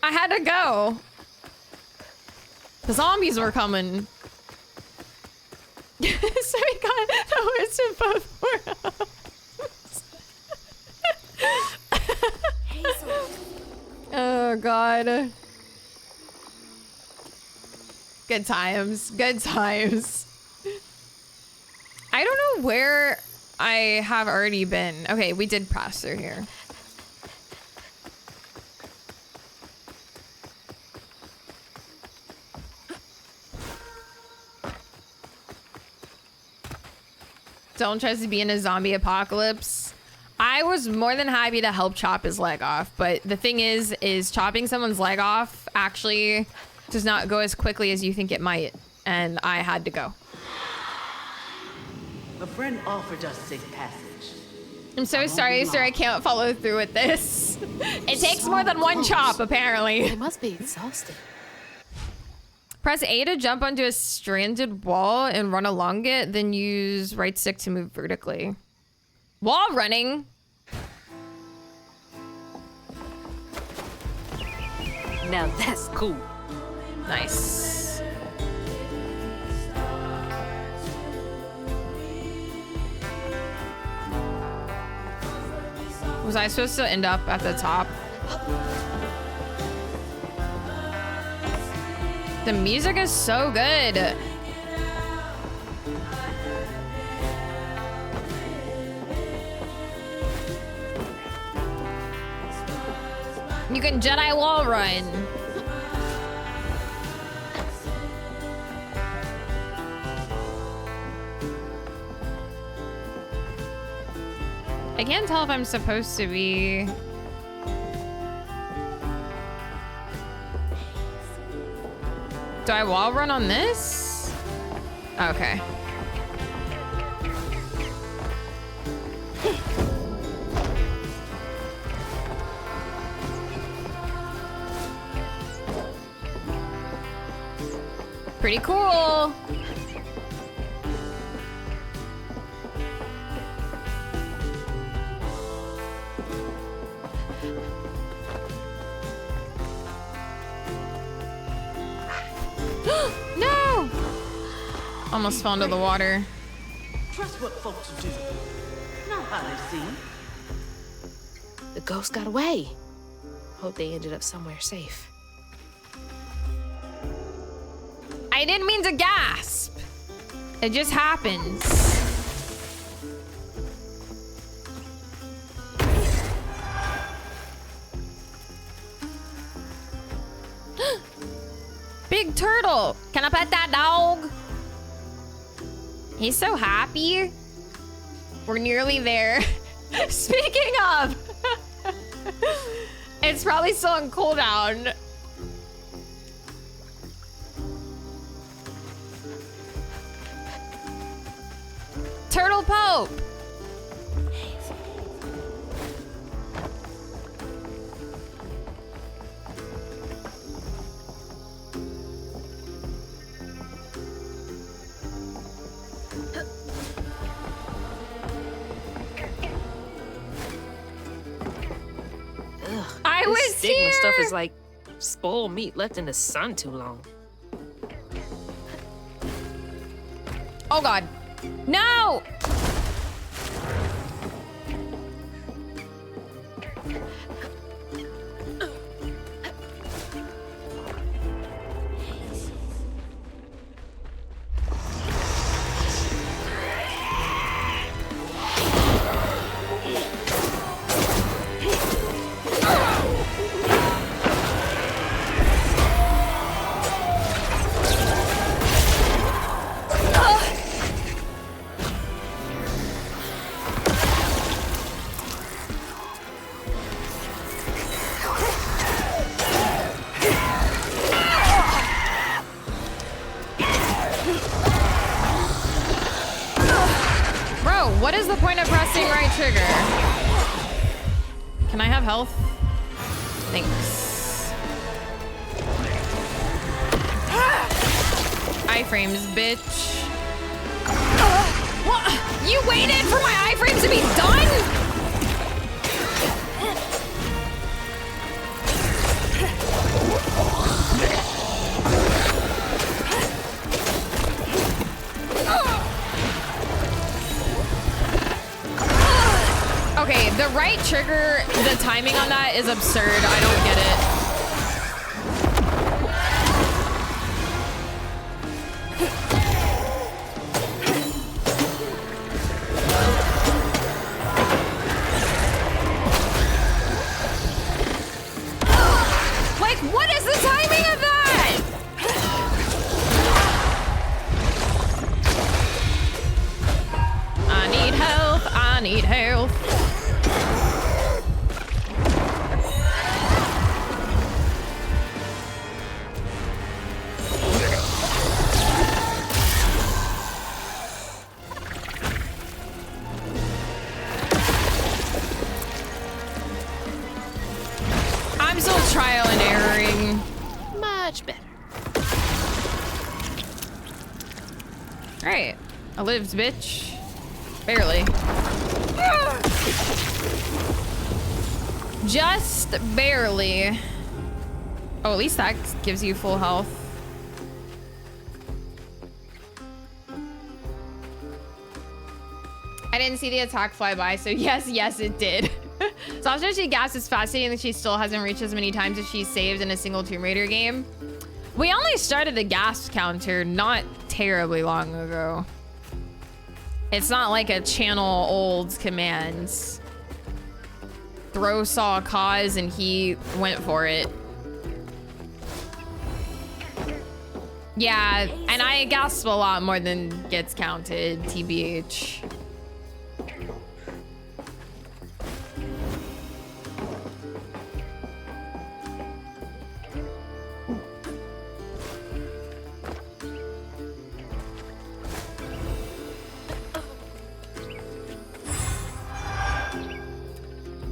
I had to go. The zombies were coming. So we got the worst of both worlds. Oh, God. Good times. Good times. I don't know where I have already been. Okay, we did pass through here. Don't trust to be in a zombie apocalypse. I was more than happy to help chop his leg off, but the thing is chopping someone's leg off actually does not go as quickly as you think it might, and I had to go. A friend offered us safe passage. I'm so sorry, sir. I can't follow through with this. It takes more than one chop, apparently. They must be exhausted. Press A to jump onto a stranded wall and run along it, then use right stick to move vertically. Wall running. Now that's cool. Nice. Was I supposed to end up at the top? The music is so good. You can Jedi wall run. I can't tell if I'm supposed to be... Do I wall run on this? Okay. Pretty cool. No! Almost fell into the water. Trust what folks do, not how they seem. The ghost got away. Hope they ended up somewhere safe. I didn't mean to gasp. It just happens. Big turtle. Can I pet that dog? He's so happy. We're nearly there. Speaking of, it's probably still on cooldown. Turtle Pope. I This was stigma here. stuff is like spoiled meat left in the sun too long. Oh God. No! What is the point of pressing right trigger? Can I have health? Thanks. Iframes, bitch. What? You waited for my iframes to be done? Okay, the right trigger, the timing on that is absurd. I don't get it. I need health. I'm still trial and erroring. Much better. Alright. I lived, bitch. Barely. Just barely. Oh, at least that gives you full health. I didn't see the attack fly by, so yes, it did. Sasha, she gas is fascinating that she still hasn't reached as many times as she's saved in a single Tomb Raider game. We only started the gas counter not terribly long ago. It's not like a channel old commands. Throw saw a cause and he went for it. Yeah, and I gasp a lot more than gets counted, TBH.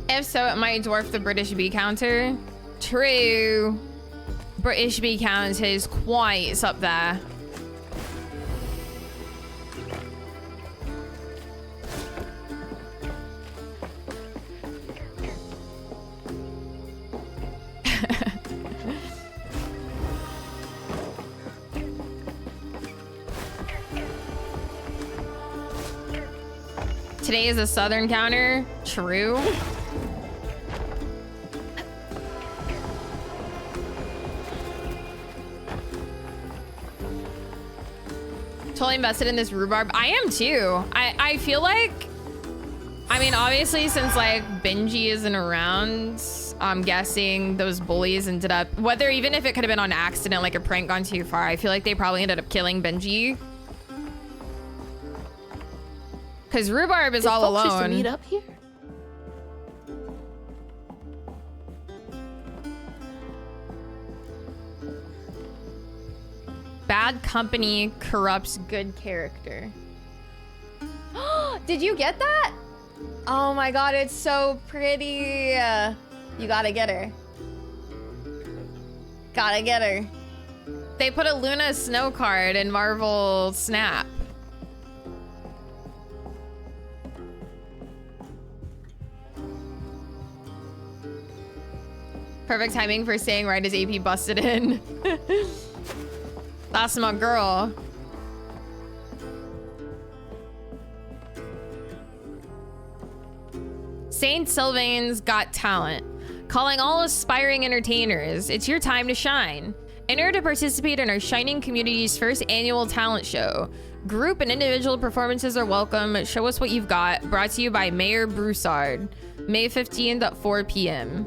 If so, it might dwarf the British bee counter. True. British bee counter is quite up there. Today is a southern counter. True. Totally invested in this rhubarb. I am too. I feel like, I mean, obviously since like Benji isn't around, I'm guessing those bullies ended up, whether even if it could have been on accident, like a prank gone too far, I feel like they probably ended up killing Benji. Because rhubarb is all alone. Used to meet up here? Bad company corrupts good character. Did you get that? Oh my god, it's so pretty. You gotta get her. Gotta get her. They put a Luna Snow card in Marvel Snap. Perfect timing for saying right as AP busted in. That's my girl. Saint Sylvain's Got Talent. Calling all aspiring entertainers. It's your time to shine. Enter to participate in our Shining Community's first annual talent show. Group and individual performances are welcome. Show us what you've got. Brought to you by Mayor Broussard. May 15th at 4 p.m.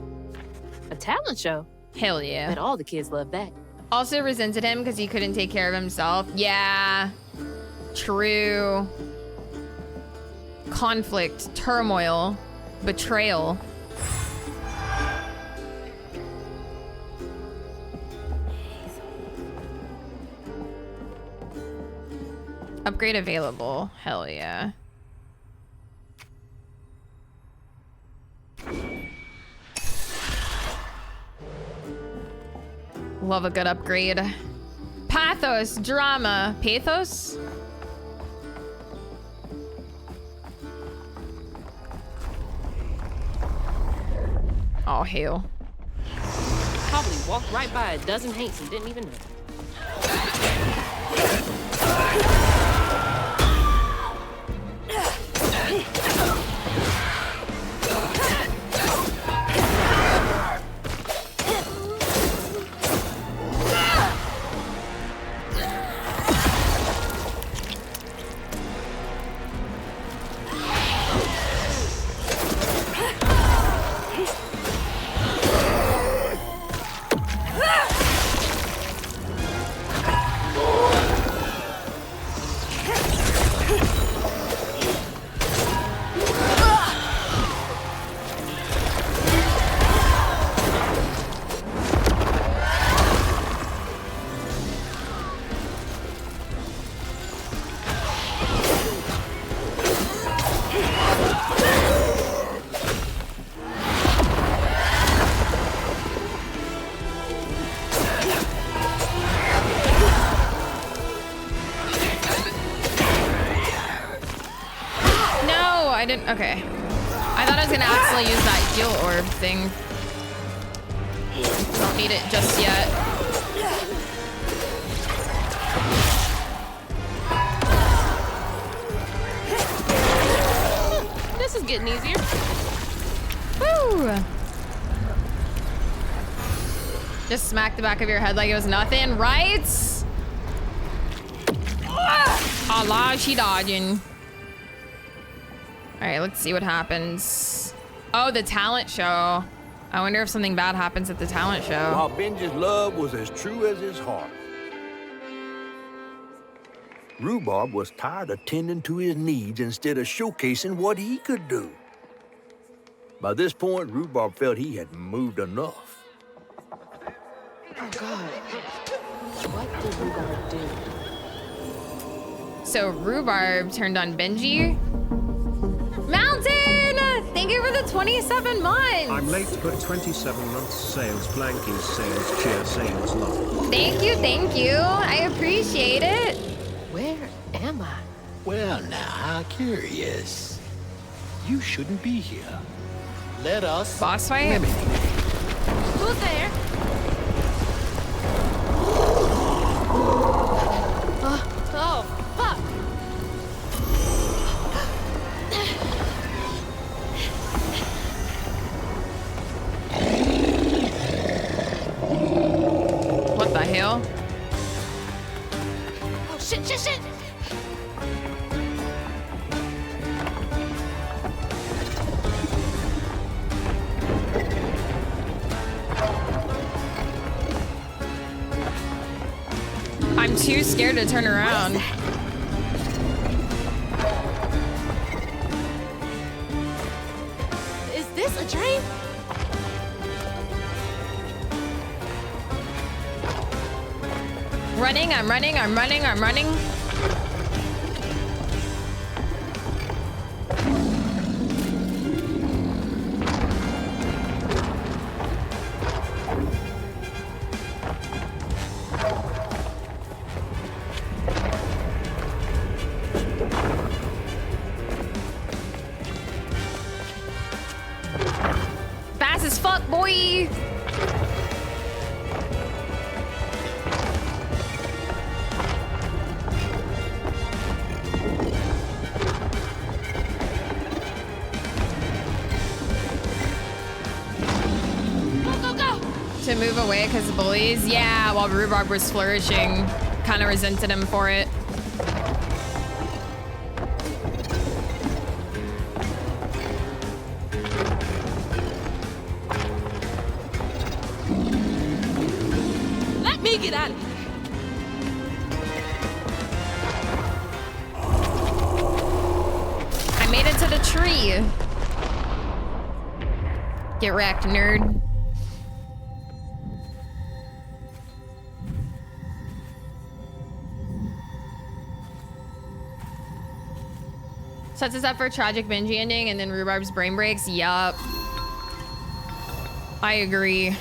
A talent show? Hell yeah. Bet all the kids love that. Also resented him because he couldn't take care of himself. Yeah. True. Conflict, turmoil, betrayal. Upgrade available. Hell yeah. Love a good upgrade. Pathos, drama. Pathos? Oh, hell. Probably walked right by a dozen hates and didn't even know. didn't. Okay. I thought I was gonna accidentally use that heal orb thing. Don't need it just yet. This is getting easier. Woo! Just smack the back of your head like it was nothing, right? Allah, she dodging. All right, let's see what happens. Oh, the talent show. I wonder if something bad happens at the talent show. While Benji's love was as true as his heart, Rhubarb was tired of tending to his needs instead of showcasing what he could do. By this point, Rhubarb felt he had moved enough. Oh, God. What did Rhubarb do? So Rhubarb turned on Benji. Mountain! Thank you for the 27 months! I'm late, but 27 months sales blankies, sales cheer, sales love. Thank you, thank you. I appreciate it. Where am I? Well, now, how curious. You shouldn't be here. Let us... Boss fight? Who's there? Oh, fuck. What the hell? Oh, shit, shit, shit. I'm too scared to turn around. Is this a dream? Running, I'm running, I'm running, I'm running. Fast as fuck, boy. To move away because of bullies? Yeah, while Rhubarb was flourishing, kind of resented him for it. Let me get out of here. I made it to the tree. Get wrecked, nerd. Sets us up for a tragic Benji ending and then Rhubarb's brain breaks. Yup. I agree.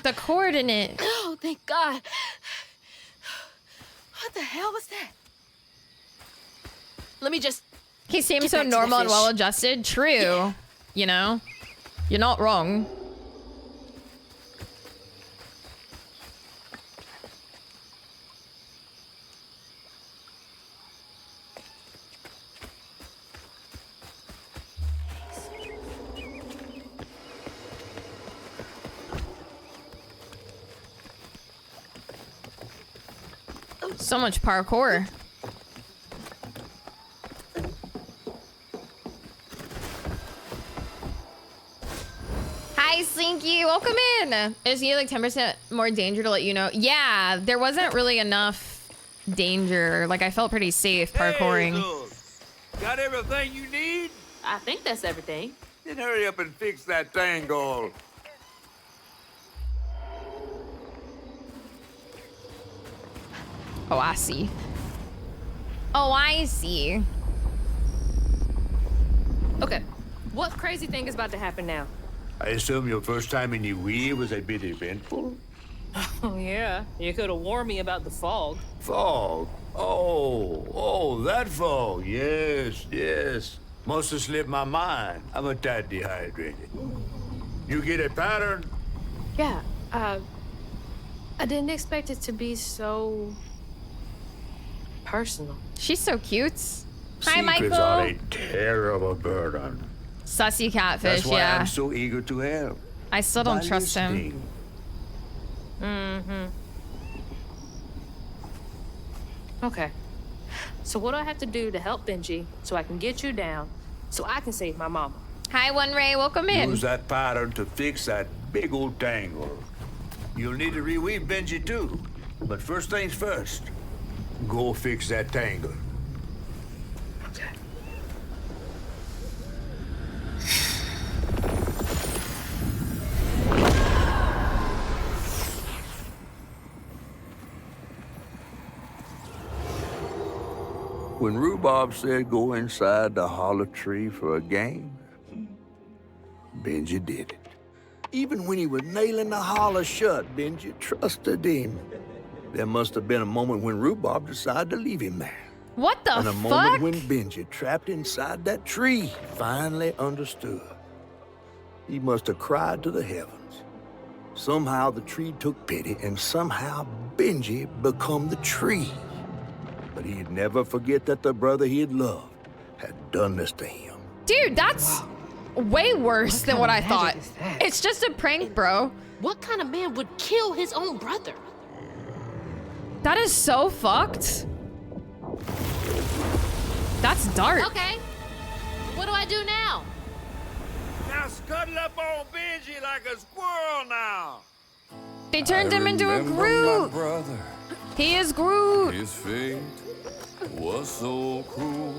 The coordinate. Oh, thank God. What the hell was that? Let me just... He seems Get so back to the normal and fish. well adjusted. True. Yeah. You know? You're not wrong. So much parkour. Hi, Slinky. Welcome in. Is he like 10% more danger to let you know? Yeah, there wasn't really enough danger. Like, I felt pretty safe parkouring. Hey, Thurs. Got everything you need? I think that's everything. Then hurry up and fix that tangle. Oh, I see. Oh, I see. Okay, what crazy thing is about to happen now? I assume your first time in Niue was a bit eventful? Oh, yeah. You could have warned me about the fog. Fog? Oh, that fog. Yes, yes. Must have slipped my mind. I'm a tad dehydrated. You get a pattern? Yeah, I didn't expect it to be so personal. She's so cute. Hi, Michael. Secrets are a terrible burden. Sussy catfish, That's why yeah. I'm so eager to help. I still don't trust him. Mm-hmm. Okay. So what do I have to do to help Benji so I can get you down so I can save my mama? Hi, One Ray. Welcome in. Use that pattern to fix that big old tangle. You'll need to reweave Benji too. But first things first, go fix that tangle. Okay. When Rhubarb said go inside the hollow tree for a game, Benji did it. Even when he was nailing the hollow shut, Benji trusted him. There must have been a moment when Rhubarb decided to leave him there. What the fuck? And a moment when Benji, trapped inside that tree, finally understood. He must have cried to the heavens. Somehow the tree took pity, and somehow Benji become the tree. But he'd never forget that the brother he had loved had done this to him. Dude, that's way worse than what I thought. It's just a prank, bro. What kind of man would kill his own brother? That is so fucked. That's dark. Okay. What do I do now? Now scuttle up on Benji like a squirrel now. They turned him into a Groot. He is Groot. His fate was so cruel.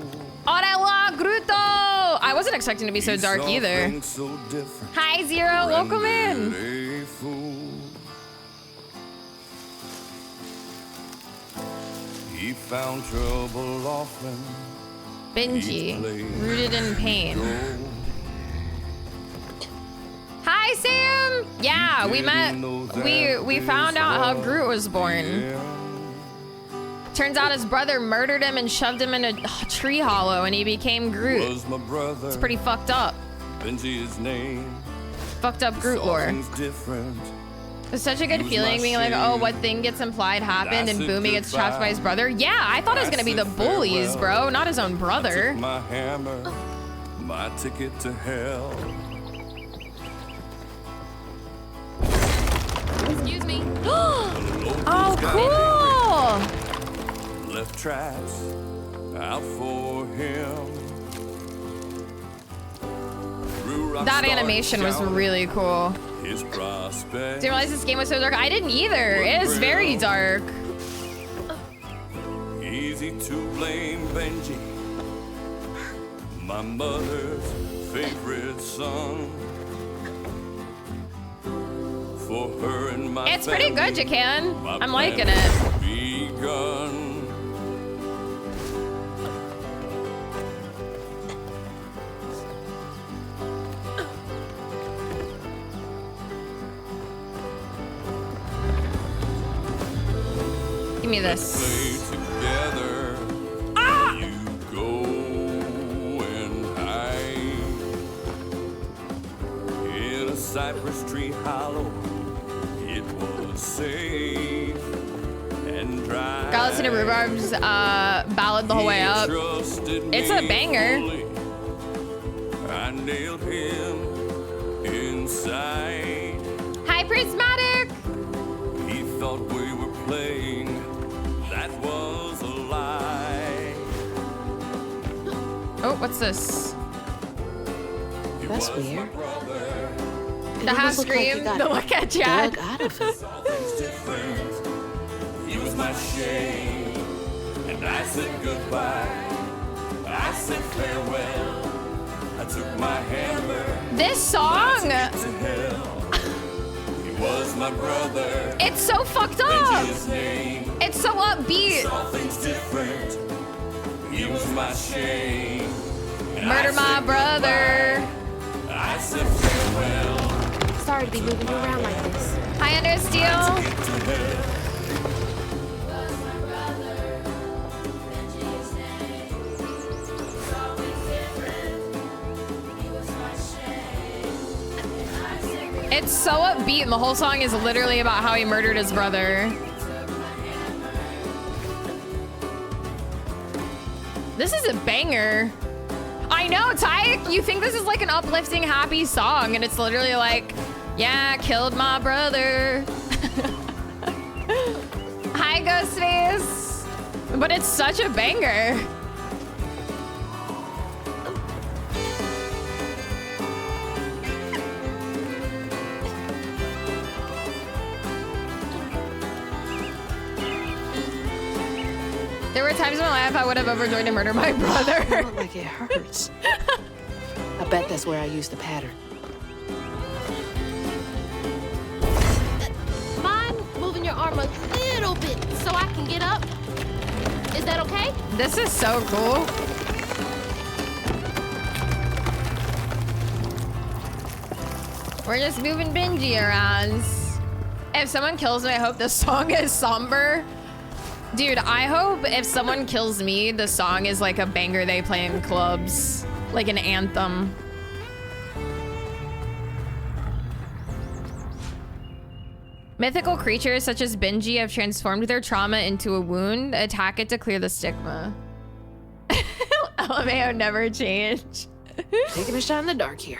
Hola, Gruto! I wasn't expecting to be so dark either. So Hi, Zero. Welcome in. He found trouble often. Benji, rooted in pain. Hi, Sam. Yeah, we met. We found out how Groot was born. Turns out his brother murdered him and shoved him in a tree hollow, and he became Groot. It's pretty fucked up. Benji's name. Fucked up Groot lore. It's such a good feeling being like, oh, what thing gets implied happened, and boom, he gets trapped by his brother. Yeah, I thought it was gonna be the bullies, bro, not his own brother. My hammer, my ticket to hell. Excuse me. Oh, cool! Left traps out for him. That animation was really cool. His prospect. Didn't realize this game was so dark. I didn't either. It is very dark. Easy to blame Benji, my mother's favorite son. For her and my It's pretty good, you can. my I'm liking plan it. begun. Give me this. Together, ah! You go and hide in a cypress tree hollow. It was safe and dry. Gotta listen to Rhubarb's ballad the whole way up. It's a banger. I nailed him inside. Hi, Prismatic. He thought we were playing. That was a lie. Oh, what's this? That's weird. The half scream, the look at Jack. Out of it. He was my shame, and I said goodbye. I said farewell. I took my hammer. This song. To hell. He was my brother. It's so fucked up. It's so upbeat. Saw things different. He was my shame. And Murder I my said brother. goodbye. I said farewell. Sorry to be moving you around like this. Hi, Understeel. It's so upbeat, and the whole song is literally about how he murdered his brother. This is a banger. I know, Ty, you think this is like an uplifting, happy song, and it's literally like, yeah, killed my brother. Hi, Ghostface. But it's such a banger. There were times in my life I would have overjoyed to murder my brother. I look like it hurts. I bet that's where I used the pattern. Mind moving your arm a little bit so I can get up? Is that okay? This is so cool. We're just moving Benji around. If someone kills me, I hope the song is somber. Dude, I hope if someone kills me, the song is like a banger they play in clubs. Like an anthem. Mythical creatures such as Benji have transformed their trauma into a wound. Attack it to clear the stigma. LMAO never change. Taking a shot in the dark here.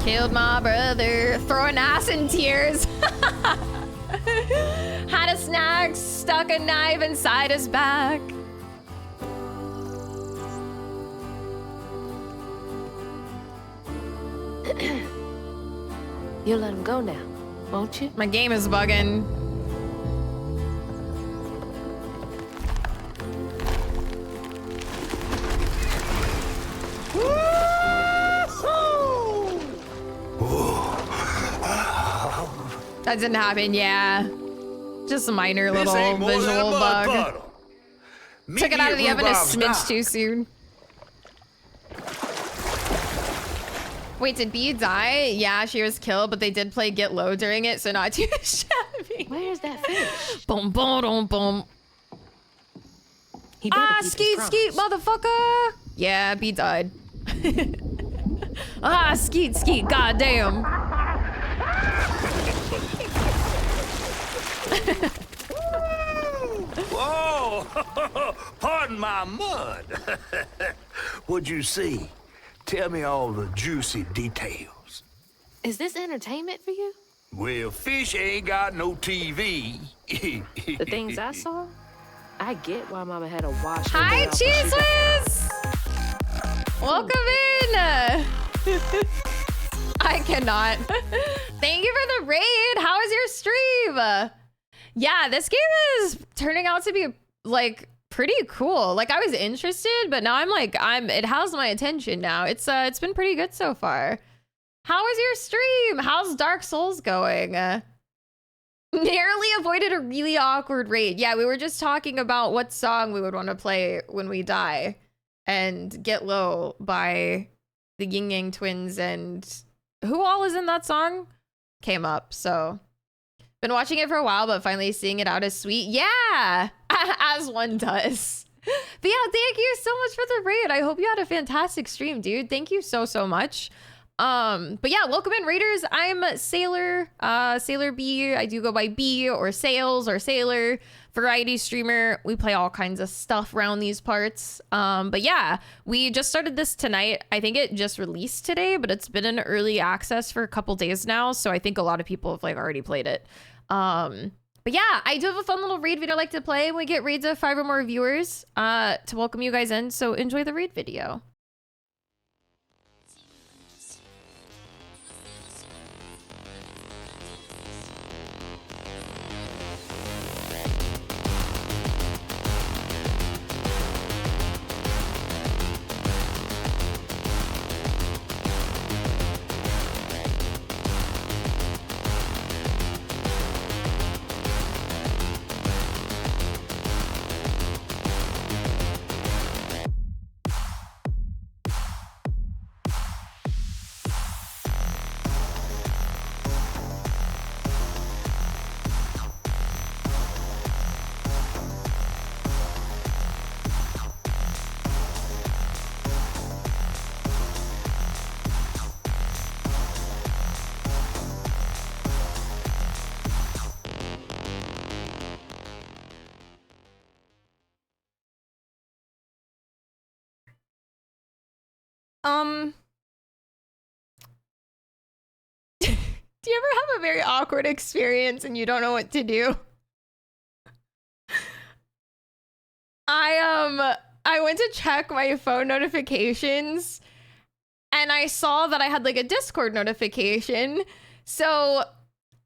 Killed my brother, throwing ass in tears. Had a snack, stuck a knife inside his back. You'll let him go now, won't you? My game is bugging. That didn't happen, yeah. Just a minor little visual bug. Took it out of the oven a smidge too soon. Wait, did Bee die? Yeah, she was killed, but they did play Get Low during it, so not too shabby. Where's that fish? Boom, boom, boom, boom. Ah, skeet, skeet, motherfucker! Yeah, Bee died. Ah, skeet, skeet, goddamn. Whoa! Pardon my mud. What'd you see? Tell me all the juicy details. Is this entertainment for you? Well, fish ain't got no TV. The things I saw, I get why Mama had a wash. Hi, Cheese Whiz! Welcome in! I cannot. Thank you for the raid. How is your stream? Yeah, this game is turning out to be like pretty cool. Like I was interested, but now it has my attention now. It's been pretty good so far. How is your stream? How's Dark Souls going? Nearly avoided a really awkward raid. Yeah, we were just talking about what song we would want to play when we die. And Get Low by the Yin Yang Twins, and who all is in that song came up. So been watching it for a while, but finally seeing it out is sweet. Yeah, as one does. But yeah, thank you so much for the raid. I hope you had a fantastic stream, dude. Thank you so much. But yeah, welcome in, raiders. I'm sailorbeeee. I do go by B or Sales or Sailor, variety streamer. We play all kinds of stuff around these parts. But yeah, we just started this tonight. I think it just released today, but it's been in early access for a couple days now, so I think a lot of people have like already played it. But yeah, I do have a fun little raid video I like to play when we get raids of 5 or more viewers to welcome you guys in. So enjoy the raid video. Do you ever have a very awkward experience and you don't know what to do? I went to check my phone notifications and I saw that I had like a Discord notification. So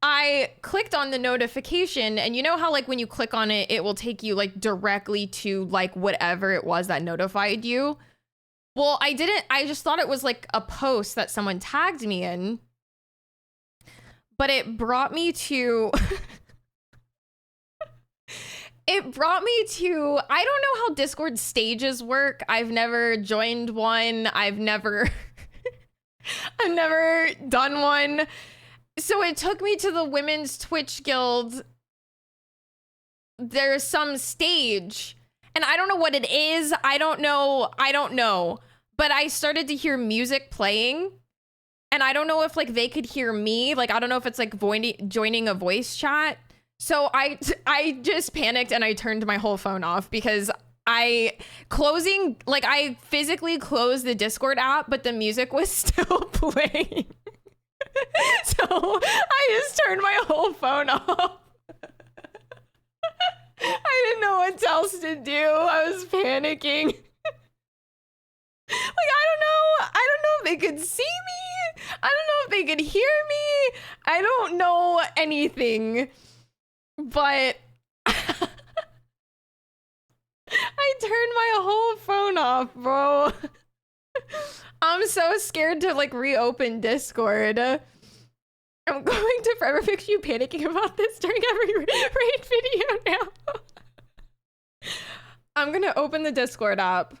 I clicked on the notification, and you know how like when you click on it, it will take you like directly to like whatever it was that notified you. Well, I just thought it was like a post that someone tagged me in, but it brought me to, I don't know how Discord stages work. I've never joined one. I've never done one. So it took me to the Women's Twitch Guild. There's some stage, and I don't know what it is. I don't know. But I started to hear music playing, and I don't know if like they could hear me. Like, I don't know if it's like joining a voice chat. So I just panicked and I turned my whole phone off because I physically closed the Discord app, but the music was still playing. So I just turned my whole phone off. I didn't know what else to do. I was panicking. Like, I don't know if they could see me. I don't know if they could hear me. I don't know anything. But I turned my whole phone off, bro. I'm so scared to like reopen Discord. I'm going to forever fix you panicking about this during every raid video now. I'm gonna open the Discord app.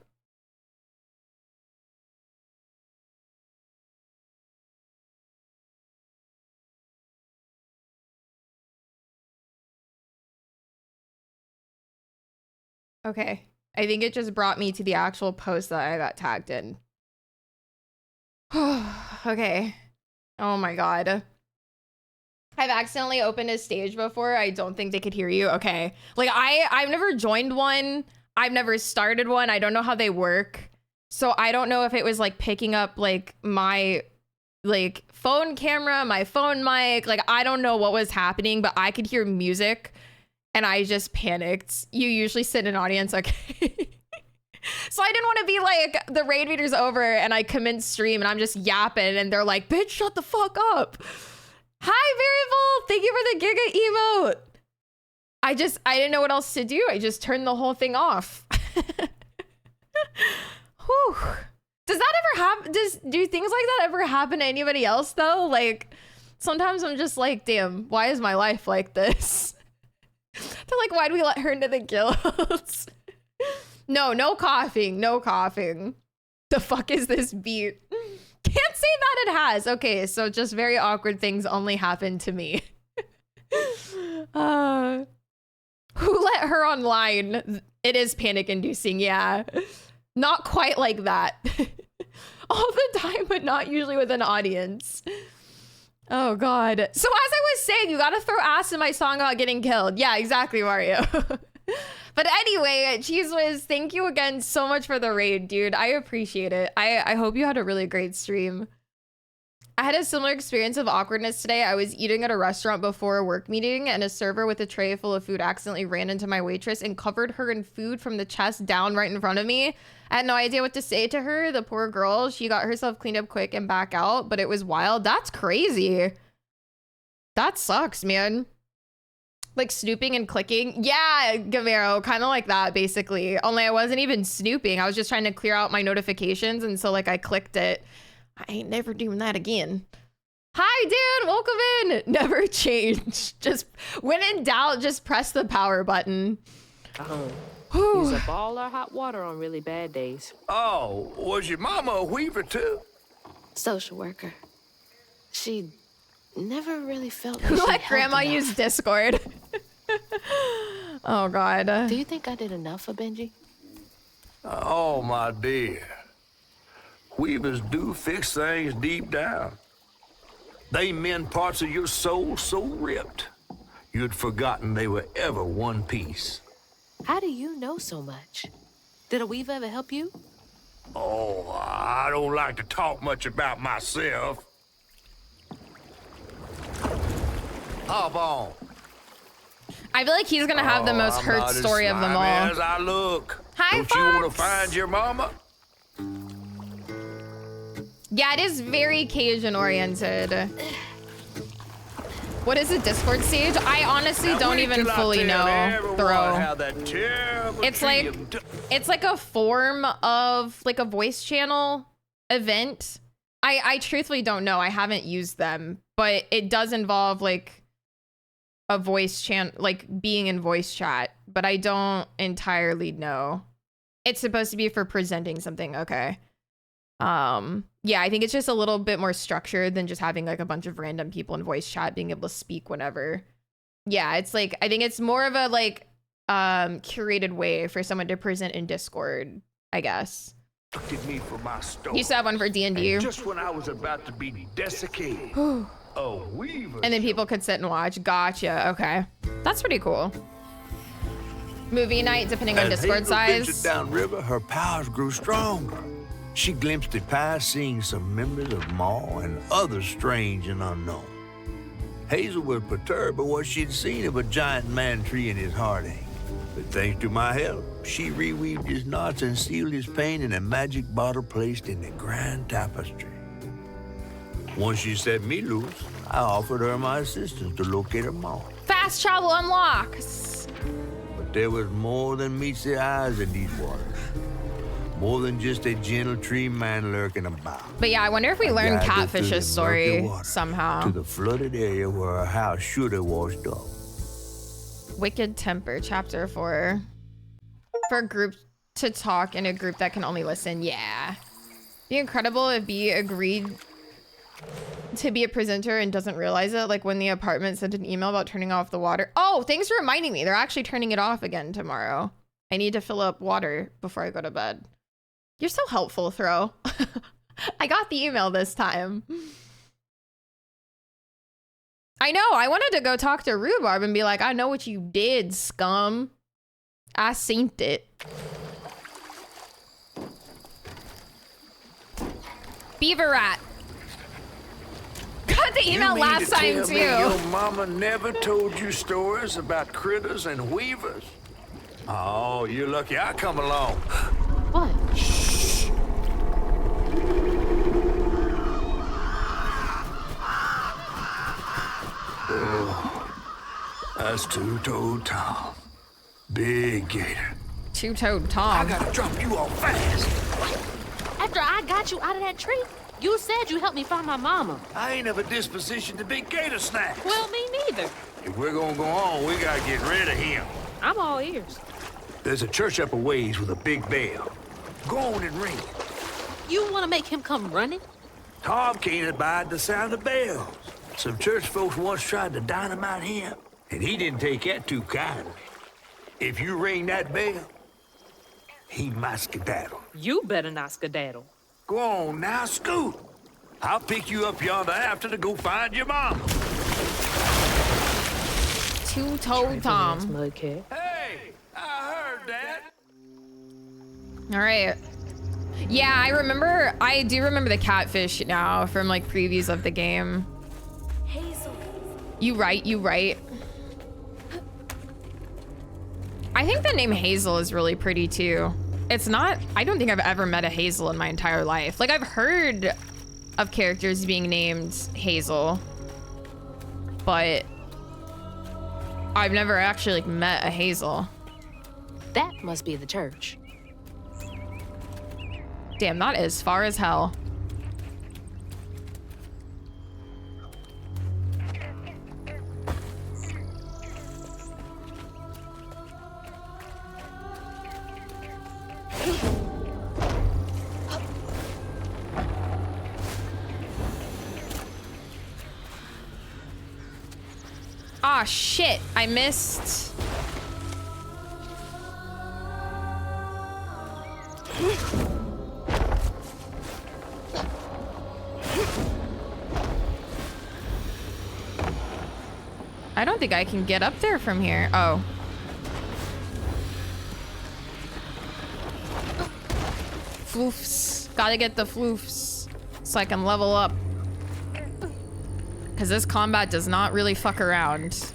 Okay, I think it just brought me to the actual post that I got tagged in. Okay. Oh my god. I've accidentally opened a stage before. I don't think they could hear you. Okay. Like I've never joined one. I've never started one. I don't know how they work. So I don't know if it was like picking up like my like phone camera, my phone mic. Like I don't know what was happening, but I could hear music and I just panicked. You usually sit in an audience. Okay. So I didn't want to be like the raid reader's over and I come in stream and I'm just yapping and they're like, bitch, shut the fuck up. Hi, Variable. Thank you for the Giga emote. I didn't know what else to do. I just turned the whole thing off. Whew. Does that ever happen? Do things like that ever happen to anybody else though? Like sometimes I'm just like, damn, why is my life like this? They're like, why'd we let her into the guilds? No coughing. No coughing. The fuck is this beat? Can't say that it has. Okay, so just very awkward things only happen to me. Who let her online? It is panic inducing, yeah. Not quite like that. All the time, but not usually with an audience. Oh god. So as I was saying, you gotta throw ass in my song about getting killed. Yeah, exactly, Mario. But anyway, Cheese Whiz, thank you again so much for the raid, dude. I appreciate it. I hope you had a really great stream. I had a similar experience of awkwardness today. I was eating at a restaurant before a work meeting and a server with a tray full of food accidentally ran into my waitress and covered her in food from the chest down right in front of me. I had no idea what to say to her. The poor girl, she got herself cleaned up quick and back out, but it was wild. That's crazy. That sucks, man. Like snooping and clicking. Yeah, Gavero, kind of like that, basically. Only I wasn't even snooping. I was just trying to clear out my notifications, and so like I clicked it. I ain't never doing that again. Hi, Dan, welcome in. Never change. Just when in doubt, just press the power button. Use a ball or hot water on really bad days. Oh, was your mama a weaver too? Social worker. She never really felt like Let grandma use Discord. Oh god. Do you think I did enough for Benji? Oh, my dear. Weavers do fix things deep down. They mend parts of your soul so ripped, you'd forgotten they were ever one piece. How do you know so much? Did a weaver ever help you? Oh, I don't like to talk much about myself. Hop on. I feel like he's gonna have the most I'm hurt not as story of them all. slimy as I look. Hi, Don't you want to Fox. find your mama? Yeah, it is very Cajun oriented. What is a Discord stage? I honestly Now don't wait even till I fully tell know. everyone Throw. how that terrible It's tree like of it's like a form of like a voice channel event. I truthfully don't know. I haven't used them, but it does involve like a voice channel, like being in voice chat, but I don't entirely know. It's supposed to be for presenting something. Okay. Yeah, I think it's just a little bit more structured than just having like a bunch of random people in voice chat being able to speak whenever. Yeah, it's like I think it's more of a like curated way for someone to present in Discord, I guess. looked at me for my store. You used to have one for D&D. And just when I was about to be desiccated, a weaver. And then people could sit and watch. Gotcha. Okay. That's pretty cool. Movie night, depending on As Discord Hazel ventured size. downriver, her powers grew stronger. She glimpsed it past, seeing some members of Maw and others strange and unknown. Hazel was perturbed by what she'd seen of a giant man tree in his heartache. But thanks to my help, she reweaved his knots and sealed his pain in a magic bottle placed in the grand tapestry. Once she set me loose, I offered her my assistance to locate her Maw. Fast travel unlocks. But there was more than meets the eyes in these waters. More than just a gentle tree man lurking about. But yeah, I wonder if we learn Guided through the Catfish's murky story water somehow. to the flooded area where her house should have washed up. Wicked Temper, chapter 4. For a group to talk in a group that can only listen. Yeah. Be incredible if B agreed to be a presenter and doesn't realize it. Like when the apartment sent an email about turning off the water. Oh, thanks for reminding me. They're actually turning it off again tomorrow. I need to fill up water before I go to bed. You're so helpful, Throw. I got the email this time. I know. I wanted to go talk to Rhubarb and be like, I know what you did, scum. I seen it. Beaver Rat. Got the email last time tell too. Me your mama never told you stories about critters and weavers? Oh, you're lucky I come along. What? Shh. Oh, that's Two-Toed Tom. Big gator. Two-Toed Tom. I gotta drop you off fast. After I got you out of that tree, you said you helped me find my mama. I ain't of a disposition to be gator snacks. Well, me neither. If we're gonna go on, we gotta get rid of him. I'm all ears. There's a church up a ways with a big bell. Go on and ring it. You want to make him come running? Tom can't abide the sound of bells. Some church folks once tried to dynamite him, and he didn't take that too kindly. If you ring that bell, he might skedaddle. You better not skedaddle. Go on now, scoot. I'll pick you up yonder after to go find your mom. Two-Toed Tom. Hey, I heard that. All right. Yeah, I do remember the catfish now from like previews of the game. Hazel. You right. I think the name Hazel is really pretty too. It's not, I don't think I've ever met a Hazel in my entire life. Like I've heard of characters being named Hazel, but I've never actually like met a Hazel. That must be the church. Damn, that is far as hell. Ah, shit. I missed. I don't think I can get up there from here. Oh. Floofs. Gotta get the floofs so I can level up. Because this combat does not really fuck around.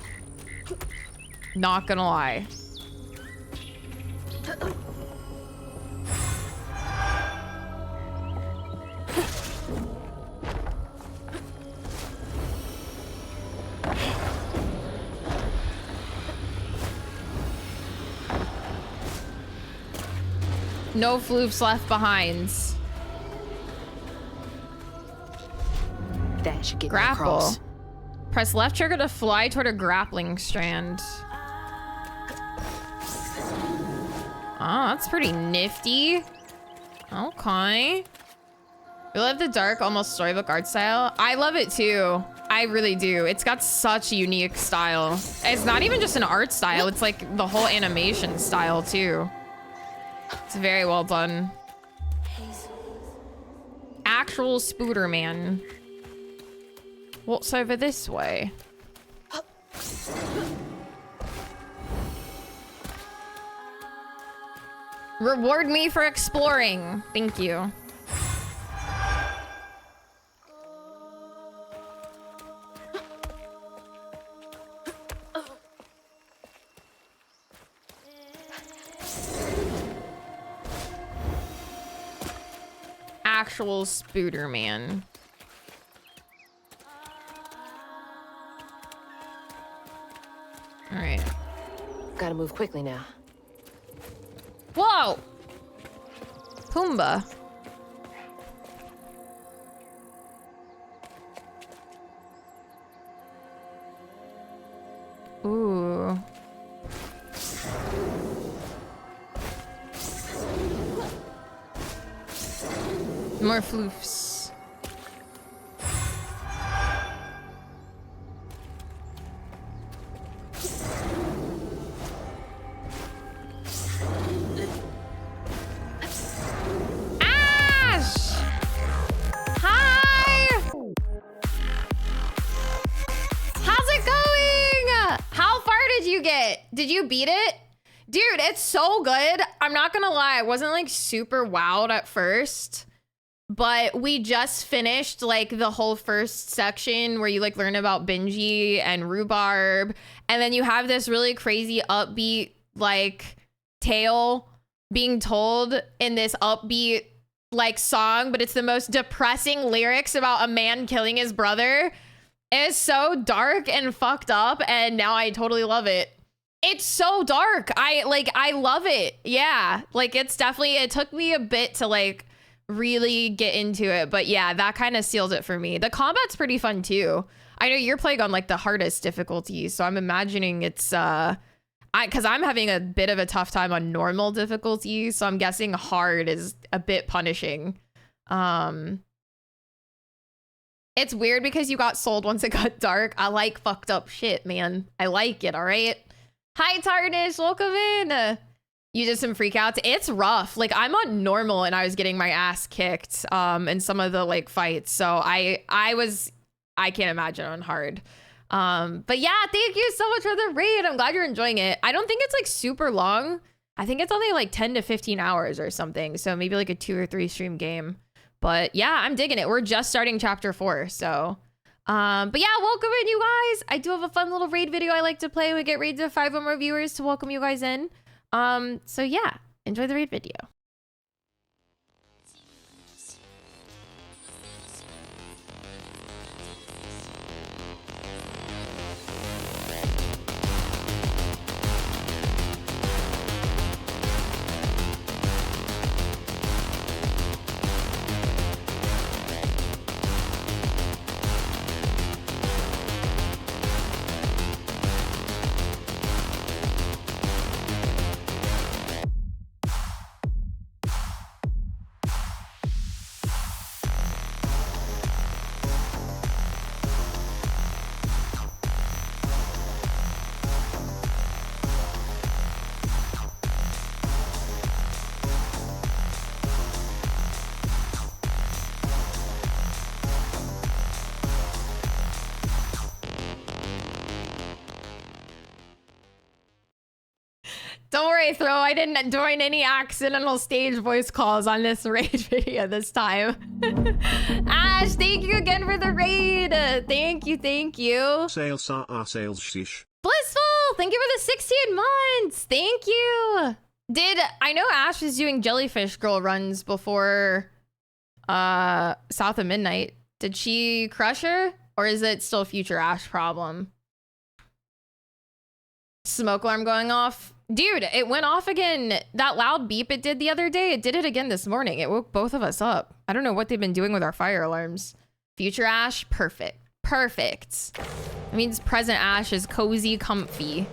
Not gonna lie. No floofs left behind. That should get me Grapple. across. Press left trigger to fly toward a grappling strand. Oh, that's pretty nifty. Okay. We love the dark, almost storybook art style. I love it too. I really do. It's got such a unique style. It's not even just an art style. It's like the whole animation style too. It's very well done. Actual Spooderman. What's over this way? Reward me for exploring. Thank you. Actual Spooderman. All right. Gotta move quickly now. Whoa! Pumbaa. Ooh. More floofs. Ash! Hi! How's it going? How far did you get? Did you beat it? Dude, it's so good. I'm not gonna lie, I wasn't like super wowed at first. But we just finished like the whole first section where you like learn about Benji and Rhubarb. And then you have this really crazy upbeat like tale being told in this upbeat like song, but it's the most depressing lyrics about a man killing his brother. It's so dark and fucked up, and now I totally love it. It's so dark. I love it. Yeah, like it's definitely, it took me a bit to like really get into it, but yeah, that kind of seals it for me. The combat's pretty fun too. I know you're playing on like the hardest difficulty, so I'm imagining it's because I'm having a bit of a tough time on normal difficulty, so I'm guessing hard is a bit punishing. It's weird because you got sold once it got dark. I like fucked up shit, man. I like it. All right. Hi Tarnish, welcome in. You did some freakouts. It's rough. Like I'm on normal and I was getting my ass kicked in some of the like fights. So I can't imagine on hard. But yeah, thank you so much for the raid. I'm glad you're enjoying it. I don't think it's like super long. I think it's only like 10 to 15 hours or something. So maybe like a 2 or 3 stream game. But yeah, I'm digging it. We're just starting chapter 4. So but yeah, welcome in you guys. I do have a fun little raid video I like to play. We get raids of 5 or more viewers to welcome you guys in. So yeah, enjoy the raid video. sorry, Throw. I didn't join any accidental stage voice calls on this raid video this time. Ash, thank you again for the raid. Thank you, thank you. Sales are sales shish. Blissful, thank you for the 16 months. Thank you. I know Ash was doing Jellyfish Girl runs before South of Midnight. Did she crush her? Or is it still a future Ash problem? Smoke alarm going off. Dude, it went off again. That loud beep it did the other day, it did it again this morning. It woke both of us up. I don't know what they've been doing with our fire alarms. Future Ash, perfect. Perfect. It means present Ash is cozy, comfy.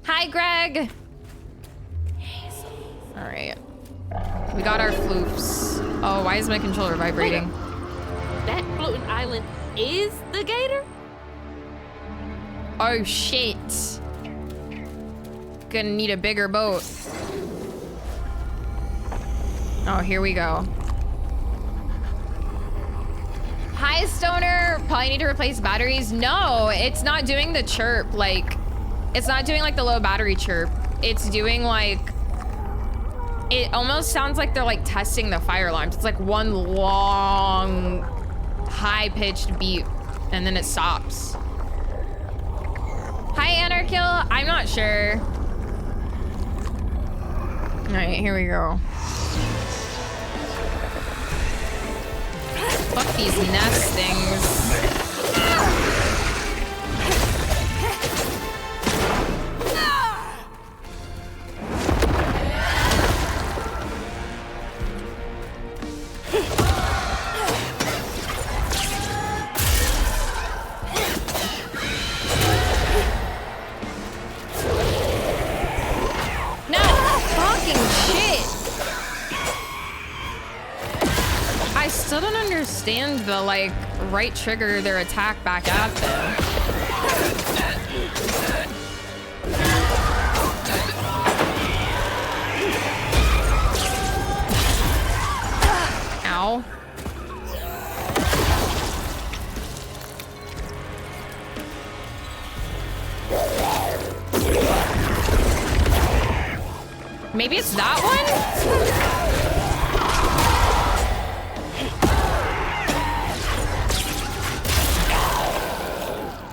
Hi, Greg. All right. We got our floofs. Oh, why is my controller vibrating? That floating island is the gator? Oh, shit. Gonna need a bigger boat. Oh, here we go. Hi, Stoner. Probably need to replace batteries. No, it's not doing the chirp. Like, it's not doing like the low battery chirp. It's doing like, it almost sounds like they're like testing the fire alarms. It's like one long, high-pitched beep, and then it stops. Hi, Anarkill. I'm not sure. All right, here we go. Fuck these nest things. I still don't understand the, like, right trigger their attack back at them. Ow. Maybe it's that one?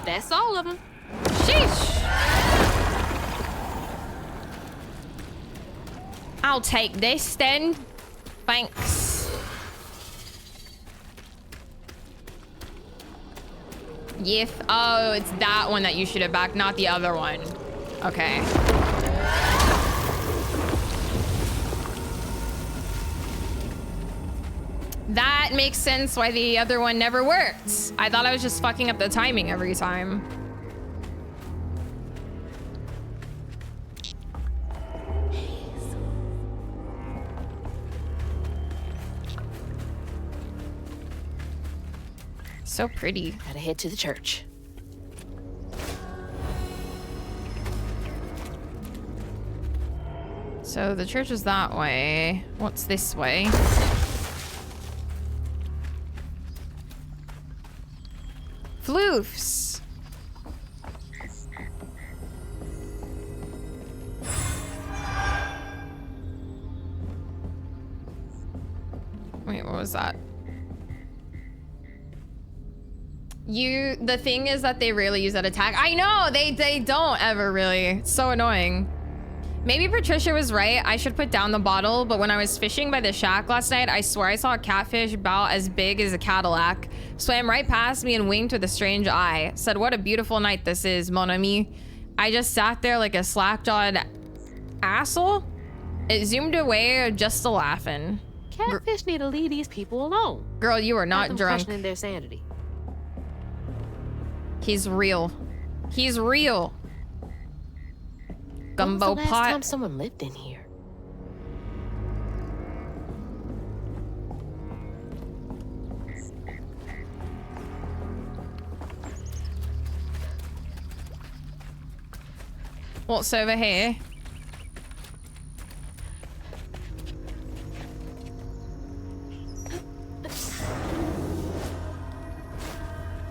That's all of them. Sheesh. I'll take this then. Thanks. Oh, it's that one that you should have backed, not the other one. Okay. That makes sense why the other one never worked. I thought I was just fucking up the timing every time. So pretty. Gotta head to the church. So the church is that way. What's this way? Floofs. Wait, what was that? The thing is that they rarely use that attack. I know, they don't ever really. It's so annoying. Maybe Patricia was right. I should put down the bottle, but when I was fishing by the shack last night, I swear I saw a catfish about as big as a Cadillac. Swam right past me and winked with a strange eye. Said, what a beautiful night this is, mon ami. I just sat there like a slack-jawed asshole. It zoomed away just a laughing. Catfish need to leave these people alone. Girl, you are not drunk. Questioning their sanity. He's real. He's real. Gumbo When was the pot. last time someone lived in here? What's over here?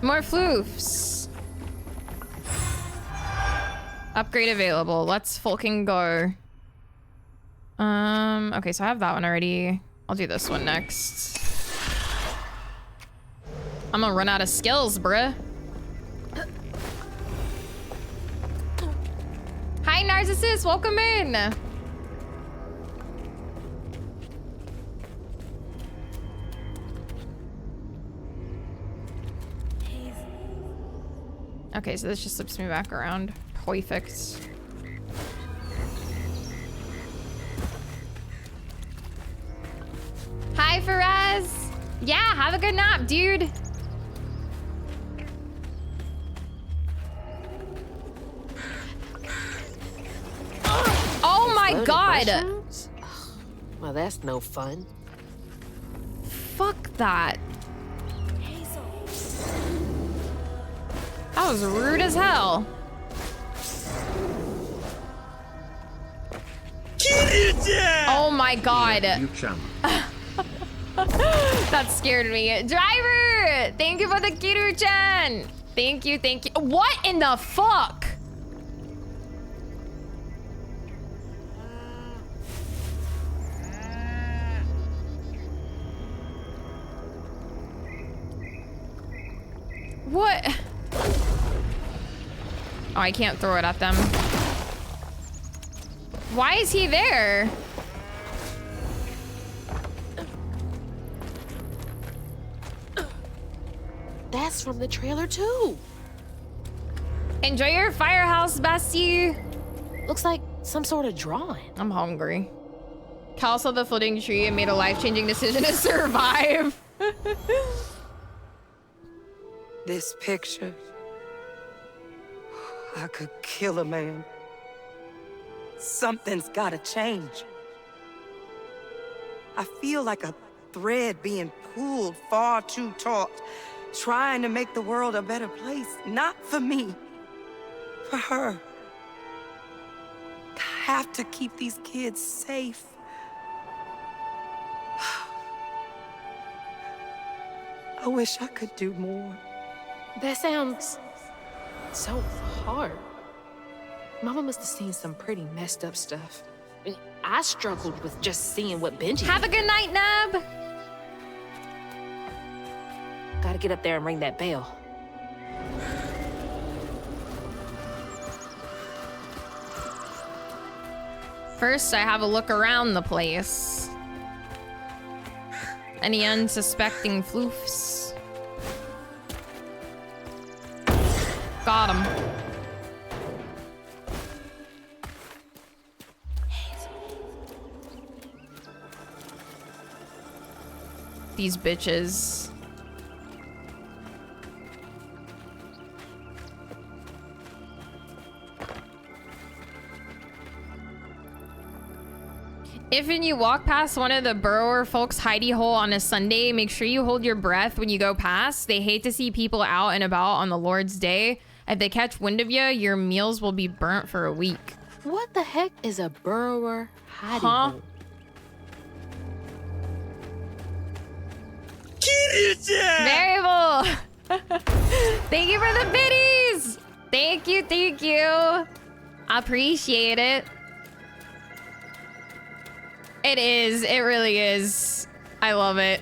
More floofs. Upgrade available. Let's fucking go. Okay, so I have that one already. I'll do this one next. I'm gonna run out of skills, bruh. Hi, Narcissus. Welcome in. Okay, so this just slips me back around. Perfect. Hi, Faraz. Yeah, have a good nap, dude. Oh my god. Mushrooms? Well, that's no fun. Fuck that. That was rude as hell. Oh my god. That scared me. Driver! Thank you for the Kiru-chan. Thank you, thank you. What in the fuck? What? Oh, I can't throw it at them. Why is he there? That's from the trailer too. Enjoy your firehouse, bestie. Looks like some sort of drawing. I'm hungry. Cal saw the floating tree and made a life-changing decision to survive. This picture, I could kill a man. Something's gotta change. I feel like a thread being pulled far too taut, trying to make the world a better place. Not for me, for her. I have to keep these kids safe. I wish I could do more. That sounds so hard. Mama must have seen some pretty messed up stuff. I struggled with just seeing what Benji Have a good night, Nub. Gotta get up there and ring that bell. First, I have a look around the place. Any unsuspecting floofs? Got him. These bitches. If and you walk past one of the burrower folks' hidey hole on a Sunday, make sure you hold your breath when you go past. They hate to see people out and about on the Lord's Day. If they catch wind of you, your meals will be burnt for a week. What the heck is a burrower hidey hole? Variable. Thank you for the biddies. Thank you, thank you. I appreciate it. It is. It really is. I love it.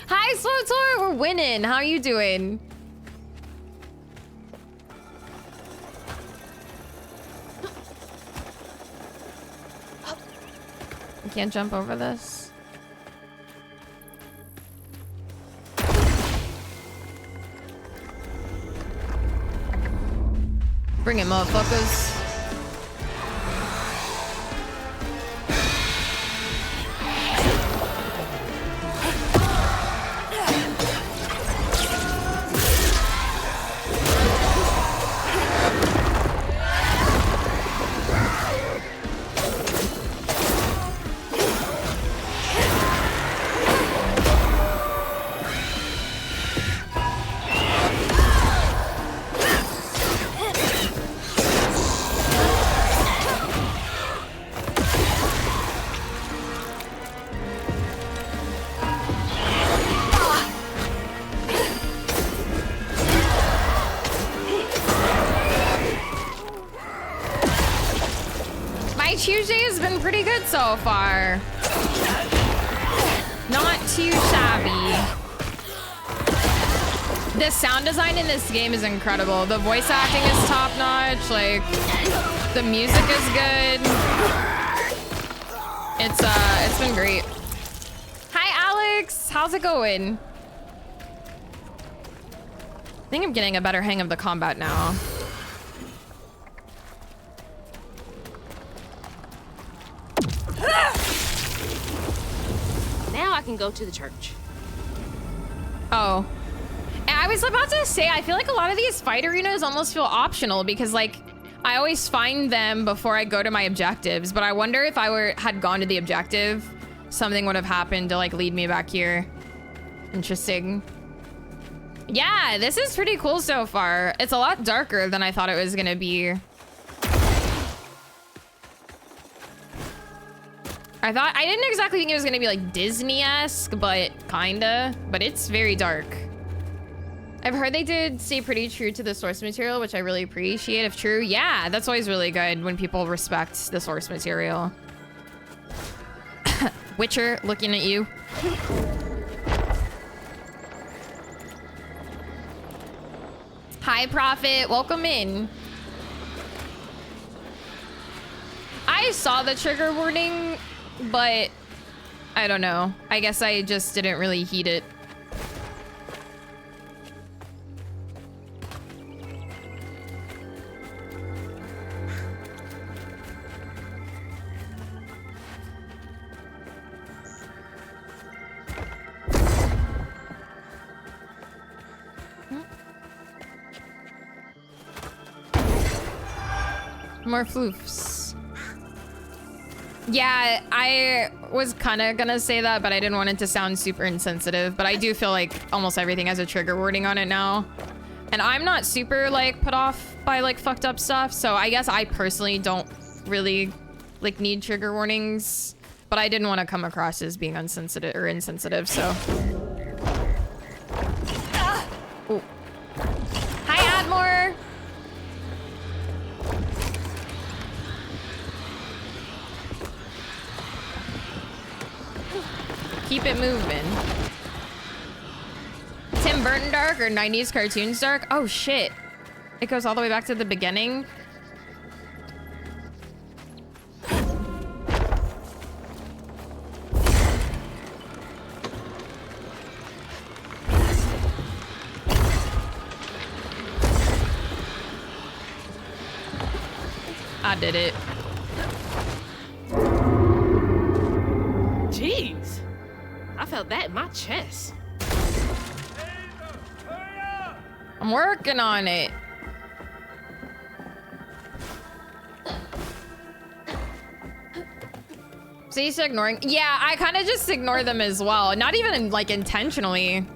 Hi, Swotor. We're winning. How are you doing? You can't jump over this. Bring it, motherfuckers. so far. Not too shabby. The sound design in this game is incredible. The voice acting is top notch. Like, the music is good. It's been great. Hi, Alex. How's it going? I think I'm getting a better hang of the combat now. Now I can go to the church. Oh. And I was about to say, I feel like a lot of these fight arenas almost feel optional because, like, I always find them before I go to my objectives, but I wonder if I had gone to the objective, something would have happened to, like, lead me back here. Interesting. Yeah, this is pretty cool so far. It's a lot darker than I thought it was gonna be. I didn't exactly think it was gonna be like Disney-esque, but kinda. But it's very dark. I've heard they did stay pretty true to the source material, which I really appreciate. If true, yeah, that's always really good when people respect the source material. Witcher, looking at you. Hi, Prophet. Welcome in. I saw the trigger warning, but I don't know. I guess I just didn't really heed it. More floofs. Yeah, I was kind of gonna say that, but I didn't want it to sound super insensitive. But I do feel like almost everything has a trigger warning on it now. And I'm not super, like, put off by, like, fucked up stuff. So I guess I personally don't really, like, need trigger warnings. But I didn't want to come across as being insensitive, so. Ooh. Hi, Admore! Keep it moving. Tim Burton dark or 90s cartoons dark? Oh shit. It goes all the way back to the beginning. I did it. Jeez. I felt that in my chest. I'm working on it. So you said ignoring? Yeah, I kind of just ignore them as well. Not even like intentionally.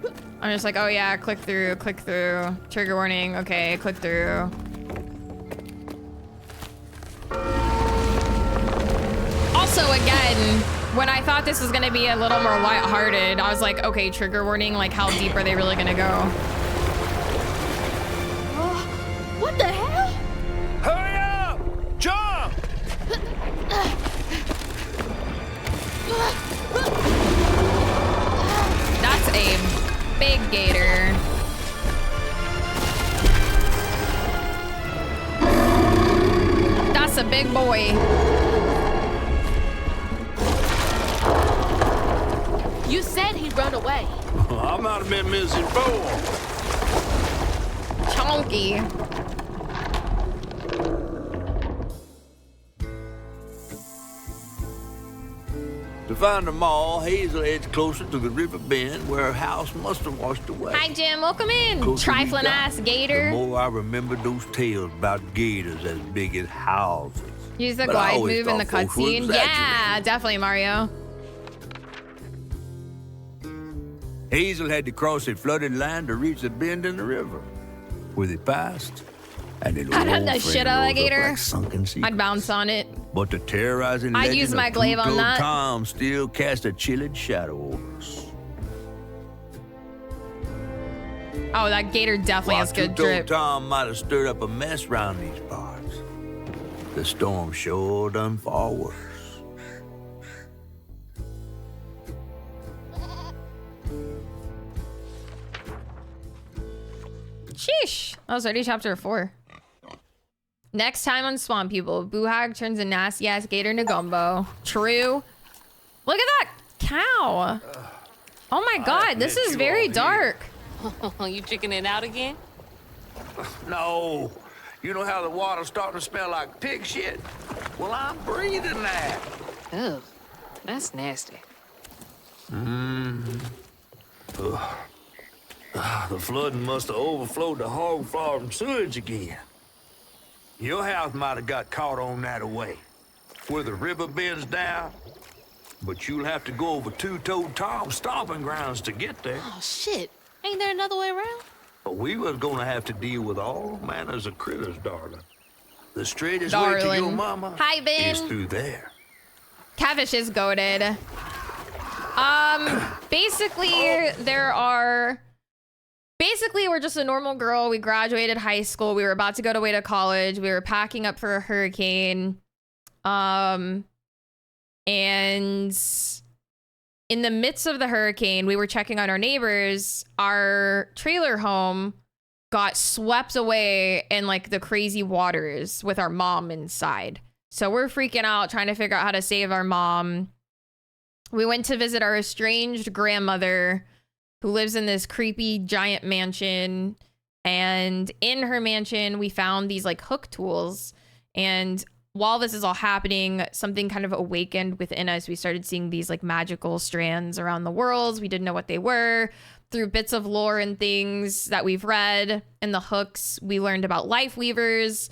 I'm just like, oh yeah, click through, trigger warning. Okay, click through. Also, again, when I thought this was gonna be a little more lighthearted, I was like, okay, trigger warning, like how deep are they really gonna go? What the hell? Hurry up! Jump! That's a big gator. That's a big boy. You said he'd run away. I might have been misinformed. Chunky. To find them all, Hazel heads closer to the river bend where her house must have washed away. Hi, Jim. Welcome in. Closer Trifling we got, ass gator. The more I remember those tales about gators as big as houses. Use the But I glide always move in the thought folks were cutscene. Yeah, exaggerating. definitely, Mario. Hazel had to cross a flooded land to reach the bend in the river, where they passed, and it I'd have the shit out of that gator. like sunken sea. I'd bounce on it. But the terrorizing I'd legend use my of glaive on Two-Toed that. Tom still cast a chilling shadow over us. Oh, that gator definitely has good Two-Toed drip. Tom might have stirred up a mess around these parts. The storm sure done far worse. Sheesh. That was already chapter 4. Next time on Swamp People, Boohag turns a nasty ass gator into gumbo. True. Look at that cow. Oh my god, this is very dark. You chickening out again? No. You know how the water's starting to smell like pig shit? Well, I'm breathing that. Ugh, that's nasty. The flooding must have overflowed the hog farm sewage again. Your house might have got caught on that away, where the river bends down, but you'll have to go over Two-Toed Tom's stomping grounds to get there. Oh, shit. Ain't there another way around? But we was gonna have to deal with all manners of critters, darling. The straightest way to your mama Hi, Ben. is through there. Catfish is goated. Basically, we're just a normal girl. We graduated high school. We were about to go away to college. We were packing up for a hurricane. And in the midst of the hurricane, we were checking on our neighbors. Our trailer home got swept away in like the crazy waters with our mom inside. So we're freaking out, trying to figure out how to save our mom. We went to visit our estranged grandmother who lives in this creepy giant mansion. And in her mansion, we found these like hook tools. And while this is all happening, something kind of awakened within us. We started seeing these like magical strands around the world. We didn't know what they were. Through bits of lore and things that we've read and the hooks, we learned about life weavers.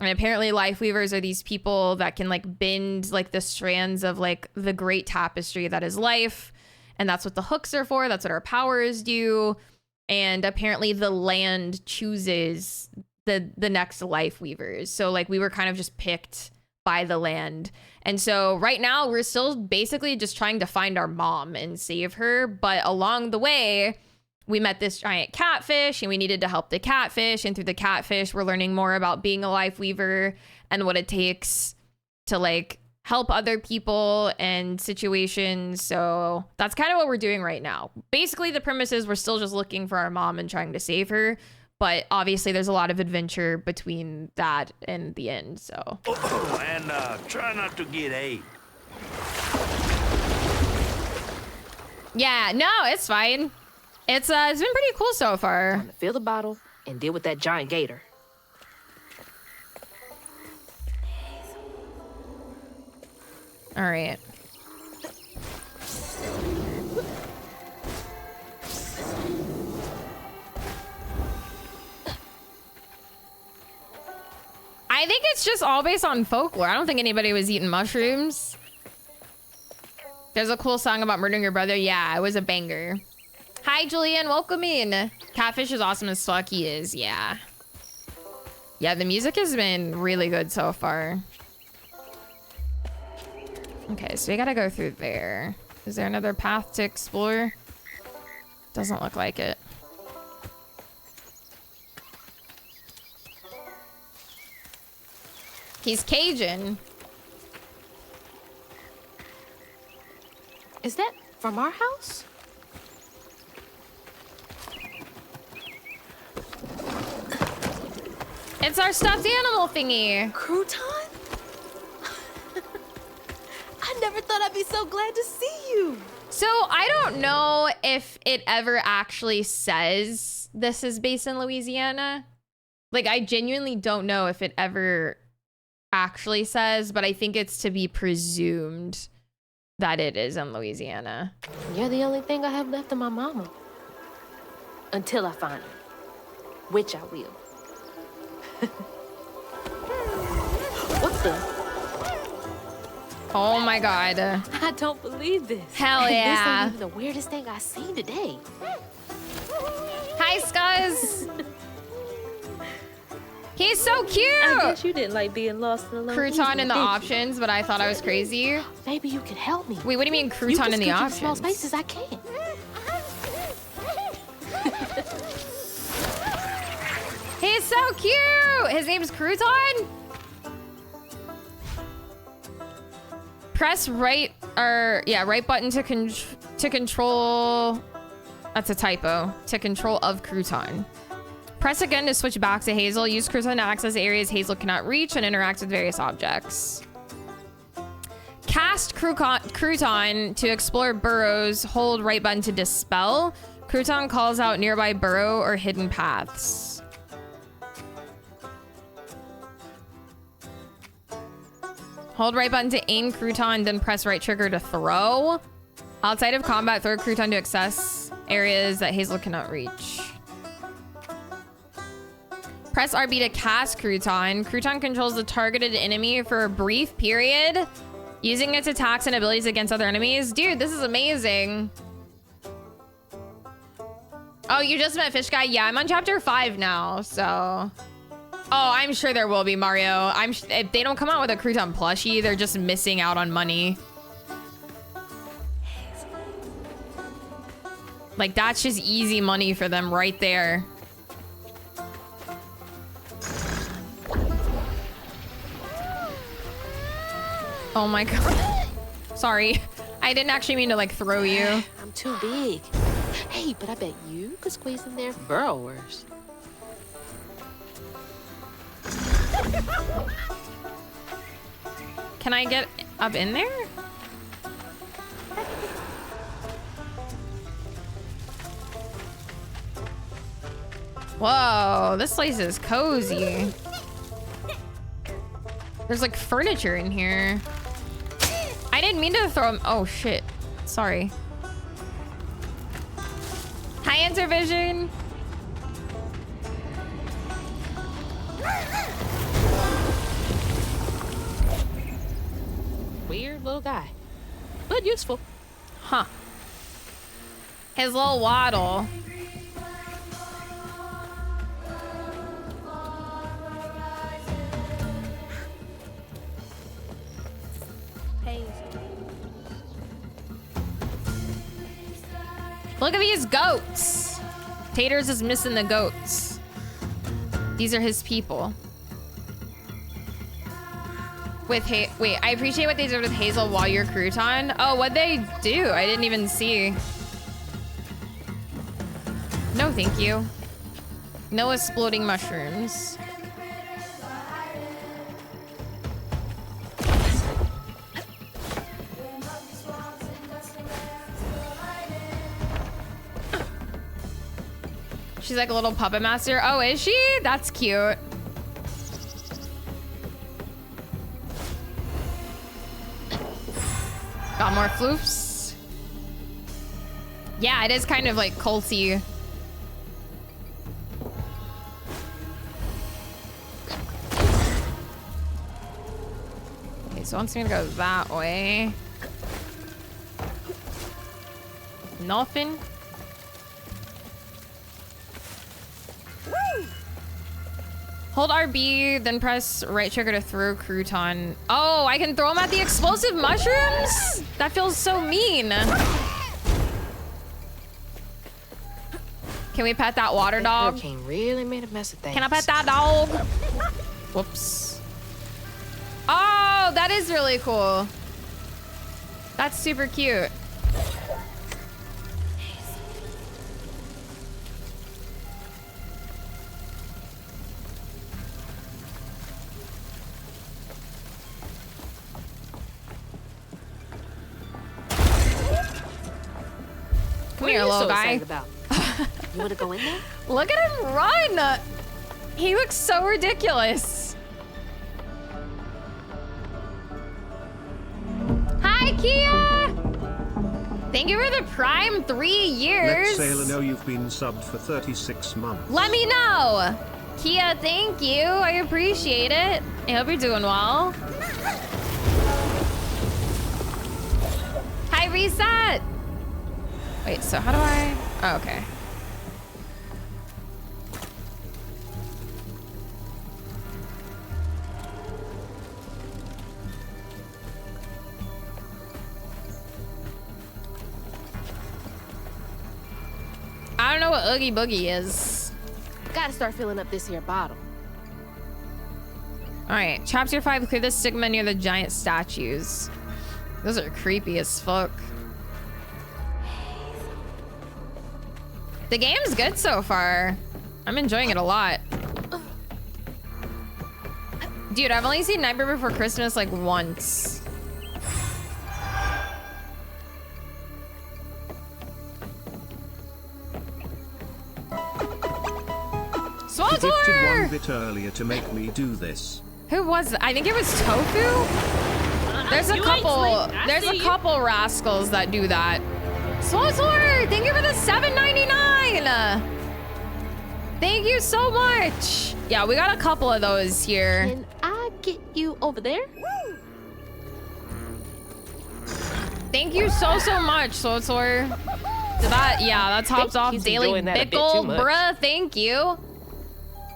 And apparently life weavers are these people that can like bend like the strands of like the great tapestry that is life. And that's what the hooks are for. That's what our powers do. And apparently the land chooses the next life weavers. So like we were kind of just picked by the land. And so right now we're still basically just trying to find our mom and save her. But along the way, we met this giant catfish and we needed to help the catfish. And through the catfish, we're learning more about being a life weaver and what it takes to like help other people and situations. So that's kind of what we're doing right now. Basically, the premise is we're still just looking for our mom and trying to save her. But obviously, there's a lot of adventure between that and the end. So. And try not to get AIDS. Yeah, no, it's fine. It's been pretty cool so far. Time to fill the bottle and deal with that giant gator. All right. I think it's just all based on folklore. I don't think anybody was eating mushrooms. There's a cool song about murdering your brother. Yeah, it was a banger. Hi, Julian. Welcome in. Catfish is awesome as fuck. He is. Yeah. Yeah, the music has been really good so far. Okay, so we gotta go through there. Is there another path to explore? Doesn't look like it. He's Cajun. Is that from our house? It's our stuffed animal thingy. Crouton? I never thought I'd be so glad to see you. So I don't know if it ever actually says this is based in Louisiana. Like, I genuinely don't know if it ever actually says, but I think it's to be presumed that it is in Louisiana. You're the only thing I have left of my mama. Until I find her. Which I will. What's the... Oh my god. I don't believe this. Hell yeah. This ain't even the weirdest thing I've seen today. Hi, Scuzz. He's so cute. I guess you didn't like being lost and alone. Crouton in the options, but I thought I was crazy. Maybe you can help me. Wait, what do you mean crouton in the options? Small spaces I can. He's so cute. His name's Crouton. Press right right button to control. That's a typo. To control of Crouton. Press again to switch back to Hazel. Use Crouton to access areas Hazel cannot reach and interact with various objects. Cast Crouton to explore burrows. Hold right button to dispel. Crouton calls out nearby burrow or hidden paths. Hold right button to aim Crouton, then press right trigger to throw. Outside of combat, throw Crouton to access areas that Hazel cannot reach. Press RB to cast Crouton. Crouton controls the targeted enemy for a brief period, using its attacks and abilities against other enemies. Dude, this is amazing. Oh, you just met Fish Guy? Yeah, I'm on chapter 5 now, so... Oh, I'm sure there will be, Mario. If they don't come out with a Crouton plushie, they're just missing out on money. Like, that's just easy money for them right there. Oh my god. Sorry. I didn't actually mean to, like, throw you. I'm too big. Hey, but I bet you could squeeze in there burrowers. Can I get up in there? Whoa, this place is cozy. There's like furniture in here. I didn't mean to throw him. Oh shit. Sorry. Hi, Intervision. Weird little guy, but useful. Huh. His little waddle. Look at these goats. Taters is missing the goats. These are his people. Wait, I appreciate what they did with Hazel while you're Crouton. Oh, what'd they do? I didn't even see. No, thank you. No exploding mushrooms. She's like a little puppet master. Oh, is she? That's cute. Got more floofs. Yeah, it is kind of like culty. Okay, so once I'm gonna go that way. Nothing. Hold RB, then press right trigger to throw Crouton. Oh, I can throw him at the explosive mushrooms? That feels so mean. Can we pet that water dog? Hurricane really made a mess of things. Can I pet that dog? Whoops. Oh, that is really cool. That's super cute. Come here, little guy. About? You want to go in there? Look at him run. He looks so ridiculous. Hi, Kia. Thank you for the Prime 3 years. Let Sailor know you've been subbed for 36 months. Let me know. Kia, thank you. I appreciate it. I hope you're doing well. Hi, Reset. Wait, so how do I... Oh, okay. I don't know what Oogie Boogie is. Gotta start filling up this here bottle. All right, chapter 5, clear the stigma near the giant statues. Those are creepy as fuck. The game's good so far. I'm enjoying it a lot. Dude, I've only seen Nightmare Before Christmas like once. He gifted one bit earlier to make me do this. Who was it? I think it was Tofu. There's a couple rascals that do that. Swotor, thank you for the $7.99. Thank you so much. Yeah, we got a couple of those here. Can I get you over there? Thank you so much, Swotor. That tops off daily pickle, bruh. Thank you.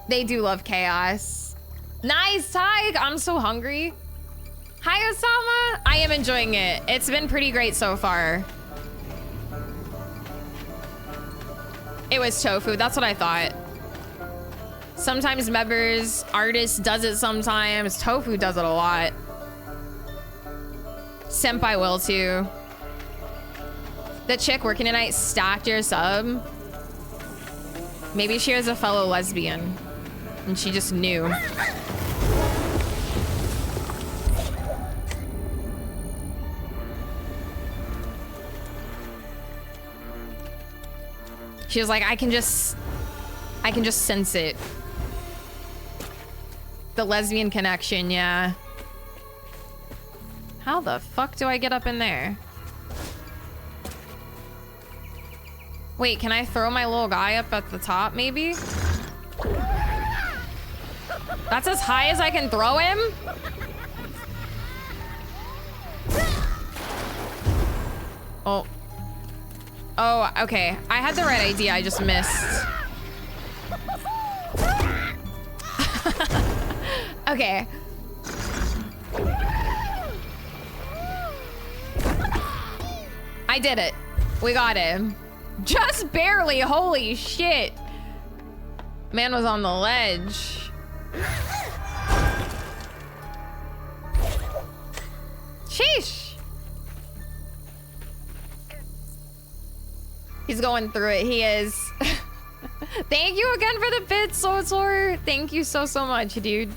They do love chaos. Nice, Tyke. I'm so hungry. Hi, Osama. I am enjoying it. It's been pretty great so far. It was Tofu. That's what I thought. Sometimes members, artist does it sometimes. Tofu does it a lot. Senpai will too. The chick working tonight stacked your sub. Maybe she was a fellow lesbian and she just knew. She was like, I can just sense it. The lesbian connection, yeah. How the fuck do I get up in there? Wait, can I throw my little guy up at the top, maybe? That's as high as I can throw him? Oh. Oh, okay. I had the right idea, I just missed. Okay. I did it. We got him. Just barely, holy shit. Man was on the ledge. Sheesh. He's going through it, he is. Thank you again for the bit, Swotor. Thank you so much, dude.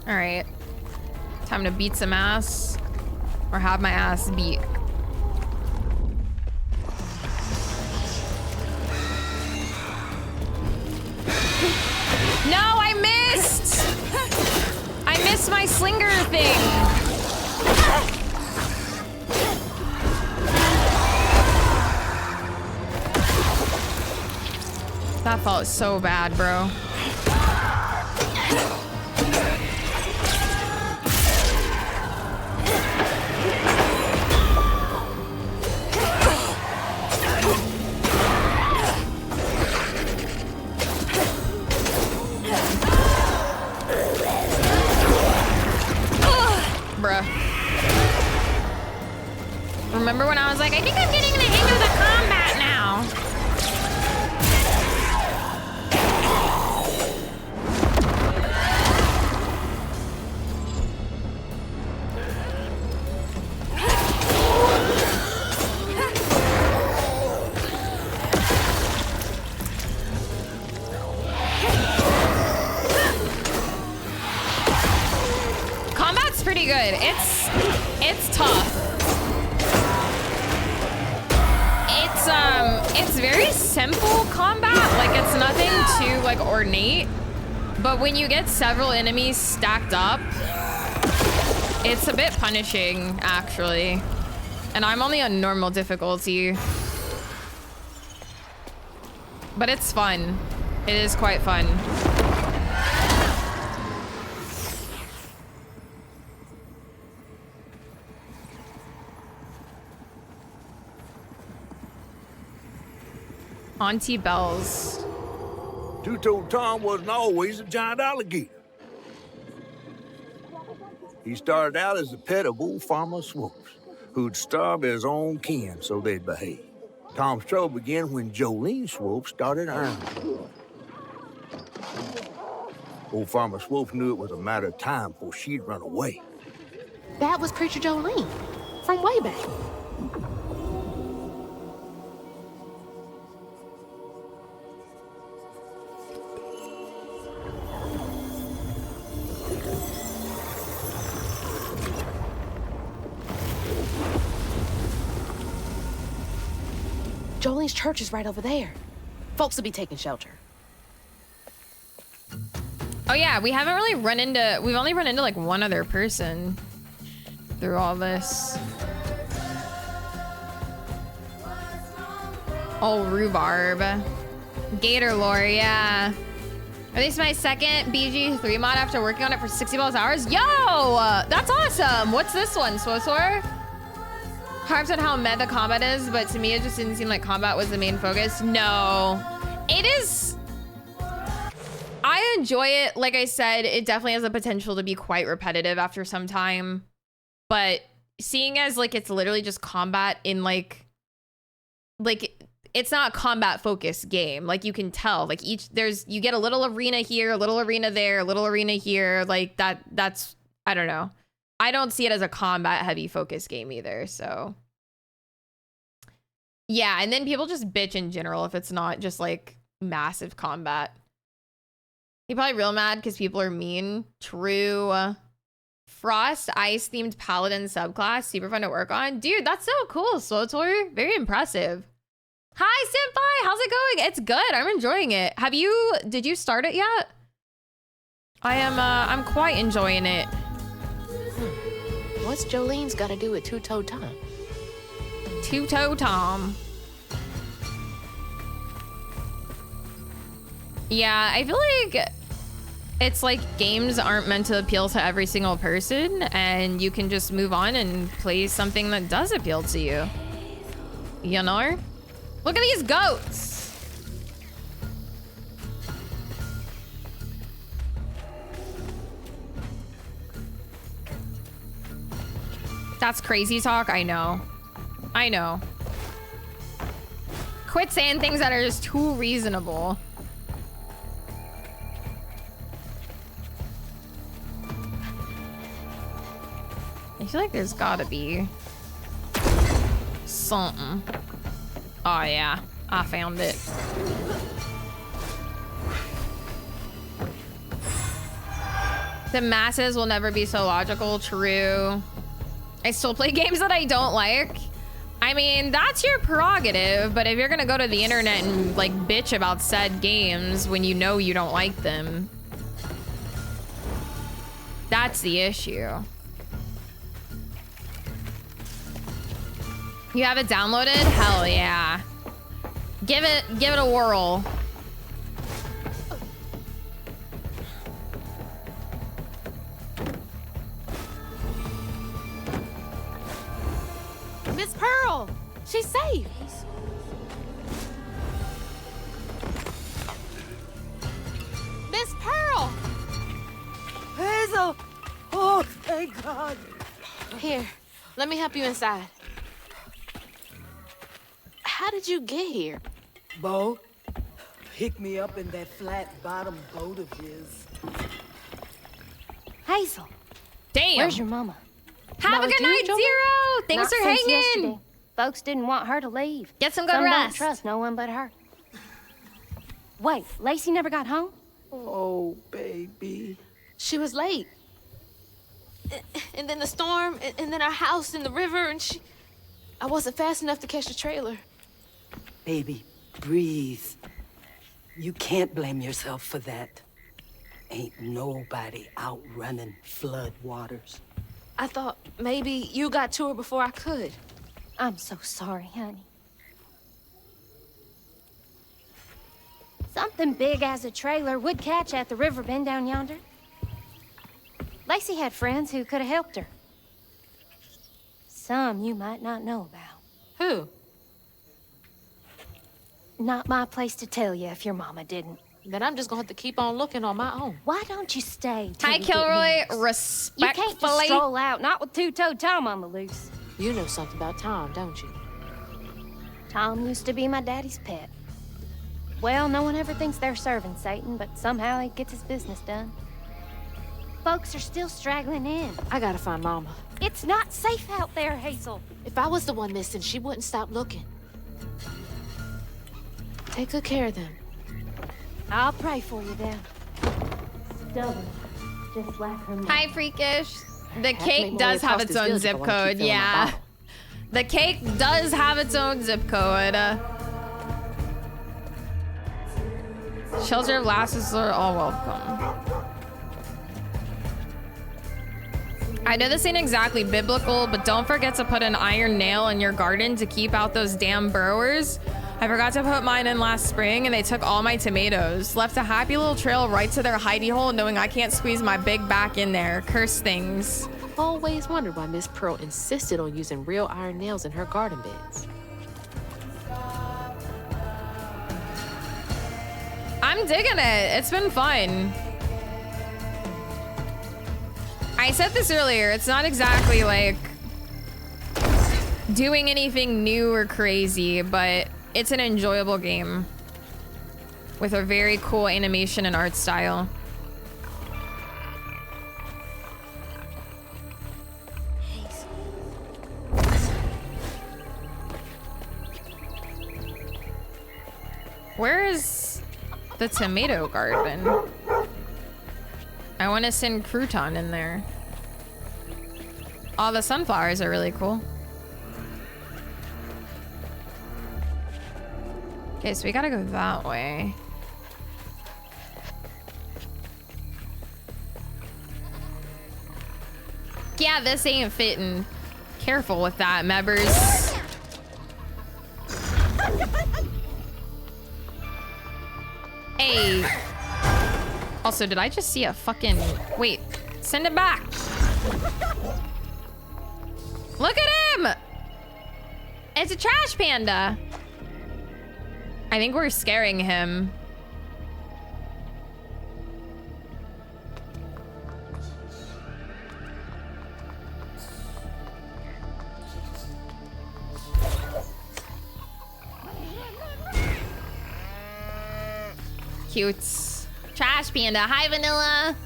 All right, time to beat some ass or have my ass beat. No, I missed! I missed my slinger thing. That felt so bad, bro. Remember when I was like, I think I'm getting the hang of the combat now. Combat's pretty good. It's tough. It's very simple combat, like it's nothing too like ornate, but when you get several enemies stacked up, it's a bit punishing actually. And I'm only on normal difficulty, but it's fun. It is quite fun. Auntie Bells. Two-Toed Tom wasn't always a giant alligator. He started out as a pet of old Farmer Swoops, who'd starve his own kin so they'd behave. Tom's trouble began when Jolene Swope started earning. Old Farmer Swope knew it was a matter of time before she'd run away. That was Preacher Jolene from way back. Jolene's church is right over there. Folks will be taking shelter. Oh yeah, we haven't really run into, we've only run into like one other person through all this. Oh, rhubarb. Gator lore, yeah. Released my second BG3 mod after working on it for 60 plus hours. Yo, that's awesome. What's this one, Swosor? Harps on how meta combat is, but to me it just didn't seem like combat was the main focus. No, it is. I enjoy it. Like I said, it definitely has the potential to be quite repetitive after some time. But seeing as like it's literally just combat in like it's not a combat focused game. Like you can tell, like you get a little arena here, a little arena there, a little arena here. Like that's I don't know. I don't see it as a combat heavy focus game either. So yeah, and then people just bitch in general if it's not just like massive combat. You're probably real mad because people are mean. True. Frost Ice themed Paladin subclass. Super fun to work on. Dude, that's so cool, Swotor. Very impressive. Hi, Senpai. How's it going? It's good. I'm enjoying it. Did you start it yet? I'm quite enjoying it. What's Jolene's got to do with Two-Toe Tom? Two-Toe Tom. Yeah, I feel like it's like games aren't meant to appeal to every single person, and you can just move on and play something that does appeal to you. You know? Look at these goats. That's crazy talk. I know. I know. Quit saying things that are just too reasonable. I feel like there's gotta be something. Oh yeah, I found it. The masses will never be so logical. True. I still play games that I don't like. I mean, that's your prerogative, but if you're gonna go to the internet and like bitch about said games when you know you don't like them, that's the issue. You have it downloaded? Hell yeah. Give it a whirl. Miss Pearl, she's safe. Miss Pearl. Hazel. Oh, thank God. Here, let me help you inside. How did you get here? Bo, pick me up in that flat-bottom boat of his. Hazel. Damn. Where's your mama? Have a good night, Zero. Thanks for hanging. Yesterday. Folks didn't want her to leave. Get some good Some rest. don't trust no one but her. Wait, Lacey never got home? Oh, baby. She was late. And then the storm, and then our house in the river, and I wasn't fast enough to catch the trailer. Baby, breathe. You can't blame yourself for that. Ain't nobody outrunning flood waters. I thought maybe you got to her before I could. I'm so sorry, honey. Something big as a trailer would catch at the river bend down yonder. Lacey had friends who could have helped her. Some you might not know about. Who? Not my place to tell you if your mama didn't. Then I'm just gonna have to keep on looking on my own. Why don't you stay? Hi, Kilroy. Respectfully. You can't just stroll out, not with Two-Toe Tom on the loose. You know something about Tom, don't you? Tom used to be my daddy's pet. Well, no one ever thinks they're serving Satan, but somehow he gets his business done. Folks are still straggling in. I gotta find Mama. It's not safe out there, Hazel. If I was the one missing, she wouldn't stop looking. Take good care of them. I'll pray for you then. Stubborn, just like her mom. Hi, Freakish. The cake does have its own zip code. Yeah. The cake does have its own zip code. Shelter of Last Resort, all welcome. I know this ain't exactly biblical, but don't forget to put an iron nail in your garden to keep out those damn burrowers. I forgot to put mine in last spring and they took all my tomatoes. Left a happy little trail right to their hidey hole knowing I can't squeeze my big back in there. Curse things. Always wondered why Miss Pearl insisted on using real iron nails in her garden beds. I'm digging it. It's been fun. I said this earlier. It's not exactly like doing anything new or crazy, but it's an enjoyable game with a very cool animation and art style. Where is the tomato garden? I want to send crouton in there. All the sunflowers are really cool. Okay, so we gotta go that way. Yeah, this ain't fitting. Careful with that, members. Hey. Also, did I just see a fucking... Wait, send it back. Look at him! It's a trash panda. I think we're scaring him. Cute. Trash panda. Hi, Vanilla.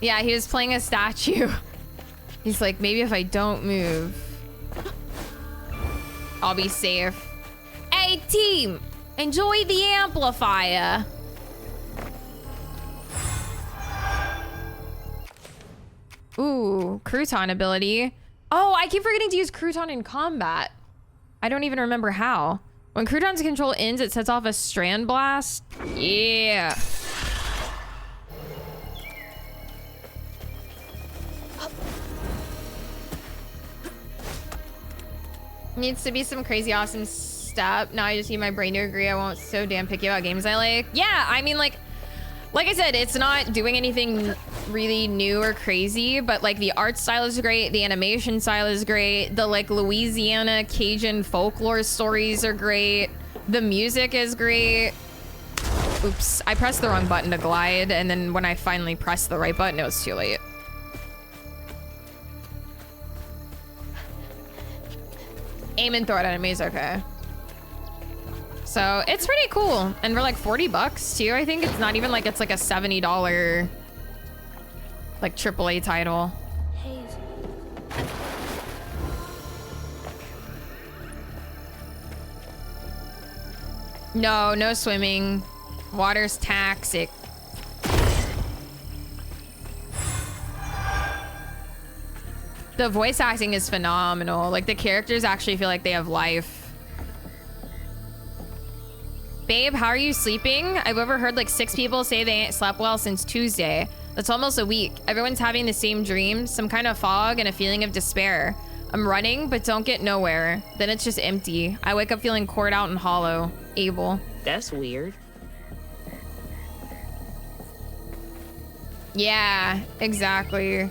Yeah, he was playing a statue. He's like, maybe if I don't move, I'll be safe. Hey, team. Enjoy the amplifier. Ooh, crouton ability. Oh, I keep forgetting to use crouton in combat. I don't even remember how. When crouton's control ends, it sets off a strand blast. Yeah. Needs to be some crazy awesome stuff. Now I just need my brain to agree I won't so damn picky about games I like. Yeah, I mean, like I said, it's not doing anything really new or crazy, but like the art style is great, the animation style is great, the like Louisiana Cajun folklore stories are great, the music is great. Oops, I pressed the wrong button to glide, and then when I finally pressed the right button, it was too late. Aim and throw at enemies, okay. So it's pretty cool. And we're like 40 bucks too. I think it's not even like it's like a $70 like AAA title. No, no swimming. Water's toxic. The voice acting is phenomenal. Like the characters actually feel like they have life. Babe, how are you sleeping? I've overheard like 6 people say they ain't slept well since Tuesday. That's almost a week. Everyone's having the same dream, some kind of fog and a feeling of despair. I'm running, but don't get nowhere. Then it's just empty. I wake up feeling cored out and hollow. Abel. That's weird. Yeah, exactly.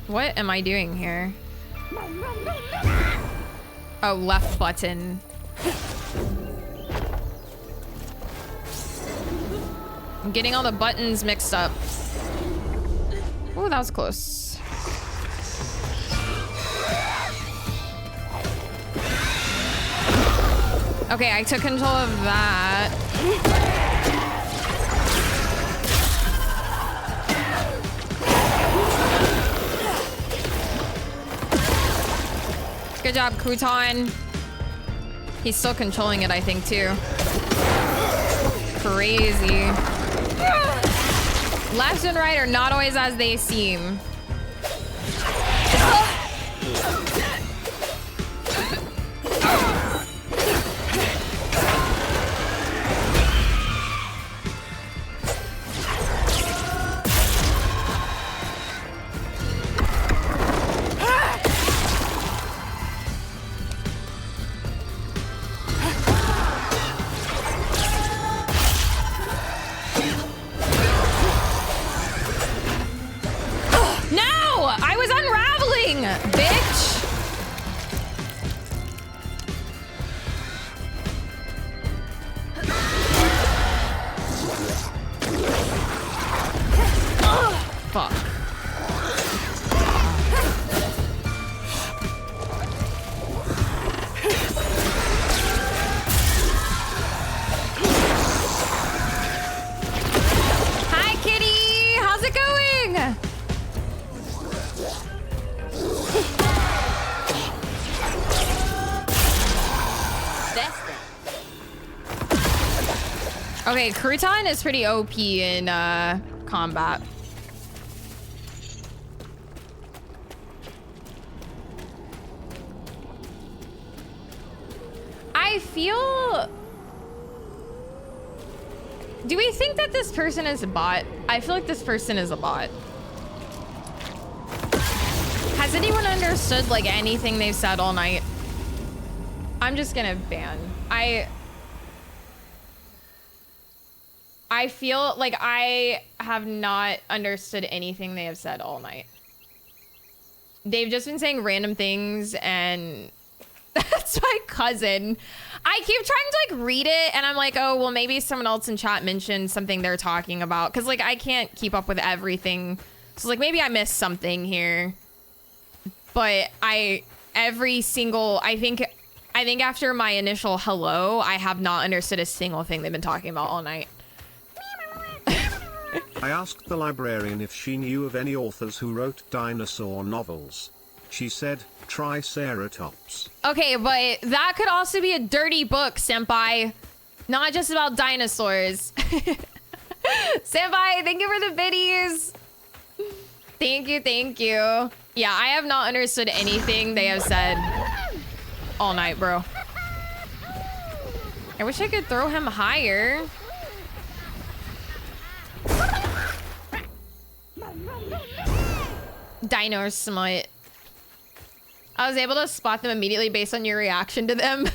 What am I doing here? Oh, left button. I'm getting all the buttons mixed up. Oh, that was close. Okay, I took control of that. Good job, Crouton. He's still controlling it, I think, too. Crazy. Left and right are not always as they seem. Okay, Crouton is pretty OP in combat. I feel... Do we think that this person is a bot? I feel like this person is a bot. Has anyone understood like anything they've said all night? I'm just gonna ban. I feel like I have not understood anything they have said all night. They've just been saying random things, and that's my cousin. I keep trying to like read it, and I'm like, oh, well, maybe someone else in chat mentioned something they're talking about, because like I can't keep up with everything. So like maybe I missed something here. But I think after my initial hello, I have not understood a single thing they've been talking about all night. I asked the librarian if she knew of any authors who wrote dinosaur novels. She said, Triceratops. Okay, but that could also be a dirty book, senpai. Not just about dinosaurs. Senpai, thank you for the biddies. Thank you, thank you. Yeah, I have not understood anything they have said all night, bro. I wish I could throw him higher. Dino smut. I was able to spot them immediately based on your reaction to them.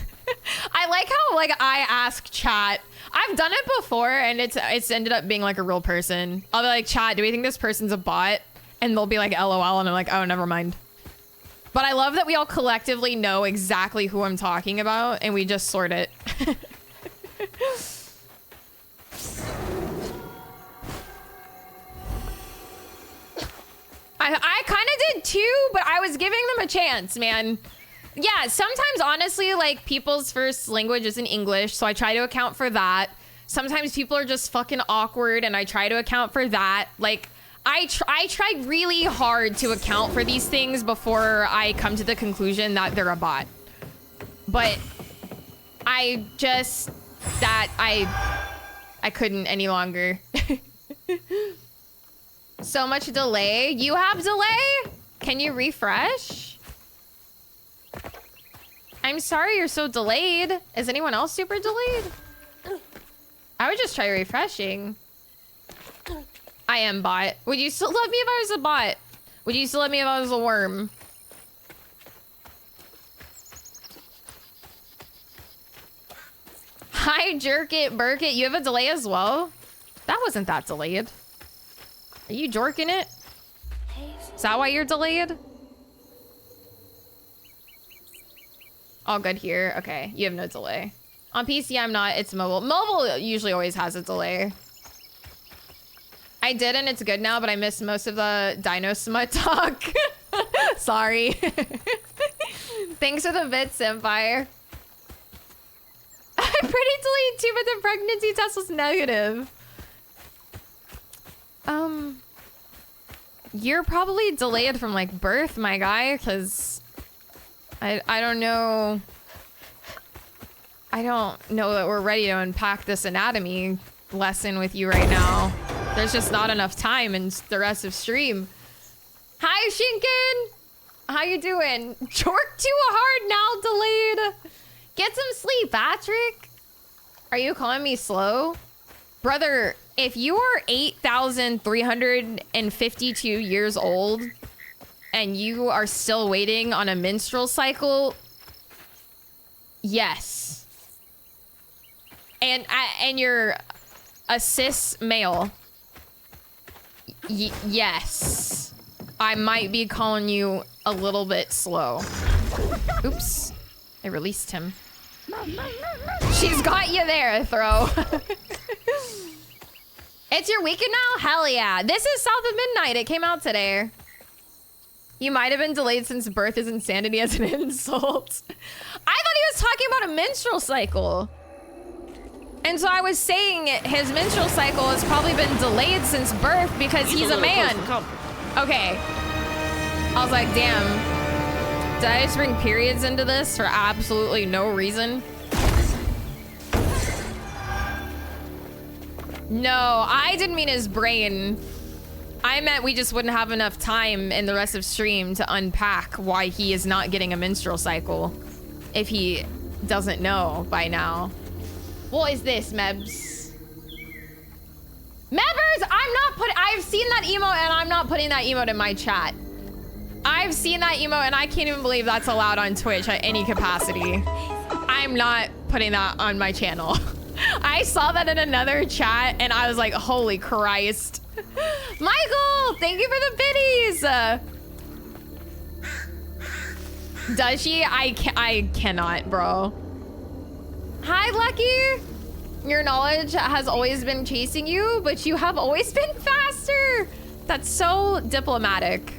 I like how like I ask chat. I've done it before and it's ended up being like a real person. I'll be like, chat, do we think this person's a bot? And they'll be like, LOL, and I'm like, oh, never mind. But I love that we all collectively know exactly who I'm talking about and we just sort it. I kind of did too, but I was giving them a chance, man. Yeah, sometimes honestly, like people's first language isn't English, so I try to account for that. Sometimes people are just fucking awkward and I try to account for that. Like, I try really hard to account for these things before I come to the conclusion that they're a bot. But I couldn't any longer. So much delay. You have delay? Can you refresh? I'm sorry you're so delayed. Is anyone else super delayed? I would just try refreshing. I am bot. Would you still love me if I was a bot? Would you still love me if I was a worm? Hi, Jerk It, Burk It. You have a delay as well? That wasn't that delayed. Are you jorking it? Is that why you're delayed? All good here. Okay, you have no delay. On PC, I'm not. It's mobile. Mobile usually always has a delay. I did, and it's good now, but I missed most of the dino smut talk. Sorry. Thanks for the bits, Empire. I'm pretty delayed too, but the pregnancy test was negative. You're probably delayed from like birth, my guy, because I don't know. I don't know that we're ready to unpack this anatomy lesson with you right now. There's just not enough time in the rest of stream. Hi, Shinken! How you doing? Jork too hard now, delayed. Get some sleep, Patrick. Are you calling me slow? Brother, if you are 8,352 years old and you are still waiting on a menstrual cycle, yes. And you're a cis male, yes. I might be calling you a little bit slow. Oops, I released him. She's got you there, Throw. It's your weekend now? Hell yeah. This is South of Midnight. It came out today. You might have been delayed since birth is insanity as an insult. I thought he was talking about a menstrual cycle. And so I was saying his menstrual cycle has probably been delayed since birth because he's a man. Okay. I was like, damn. Did I just bring periods into this for absolutely no reason? No, I didn't mean his brain. I meant we just wouldn't have enough time in the rest of stream to unpack why he is not getting a menstrual cycle if he doesn't know by now. What is this, Mebs? Members, I've seen that emote and I'm not putting that emote in my chat. I've seen that emote and I can't even believe that's allowed on Twitch at any capacity. I'm not putting that on my channel. I saw that in another chat and I was like, holy Christ. Michael, thank you for the biddies. Does she? I cannot, bro. Hi, Lucky. Your knowledge has always been chasing you, but you have always been faster. That's so diplomatic.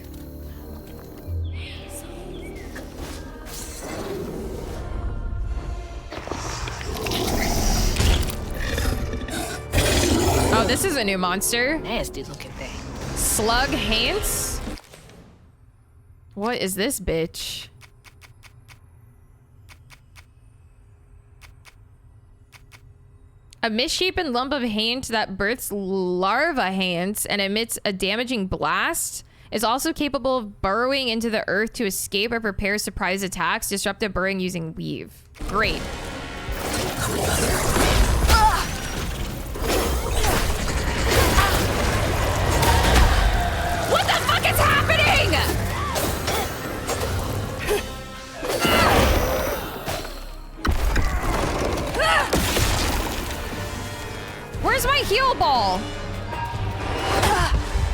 Oh, this is a new monster. Nasty looking thing. Slug Hance? What is this bitch? A misshapen lump of haint that births larva haints and emits a damaging blast is also capable of burrowing into the earth to escape or prepare surprise attacks, disruptive burrowing using weave. Great. What the fuck is happening? Where's my heal ball?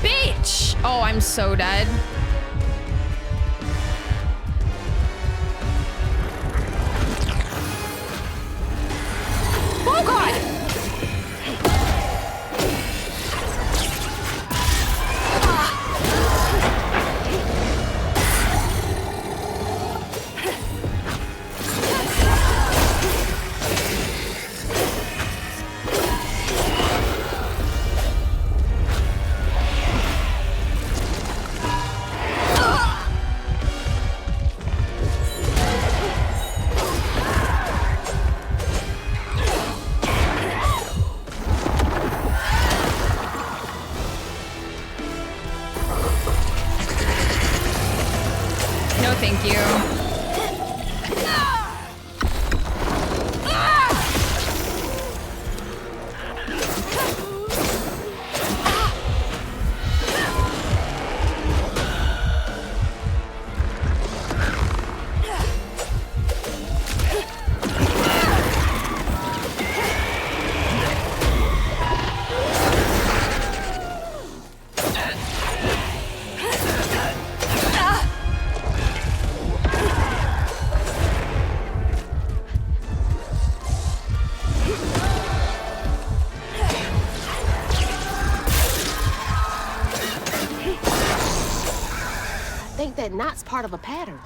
Bitch! Oh, I'm so dead. Oh god! knot's part of a pattern.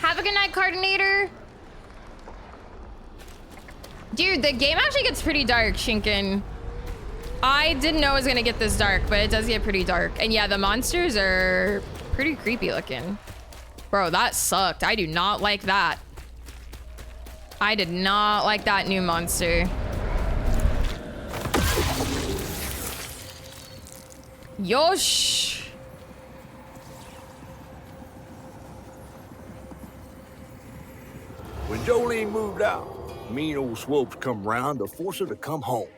Have a good night, Cardinator. Dude, the game actually gets pretty dark, Shinken. I didn't know it was gonna get this dark, but it does get pretty dark. And yeah, the monsters are pretty creepy looking. Bro, that sucked. I do not like that. I did not like that new monster. Yosh. When Jolene moved out, mean old Swopes come round to force her to come home.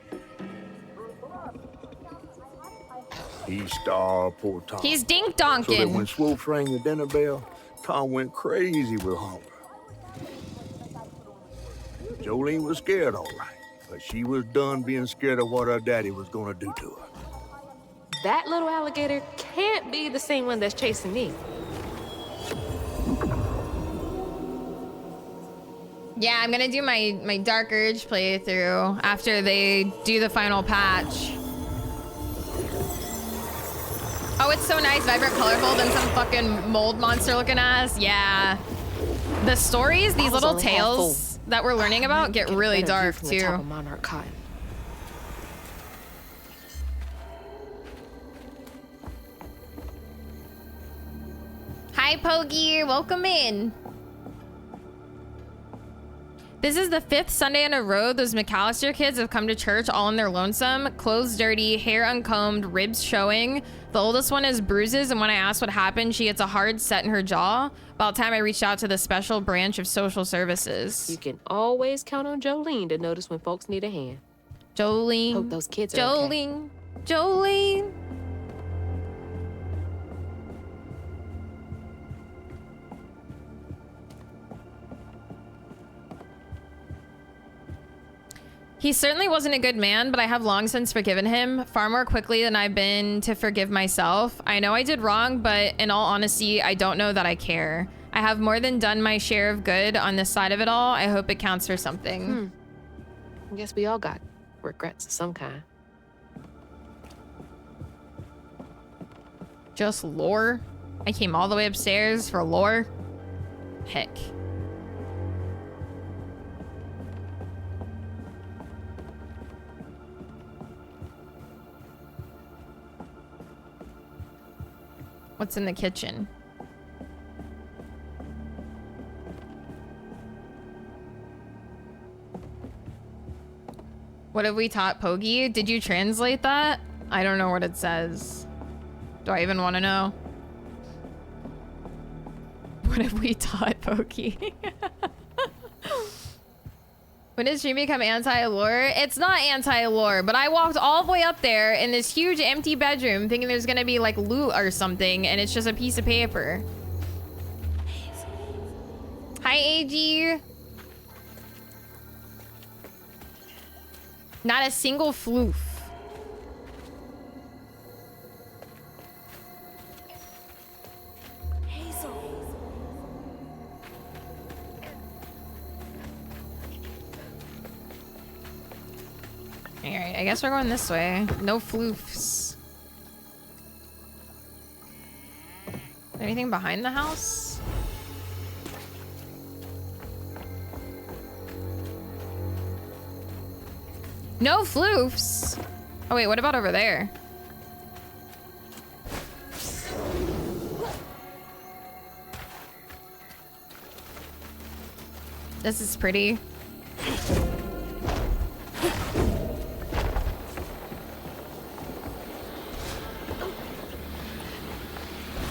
He starved poor Tom. He's dink So donking. that when Swopes rang the dinner bell, Tom went crazy with hunger. Jolene was scared, all right, but she was done being scared of what her daddy was gonna do to her. That little alligator can't be the same one that's chasing me. Yeah, I'm gonna do my Dark Urge playthrough after they do the final patch. Oh, it's so nice, vibrant, colorful than some fucking mold monster looking ass. Yeah. The stories, these little tales that we're learning about get really dark too. Monarch Cotton. Hi, Pogi, welcome in. This is the 5th Sunday in a row those McAllister kids have come to church all in their lonesome, clothes dirty, hair uncombed, ribs showing. The oldest one has bruises, and when I ask what happened, she gets a hard set in her jaw. About time I reached out to the special branch of social services. You can always count on Jolene to notice when folks need a hand. Jolene. Hope those kids are okay. Jolene. Jolene. He certainly wasn't a good man, but I have long since forgiven him, far more quickly than I've been to forgive myself. I know I did wrong, but in all honesty, I don't know that I care. I have more than done my share of good on this side of it all. I hope it counts for something. I guess we all got regrets of some kind. Just lore? I came all the way upstairs for lore? Heck. What's in the kitchen? What have we taught Pogi? Did you translate that? I don't know what it says. Do I even want to know? What have we taught Pogi? When did stream become anti-lore? It's not anti-lore, but I walked all the way up there in this huge empty bedroom thinking there's gonna be like loot or something, and it's just a piece of paper. Hi, AG. Not a single floof. Alright, I guess we're going this way. No floofs. Anything behind the house? No floofs! Oh wait, what about over there? This is pretty.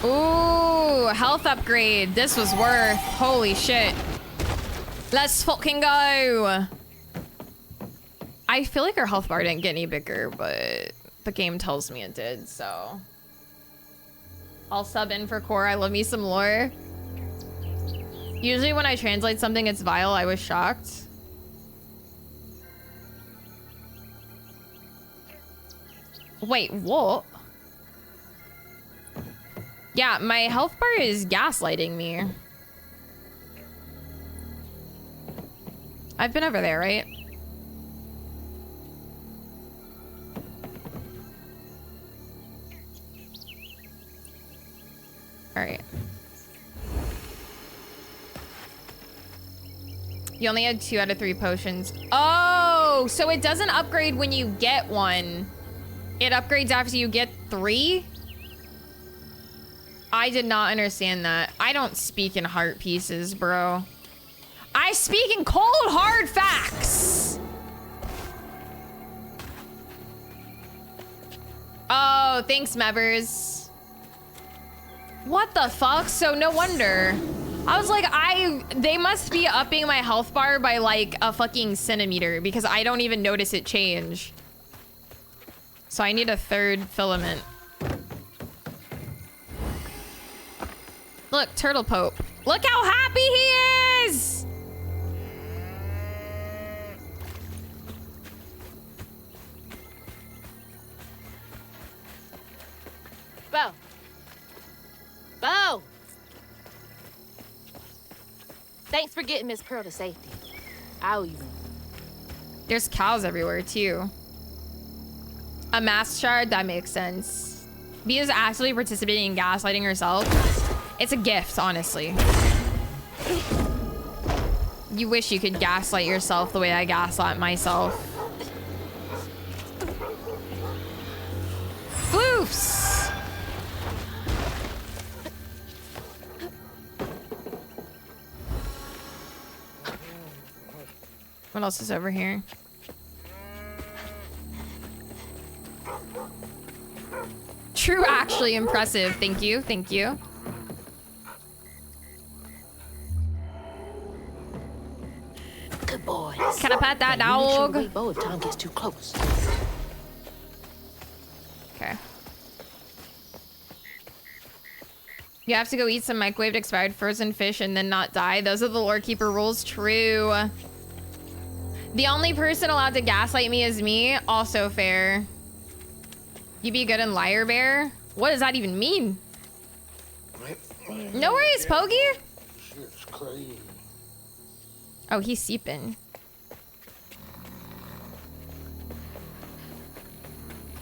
Ooh, health upgrade. This was worth. Holy shit. Let's fucking go. I feel like our health bar didn't get any bigger, but the game tells me it did, so. I'll sub in for core. I love me some lore. Usually when I translate something, it's vile. I was shocked. Wait, what? Yeah, my health bar is gaslighting me. I've been over there, right? All right. You only had 2 out of 3 potions. Oh, so it doesn't upgrade when you get one. It upgrades after you get 3? I did not understand that. I don't speak in heart pieces, bro. I speak in cold, hard facts. Oh, thanks, Mevers. What the fuck? So no wonder. I was like, they must be upping my health bar by like a fucking centimeter because I don't even notice it change. So I need a 3rd filament. Look, Turtle Pope. Look how happy he is! Bo. Bo. Thanks for getting Miss Pearl to safety. I owe you one. There's cows everywhere too. A mask shard, that makes sense. Via's actually participating in gaslighting herself. It's a gift, honestly. You wish you could gaslight yourself the way I gaslight myself. Floofs! What else is over here? True, actually impressive. Thank you, thank you. Good boy. Can I pet that dog? Wait, Bo, if Tom gets too close. Okay. You have to go eat some microwaved expired frozen fish and then not die. Those are the lore keeper rules. True. The only person allowed to gaslight me is me. Also fair. You be good in Liar Bear? What does that even mean? No worries, Pokey. Shit's crazy. Oh, he's seeping.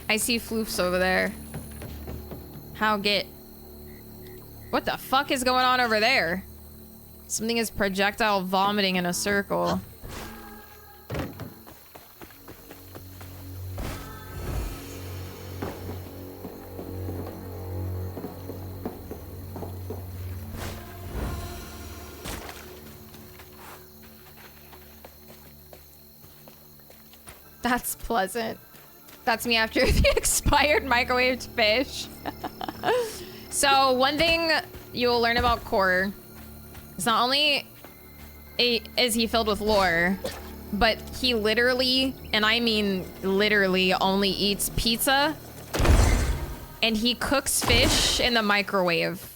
I see floofs over there. How get? What the fuck is going on over there? Something is projectile vomiting in a circle. That's pleasant. That's me after the expired microwaved fish. So one thing you'll learn about Core is not only is he filled with lore, but he literally, and I mean literally, only eats pizza and he cooks fish in the microwave.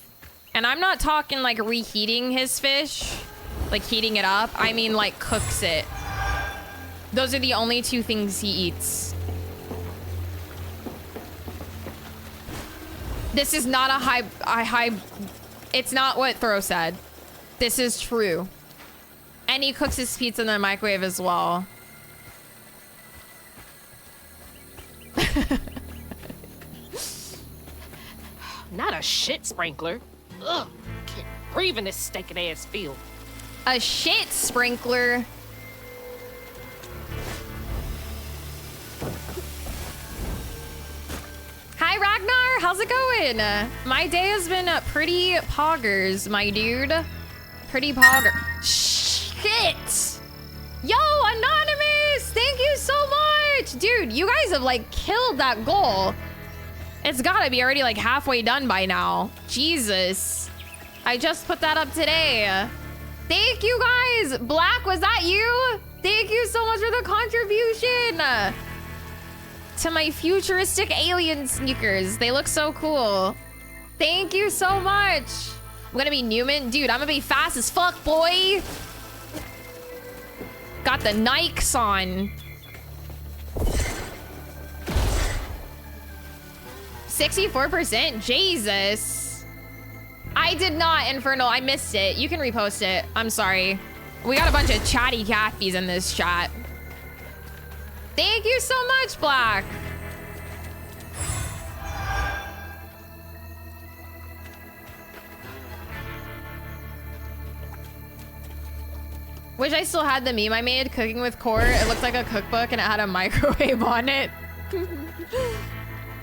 And I'm not talking like reheating his fish, like heating it up. I mean like cooks it. Those are the only 2 things he eats. This is not a high, it's not what Thro said. This is true. And he cooks his pizza in the microwave as well. Not a shit sprinkler. Ugh, can't breathe in this stinking ass field. A shit sprinkler. Hi, Ragnar. How's it going? My day has been pretty poggers, my dude. Pretty pogger. Shit. Yo, Anonymous. Thank you so much. Dude, you guys have like killed that goal. It's gotta be already like halfway done by now. Jesus. I just put that up today. Thank you guys. Black, was that you? Thank you so much for the contribution. To my futuristic alien sneakers. They look so cool. Thank you so much. I'm gonna be Newman. Dude, I'm gonna be fast as fuck, boy. Got the Nikes on. 64%? Jesus. I did not, Infernal. I missed it. You can repost it. I'm sorry. We got a bunch of chatty catfies in this chat. Thank you so much, Black. Wish I still had the meme I made, cooking with Core. It looked like a cookbook and it had a microwave on it.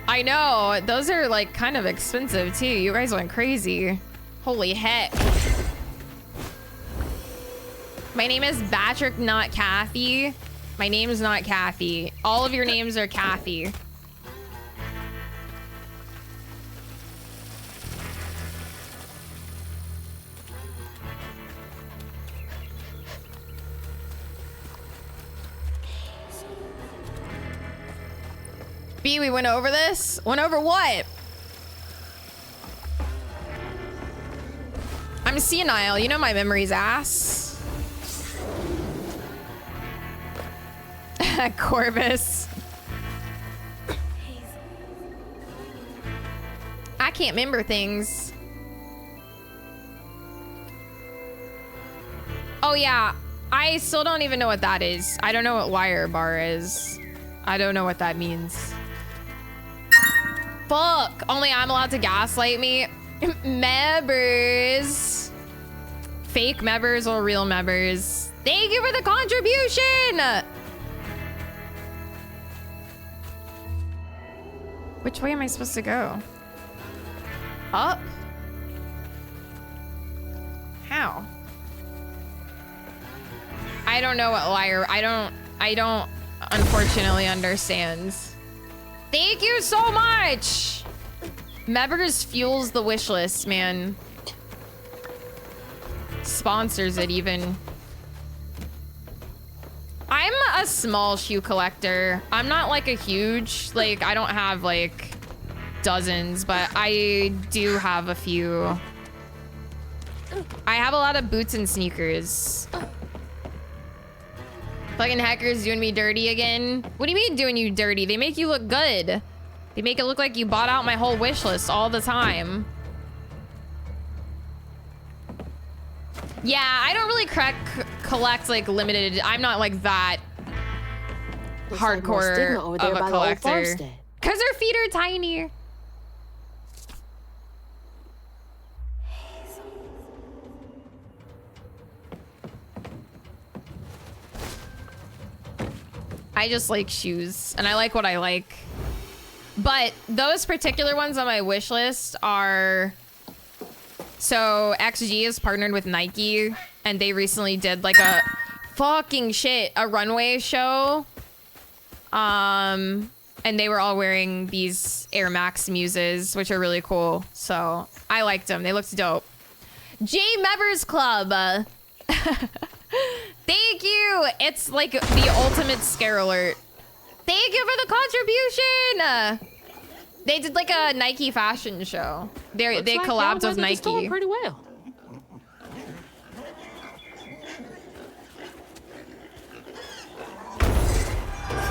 I know, those are like kind of expensive too. You guys went crazy. Holy heck. My name is Patrick, not Kathy. My name is not Kathy. All of your names are Kathy. B, we went over this? Went over what? I'm senile. You know my memory's ass. Corvus. I can't remember things. Oh yeah, I still don't even know what that is. I don't know what wire bar is. I don't know what that means. Fuck, only I'm allowed to gaslight me. Members. Fake members or real members. Thank you for the contribution. Which way am I supposed to go? Up? How? I don't know what wire. I don't unfortunately understand. Thank you so much. Members fuels the wish list, man. Sponsors it even. I'm a small shoe collector. I'm not like a huge, like I don't have like dozens, but I do have a few. I have a lot of boots and sneakers. Fucking hackers doing me dirty again. What do you mean doing you dirty? They make you look good. They make it look like you bought out my whole wish list all the time. Yeah, I don't really collect like limited. I'm not like that hardcore over there of a by the old collector. farmstead. Cause their feet are tiny. I just like shoes and I like what I like. But those particular ones on my wish list are... So XG is partnered with Nike and they recently did like a a runway show. And they were all wearing these Air Max Muses, which are really cool. So I liked them. They looked dope. J Members Club. Thank you. It's like the ultimate scare alert. Thank you for the contribution. They did like a Nike fashion show. They collabed with Nike. Pretty well.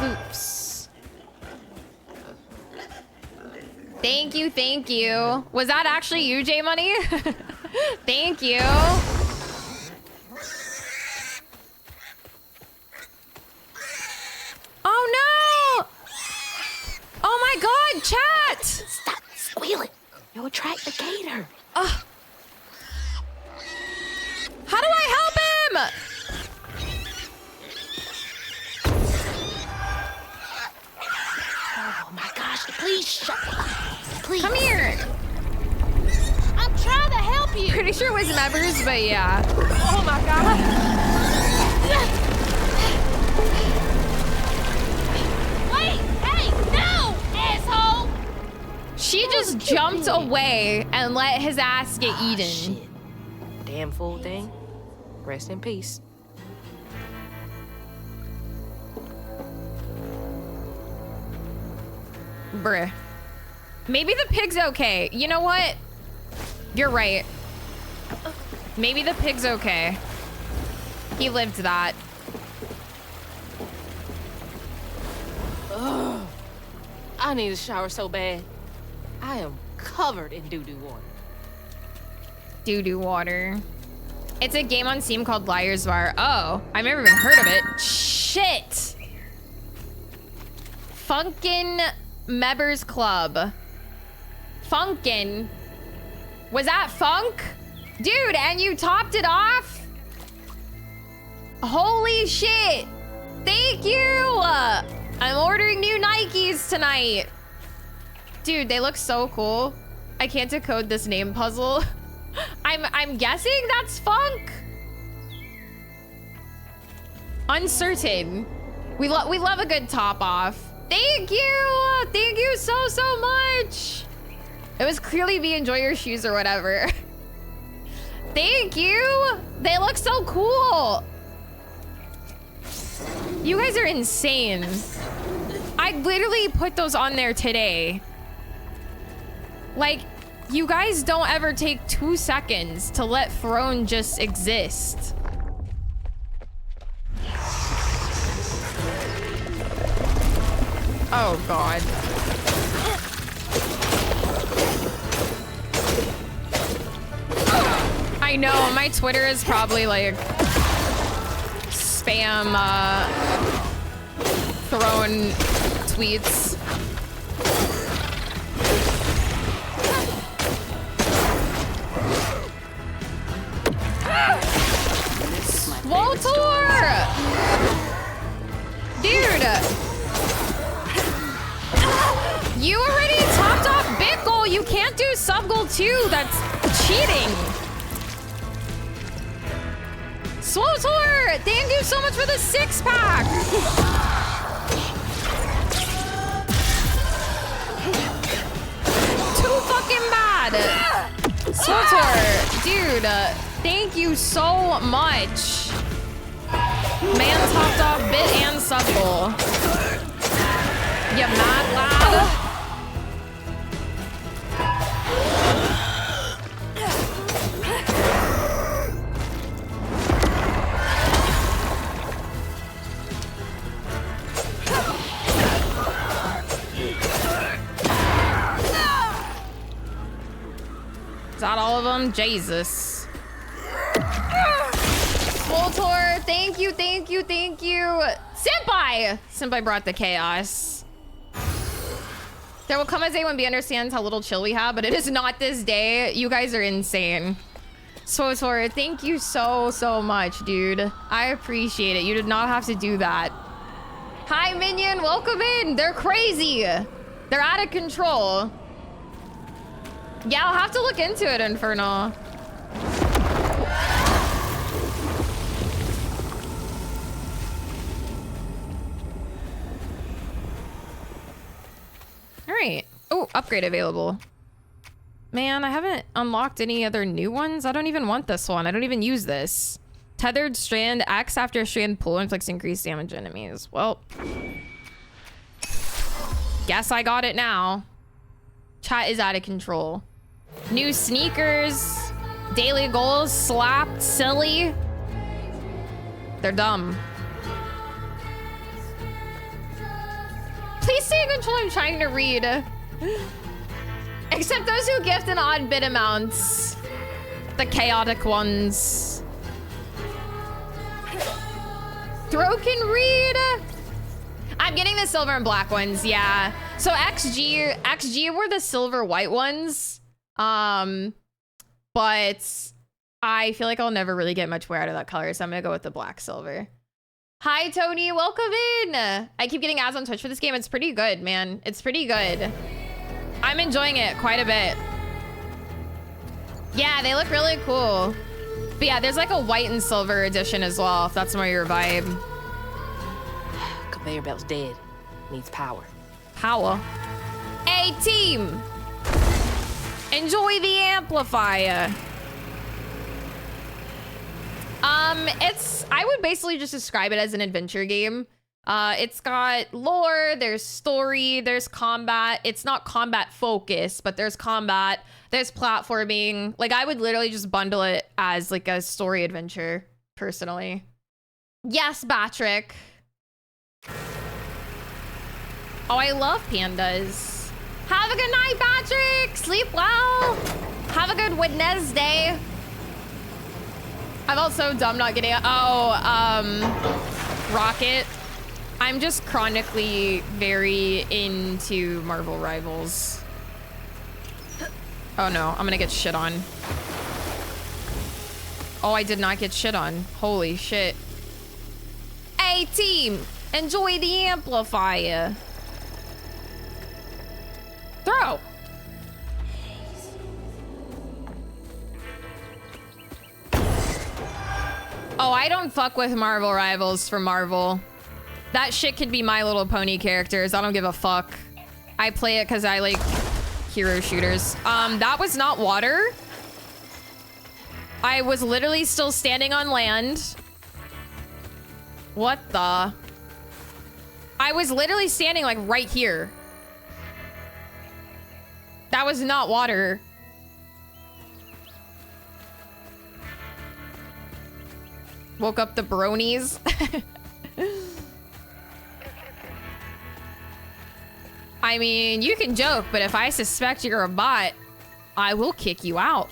Oops. Thank you, thank you. Was that actually you, J Money? Thank you. Oh no! Oh my god, chat! Stop squealing. You'll attract the gator. How do I help him? Oh my gosh, please shut up. Please. Come here. I'm trying to help you. Pretty sure it was Members, but yeah. Oh my god. Wait, hey, no, asshole. She just jumped away and let his ass get eaten. Shit. Damn fool thing. Rest in peace. Bruh. Maybe the pig's okay. You know what? You're right. Maybe the pig's okay. He lived that. Ugh. I need a shower so bad. I am covered in doo-doo water. Doo-doo water. It's a game on Steam called Liar's Bar. Oh, I've never even heard of it. Shit. Funkin' Members Club. Funkin'. Was that funk? Dude, and you topped it off? Holy shit! Thank you! I'm ordering new Nikes tonight. Dude, they look so cool. I can't decode this name puzzle. I'm guessing that's funk. Uncertain. We love a good top off. Thank you so much. It was clearly me, enjoy your shoes or whatever. Thank you. They look so cool. You guys are insane. I literally put those on there today. Like, you guys don't ever take 2 seconds to let Throne just exist. Oh, God. I know, my Twitter is probably like spam Throne tweets. Voltor! Dude! You already topped off big goal. You can't do sub goal too. That's cheating. Swotor, thank you so much for the 6-pack. Too fucking bad. Swotor, dude, thank you so much. Man topped off bit and sub goal. You mad lad? Is that all of them? Jesus. Voltor, thank you. Senpai brought the chaos. There will come a day when B understands how little chill we have, but it is not this day. You guys are insane. Svotor, thank you so much, dude. I appreciate it. You did not have to do that. Hi, Minion. Welcome in. They're crazy. They're out of control. Yeah, I'll have to look into it, Infernal. All right. Oh, upgrade available. Man, I haven't unlocked any other new ones. I don't even want this one. I don't even use this. Tethered strand, X after a strand pull inflicts increased damage on enemies. Well, guess I got it now. Chat is out of control. New sneakers, daily goals, slapped, silly. They're dumb. Please stay in control. I'm trying to read. Except those who gift in odd bit amounts. The chaotic ones. Throw can read. I'm getting the silver and black ones, yeah. So XG were the silver white ones. But I feel like I'll never really get much wear out of that color, so I'm gonna go with the black silver. Hi, Tony. Welcome in. I keep getting ads on Twitch for this game. It's pretty good, man. It's pretty good. I'm enjoying it quite a bit. Yeah, they look really cool. But yeah, there's like a white and silver edition as well, if that's more your vibe. Conveyor belt's dead. Needs power. Power. Hey, team. Enjoy the amplifier. I would basically just describe it as an adventure game. It's got lore, there's story, there's combat. It's not combat focused, but there's combat, there's platforming. Like, I would literally just bundle it as like a story adventure, personally. Yes, Batrick. Oh, I love pandas. Have a good night, Patrick. Sleep well. Have a good Wednesday. I felt so dumb not getting Rocket. I'm just chronically very into Marvel Rivals. Oh no, I'm gonna get shit on. Oh, I did not get shit on. Holy shit. Hey team, enjoy the amplifier. Throw. Oh, I don't fuck with Marvel Rivals for Marvel. That shit could be My Little Pony characters. I don't give a fuck. I play it because I like hero shooters. That was not water. I was literally still standing on land. What the? I was literally standing like right here. That was not water. Woke up the bronies. I mean, you can joke, but if I suspect you're a bot, I will kick you out.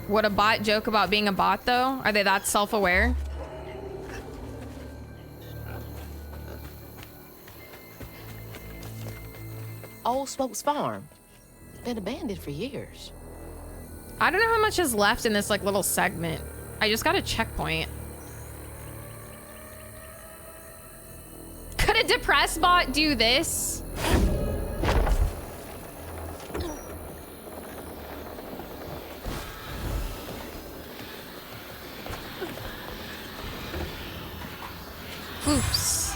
Would a bot joke about being a bot, though? Are they that self-aware? Old Smokes Farm. Been abandoned for years. I don't know how much is left in this like little segment. I just got a checkpoint. Could a depressed bot do this? Oops.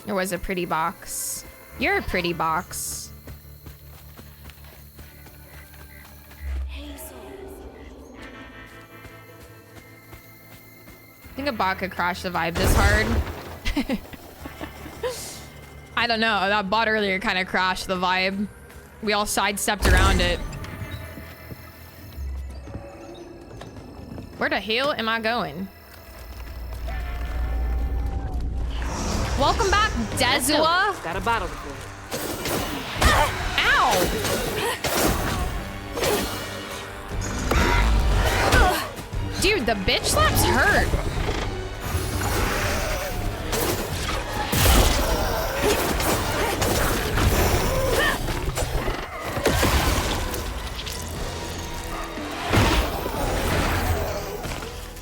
There was a pretty box. You're a pretty box. I think a bot could crash the vibe this hard. I don't know. That bot earlier kind of crashed the vibe. We all sidestepped around it. Where the hell am I going? Welcome back, Dezua. Got a bottle for you. Ow! Dude, the bitch slaps hurt.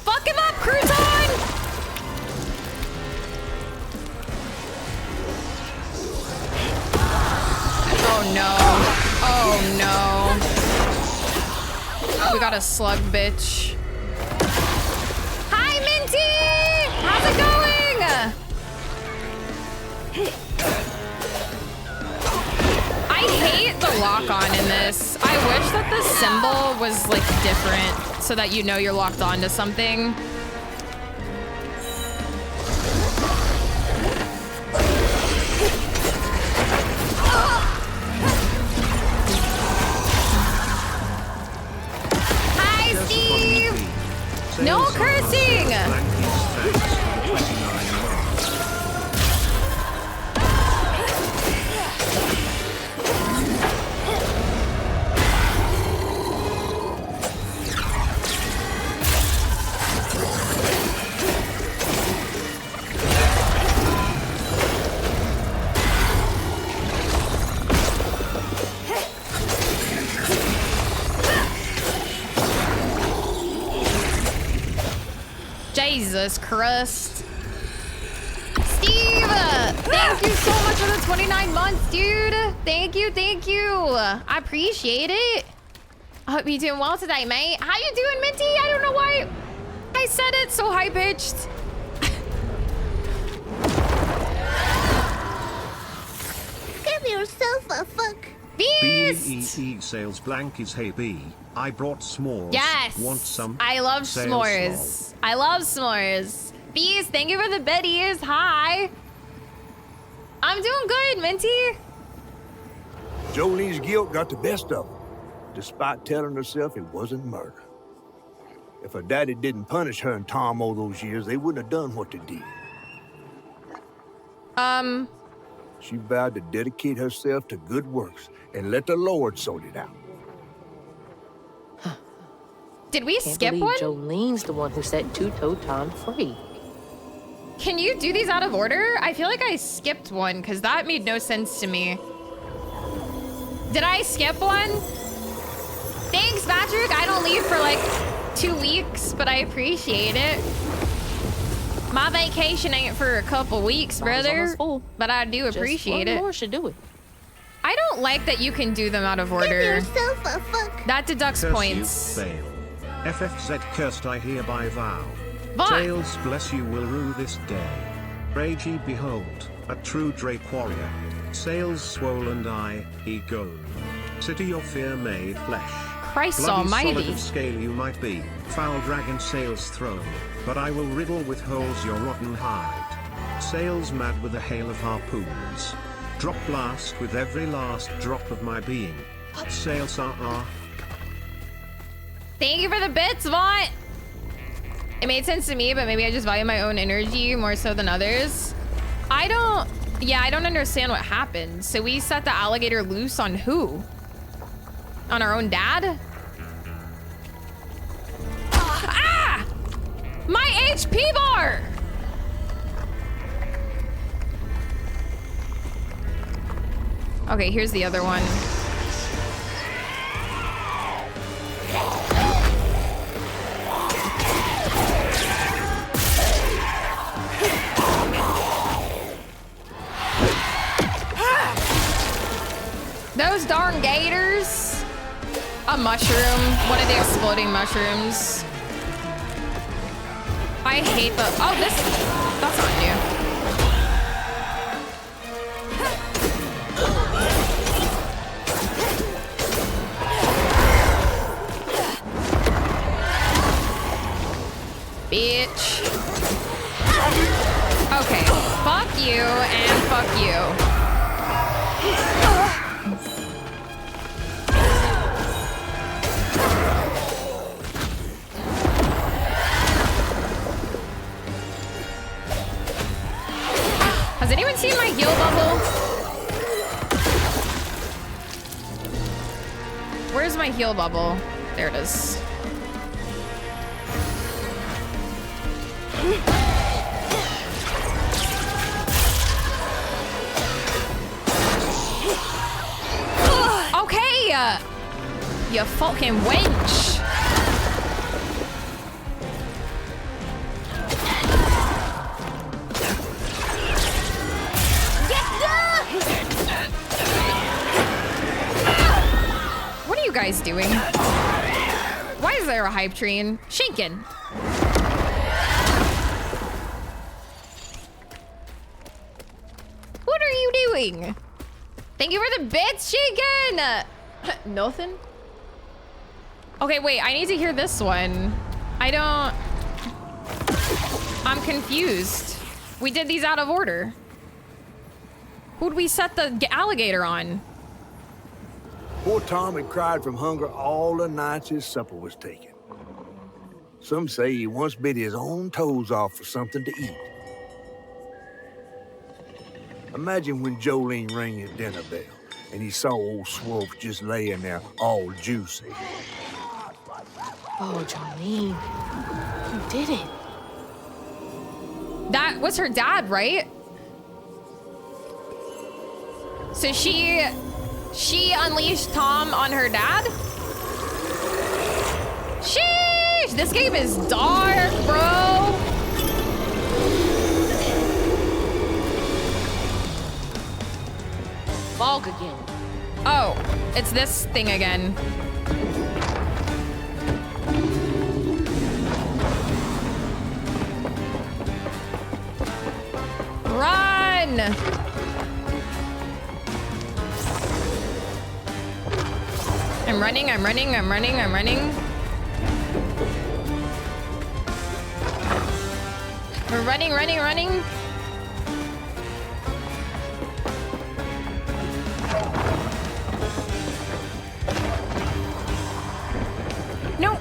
Fuck him up, Crouton! Oh no. Oh no. We got a slug bitch. Hi, Minty! How's it going? I hate the lock-on in this. I wish that the symbol was like different so that you know you're locked on to something. Hi, Steve! No cursing! Jesus Christ. Steve! Thank you so much for the 29 months, dude. Thank you, thank you. I appreciate it. I hope you're doing well today, mate. How you doing, Minty? I don't know why I said it so high-pitched. Give yourself a fuck. Beast! BEE sales blank is hey B. I brought s'mores. Yes. Want some? I love Sales s'mores. slow. I love s'mores. Beast, thank you for the biddies. Hi. I'm doing good, Minty. Jolene's guilt got the best of her, despite telling herself it wasn't murder. If her daddy didn't punish her and Tom all those years, they wouldn't have done what they did. She vowed to dedicate herself to good works and let the Lord sort it out. Did we Can't skip believe one? Jolene's the one who set Two-Toe Tom free. Can you do these out of order? I feel like I skipped one because that made no sense to me. Did I skip one? Thanks, Patrick. I don't leave for like 2 weeks, but I appreciate it. My vacation ain't for a couple weeks, brother. But I do appreciate it. More should do it. I don't like that you can do them out of order. Give yourself a fuck. That deducts Curse points. You, fail. FFZ cursed I hereby vow. But Tails bless you will rue this day. Rage ye behold, a true Drake warrior. Sails swollen eye, he gone. City of fear made flesh. Christ Bloody almighty. solid of scale you might be, foul dragon sails throne, but I will riddle with holes your rotten hide. Sails mad with a hail of harpoons. Drop blast with every last drop of my being. Sails are. Thank you for the bits, Vaunt. It made sense to me, but maybe I just value my own energy more so than others. I don't understand what happened. So we set the alligator loose on who? On our own dad? Ah! My HP bar! Okay, here's the other one. Those darn gators. A mushroom. One of the exploding mushrooms. I hate the... Oh, this... That's not new. Bitch. Okay. Fuck you and fuck you. Has anyone seen my heal bubble? Where's my heal bubble? There it is. Okay, you fucking wench. What are you guys doing? Why is there a hype train? Shinkin. What are you doing? Thank you for the bits, Shinkin. Nothing? Okay, wait, I need to hear this one. I'm confused. We did these out of order. Who'd we set the alligator on? Poor Tom had cried from hunger all the nights his supper was taken. Some say he once bit his own toes off for something to eat. Imagine when Jolene rang his dinner bell and he saw old Swolf just laying there all juicy. Oh, Jolene. You did it. That was her dad, right? So she unleashed Tom on her dad? Sheesh! This game is dark, bro. Fog again. Oh, it's this thing again. Run! I'm running. We're running. No.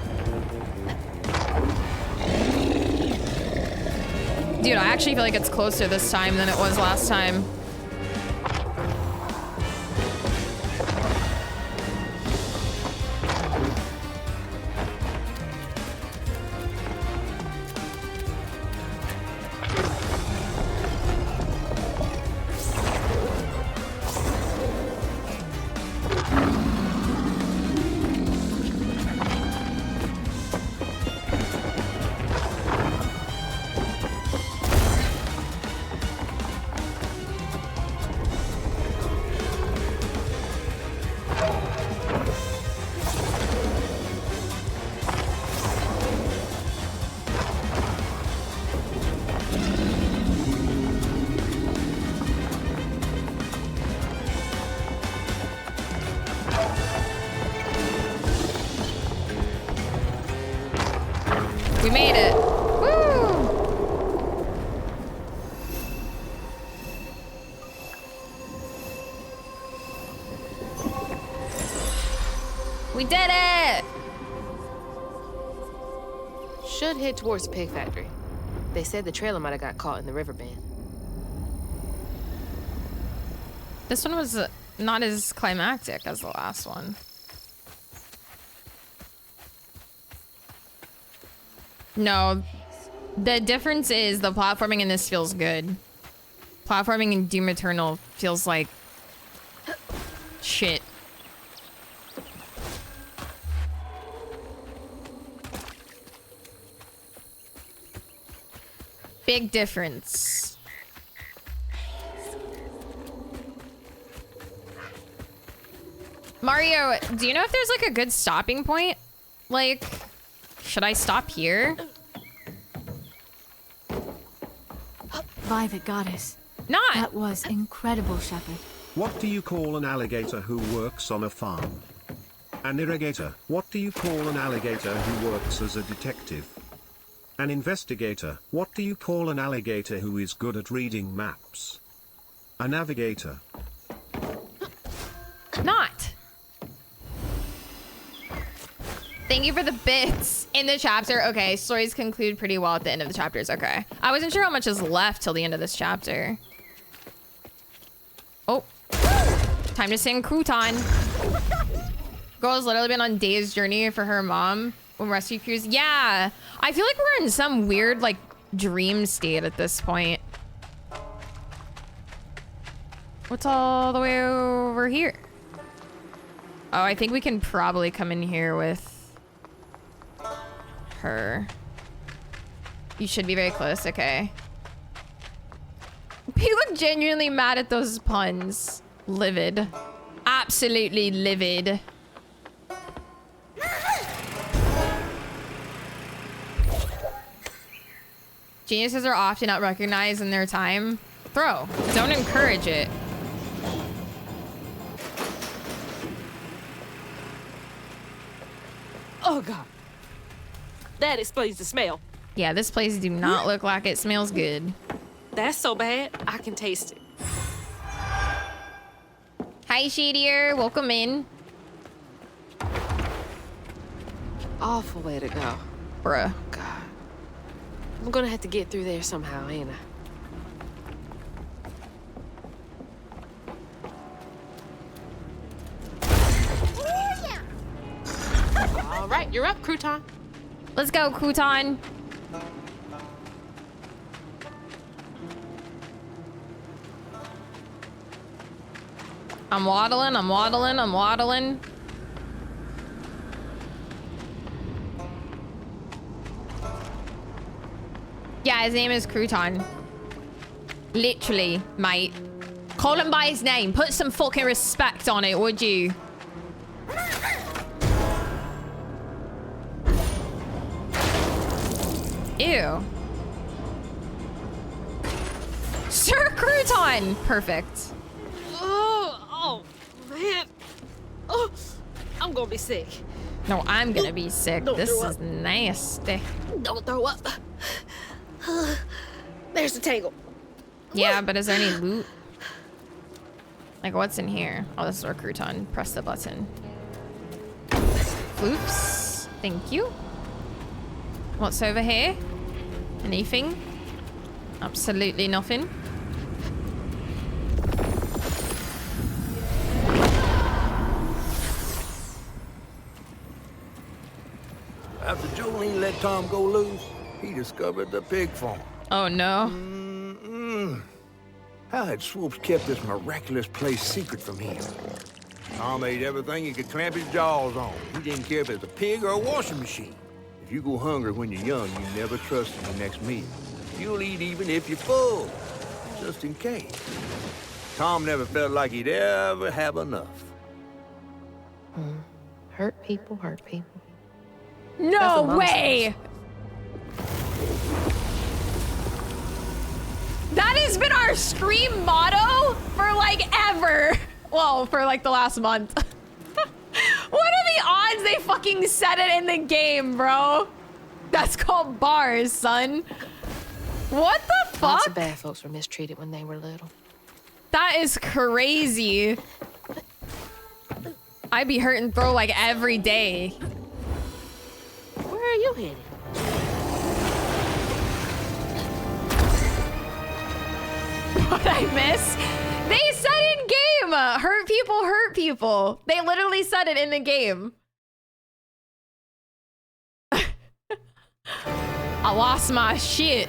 Dude, I actually feel like it's closer this time than it was last time. We did it! Should head towards the pig factory. They said the trailer might have got caught in the river bend. This one was not as climactic as the last one. No, the difference is the platforming in this feels good. Platforming in Doom Eternal feels like shit. Big difference. Mario, do you know if there's like a good stopping point? Like, should I stop here? Violet Goddess. Not. That was incredible, Shepherd. What do you call an alligator who works on a farm? An irrigator. What do you call an alligator who works as a detective? An investigator. What do you call an alligator who is good at reading maps? A navigator. Not. Thank you for the bits in the chapter. Okay, stories conclude pretty well at the end of the chapters. Okay. I wasn't sure how much is left till the end of this chapter. Oh. Time to sing Crouton. Girl's literally been on Day's journey for her mom when rescue crews. Yeah. I feel like we're in some weird, like, dream state at this point. What's all the way over here? Oh, I think we can probably come in here with her. You should be very close. Okay. People look genuinely mad at those puns. Livid. Absolutely livid. Geniuses are often not recognized in their time. Throw. Don't encourage it. Oh, God. That explains the smell. Yeah, this place do not look like it smells good. That's so bad, I can taste it. Hi, Shadier. Welcome in. Awful way to go. Bruh. Oh, God. I'm gonna have to get through there somehow, ain't I? All right, you're up, Crouton. Let's go, Crouton. I'm waddling, I'm waddling, I'm waddling. Yeah, his name is Crouton. Literally, mate. Call him by his name. Put some fucking respect on it, would you? Ew. Sir Crouton! Perfect. Oh, man. Oh, I'm gonna be sick. No, I'm gonna be sick. Don't This throw is up. nasty. Don't throw up. There's the tangle. Yeah, but is there any loot? Like, what's in here? Oh, this is our crouton. Press the button. Oops. Thank you. What's over here? Anything? Absolutely nothing. After Jolene let Tom go loose, he discovered the pig farm. Oh, no. How had Swoops kept this miraculous place secret from him? Tom ate everything he could clamp his jaws on. He didn't care if it was a pig or a washing machine. If you go hungry when you're young, you never trust in your next meal. You'll eat even if you're full, just in case. Tom never felt like he'd ever have enough. Hurt people, hurt people. No way! That has been our Scream motto for like ever. Well, for like the last month. What are the odds they fucking said it in the game, bro? That's called bars, son. What the fuck? Lots of bad folks were mistreated when they were little. That is crazy. I'd be hurting throw like every day. Where are you headed? What I miss? They said in game, hurt people hurt people. They literally said it in the game. I lost my shit.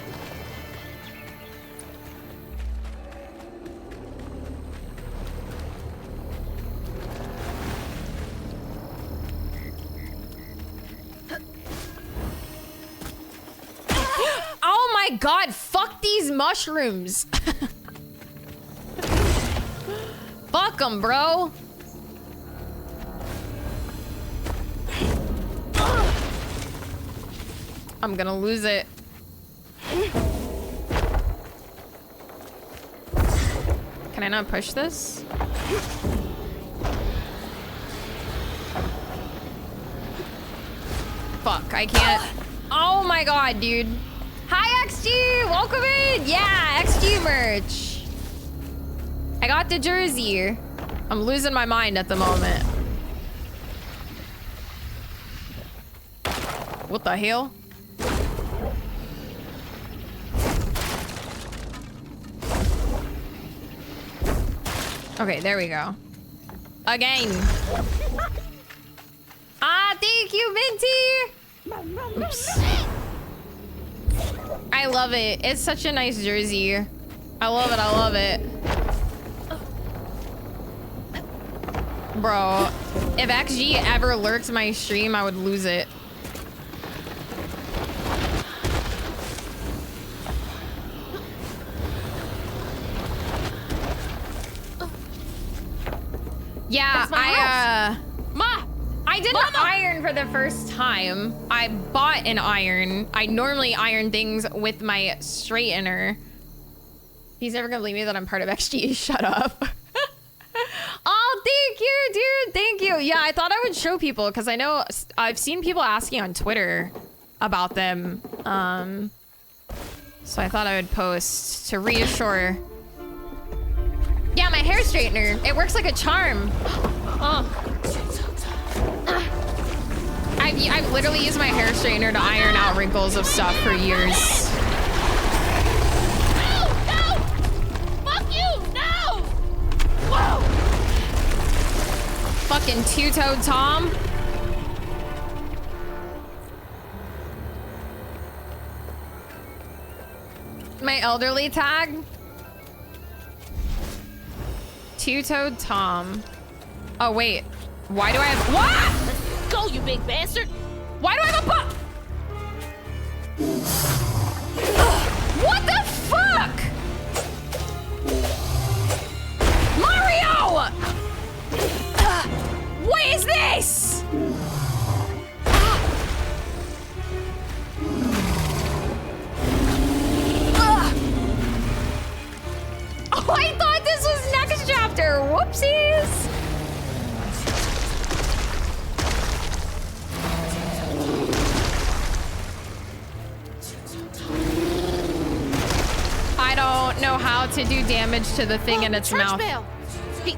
Oh my god, fuck these mushrooms. Fuck them, bro. I'm gonna lose it. Can I not push this? Fuck, I can't. Oh my god, dude. Hi, XG! Welcome in! Yeah, XG merch. I got the jersey. I'm losing my mind at the moment. What the hell? Okay, there we go. Again. Ah, thank you, Minty! Oops. I love it. It's such a nice jersey. I love it, I love it. Bro, if XG ever lurks my stream, I would lose it. Yeah, I didn't iron for the first time. I bought an iron. I normally iron things with my straightener. He's never gonna believe me that I'm part of XG. Shut up. Oh, thank you, dude. Thank you. Yeah, I thought I would show people because I know I've seen people asking on Twitter about them. So I thought I would post to reassure. Yeah, my hair straightener. It works like a charm. I've literally used my hair straightener to iron out wrinkles of stuff for years. No! No! Fuck you! No! Whoa! Fucking two-toed Tom. My elderly tag. Two-toed Tom. Oh, wait. Why do I have... What? Let's go, you big bastard! Why do I have a butt? What the fuck? Mario! What is this? Oh, I thought this was next chapter. Whoopsies. I don't know how to do damage to the thing in its mouth. Bell. He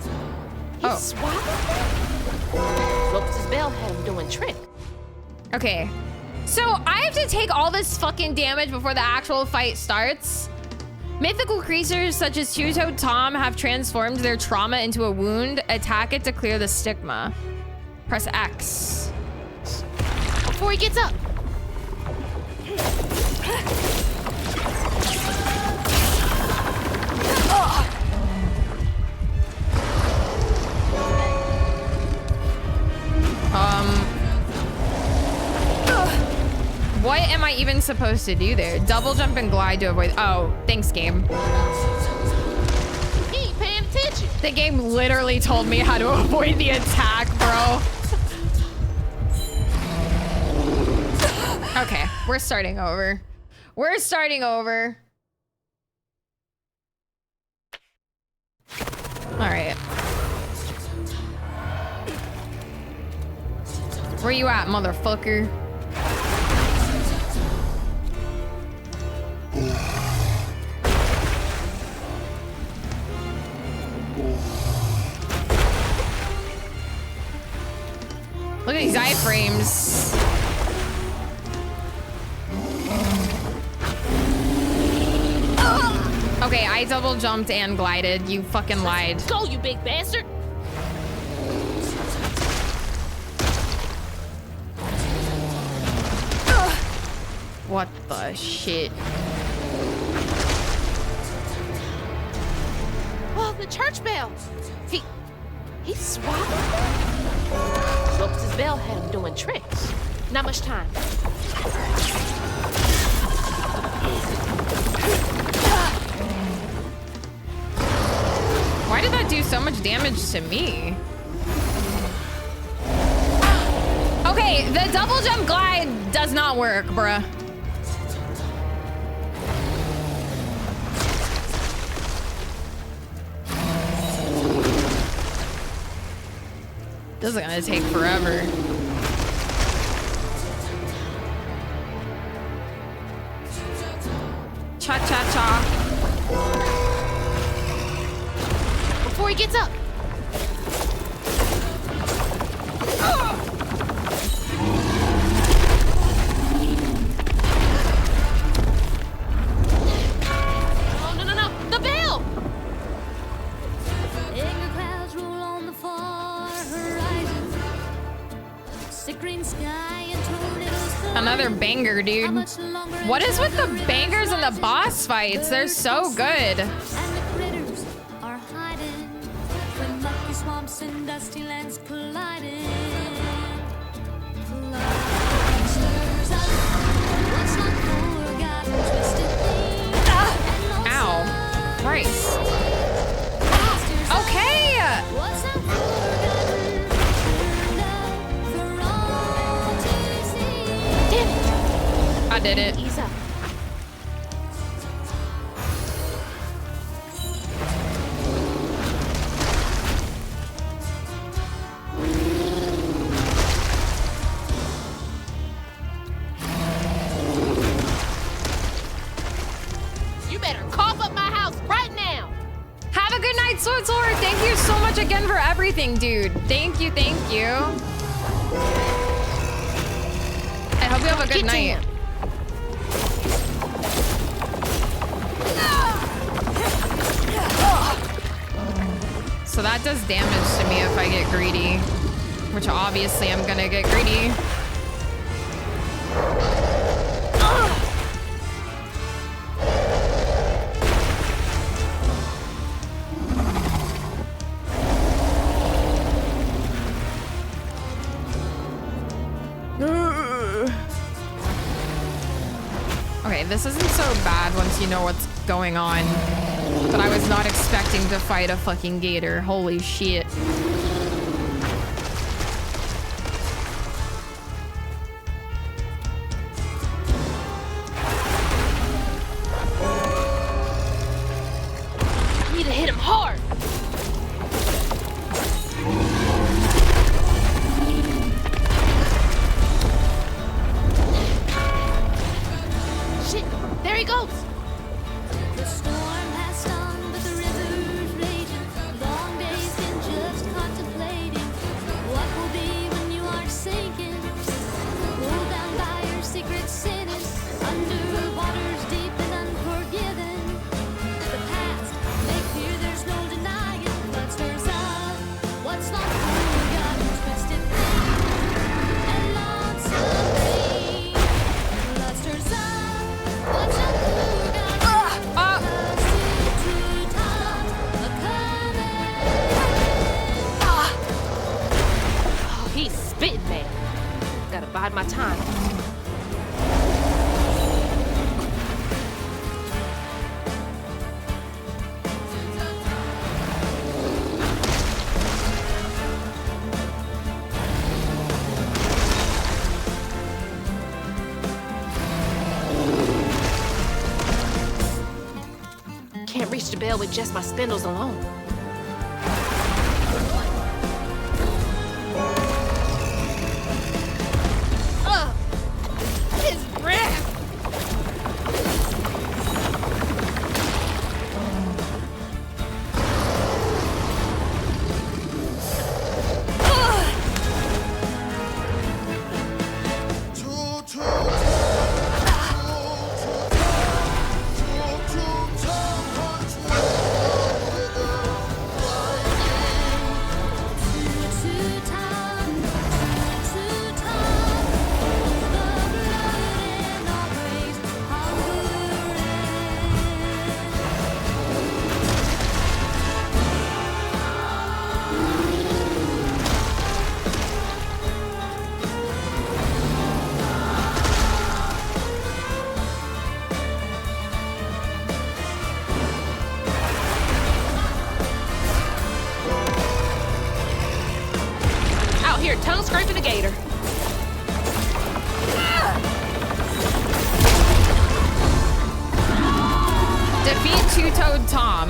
Oh. swallowed that? Lopez's bell had him doing trick. Okay. So I have to take all this fucking damage before the actual fight starts. Mythical creatures such as Two-Toed Tom have transformed their trauma into a wound. Attack it to clear the stigma. Press X. Before he gets up. What am I even supposed to do there? Double jump and glide to avoid. Oh, thanks, game. He ain't paying attention. The game literally told me how to avoid the attack, bro. Okay, we're starting over. We're starting over. All right. Where you at, motherfucker? What are these iframes? Okay, I double jumped and glided. You fucking lied. Go, you big bastard! What the shit? Oh, the church bell! He swallowed that? Looks his bell had him doing tricks. Not much time. Why did that do so much damage to me? Okay, the double jump glide does not work, bruh. This is gonna take forever. Cha-cha-cha. Before he gets up. No. The bell! Anger clouds roll on the far horizon. Sick green sky and tornadoes. Another banger, dude. What is with the bangers and the boss fights? They're so good. And the critters are hiding when mucky swamps and dusty lands colliding. Monsters up. What's not forgotten, twisted things. Ow. Christ. Okay. What's not forgotten, turned up for all to see. Damn it! I did it. Ease up. You better cough up my house right now. Have a good night, Sword. Thank you so much again for everything, dude. Thank you. I hope you have a good night. So that does damage to me if I get greedy, which obviously I'm gonna get greedy. Okay, this isn't so bad once you know what's going on. But I was not expecting to fight a fucking gator. Holy shit. I need to hit him hard. Shit, there he goes. The storm passed on, but the river's raging. Long days been just contemplating what will be when you are sinking. Pulled down by your secret sinning, under waters deep and unforgiven. The past may fear there's no denying, but stirs up what's not forgotten, twisted thing, and lots of pain. Blood stirs up what's not forgotten. Oh, he's spitting, man. Gotta bide my time. Can't reach the bell with just my spindles alone. His breath! tongue scraping a gator. Defeat Two-Toed Tom.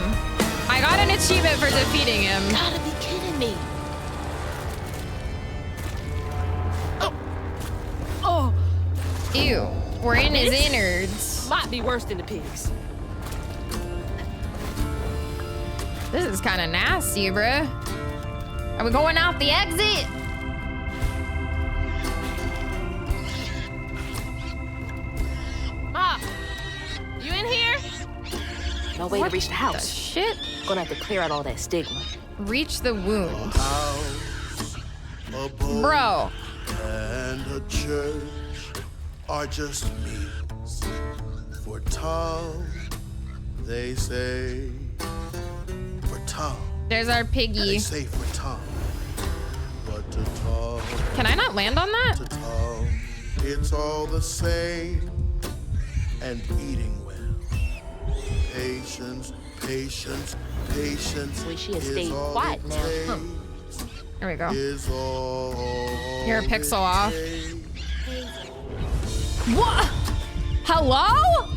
I got an achievement for defeating him. Gotta be kidding me. Oh. Ew. We're in his innards. Might be worse than the pigs. This is kind of nasty, bruh. Are we going out the exit? Ma, you in here? No way to reach the house. Shit. Gonna have to clear out all that stigma. Reach the wound. A boat Bro. and a church are just means for Tom, they say. For Tom. There's our piggy. They say for Tom. But to Tom. Can I not land on that? To Tom, it's all the same. And eating well. Patience, patience, patience. Wish she had is stayed all quiet it now. takes. There we go. Is all You're a pixel off. it What? Hello?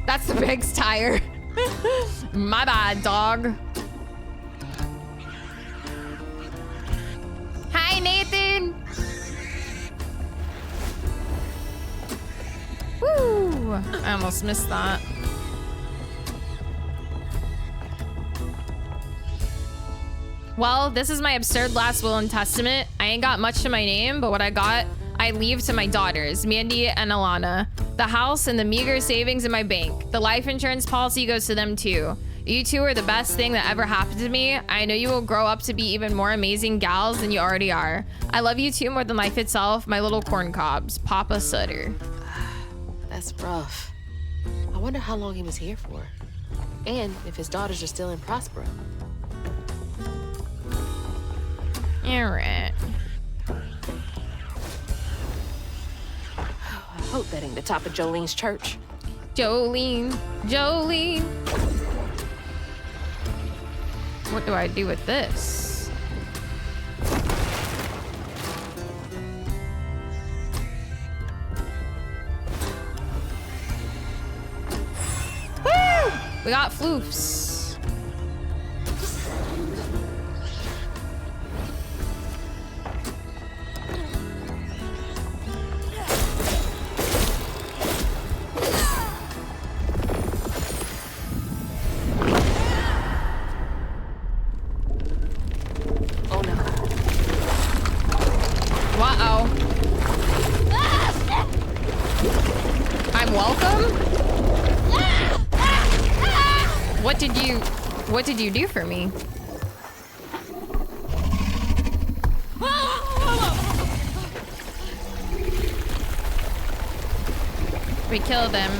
That's the pig's tire. My bad, dog. Hi, Nathan. Woo! I almost missed that. Well, this is my absurd last will and testament. I ain't got much to my name, but what I got, I leave to my daughters, Mandy and Alana. The house and the meager savings in my bank. The life insurance policy goes to them too. You two are the best thing that ever happened to me. I know you will grow up to be even more amazing gals than you already are. I love you two more than life itself, my little corn cobs. Papa Sutter. That's rough. I wonder how long he was here for. And if his daughters are still in Prospero. Alright. I hope that ain't the top of Jolene's church. Jolene. What do I do with this? Woo! We got floofs. What did you do for me? We killed him.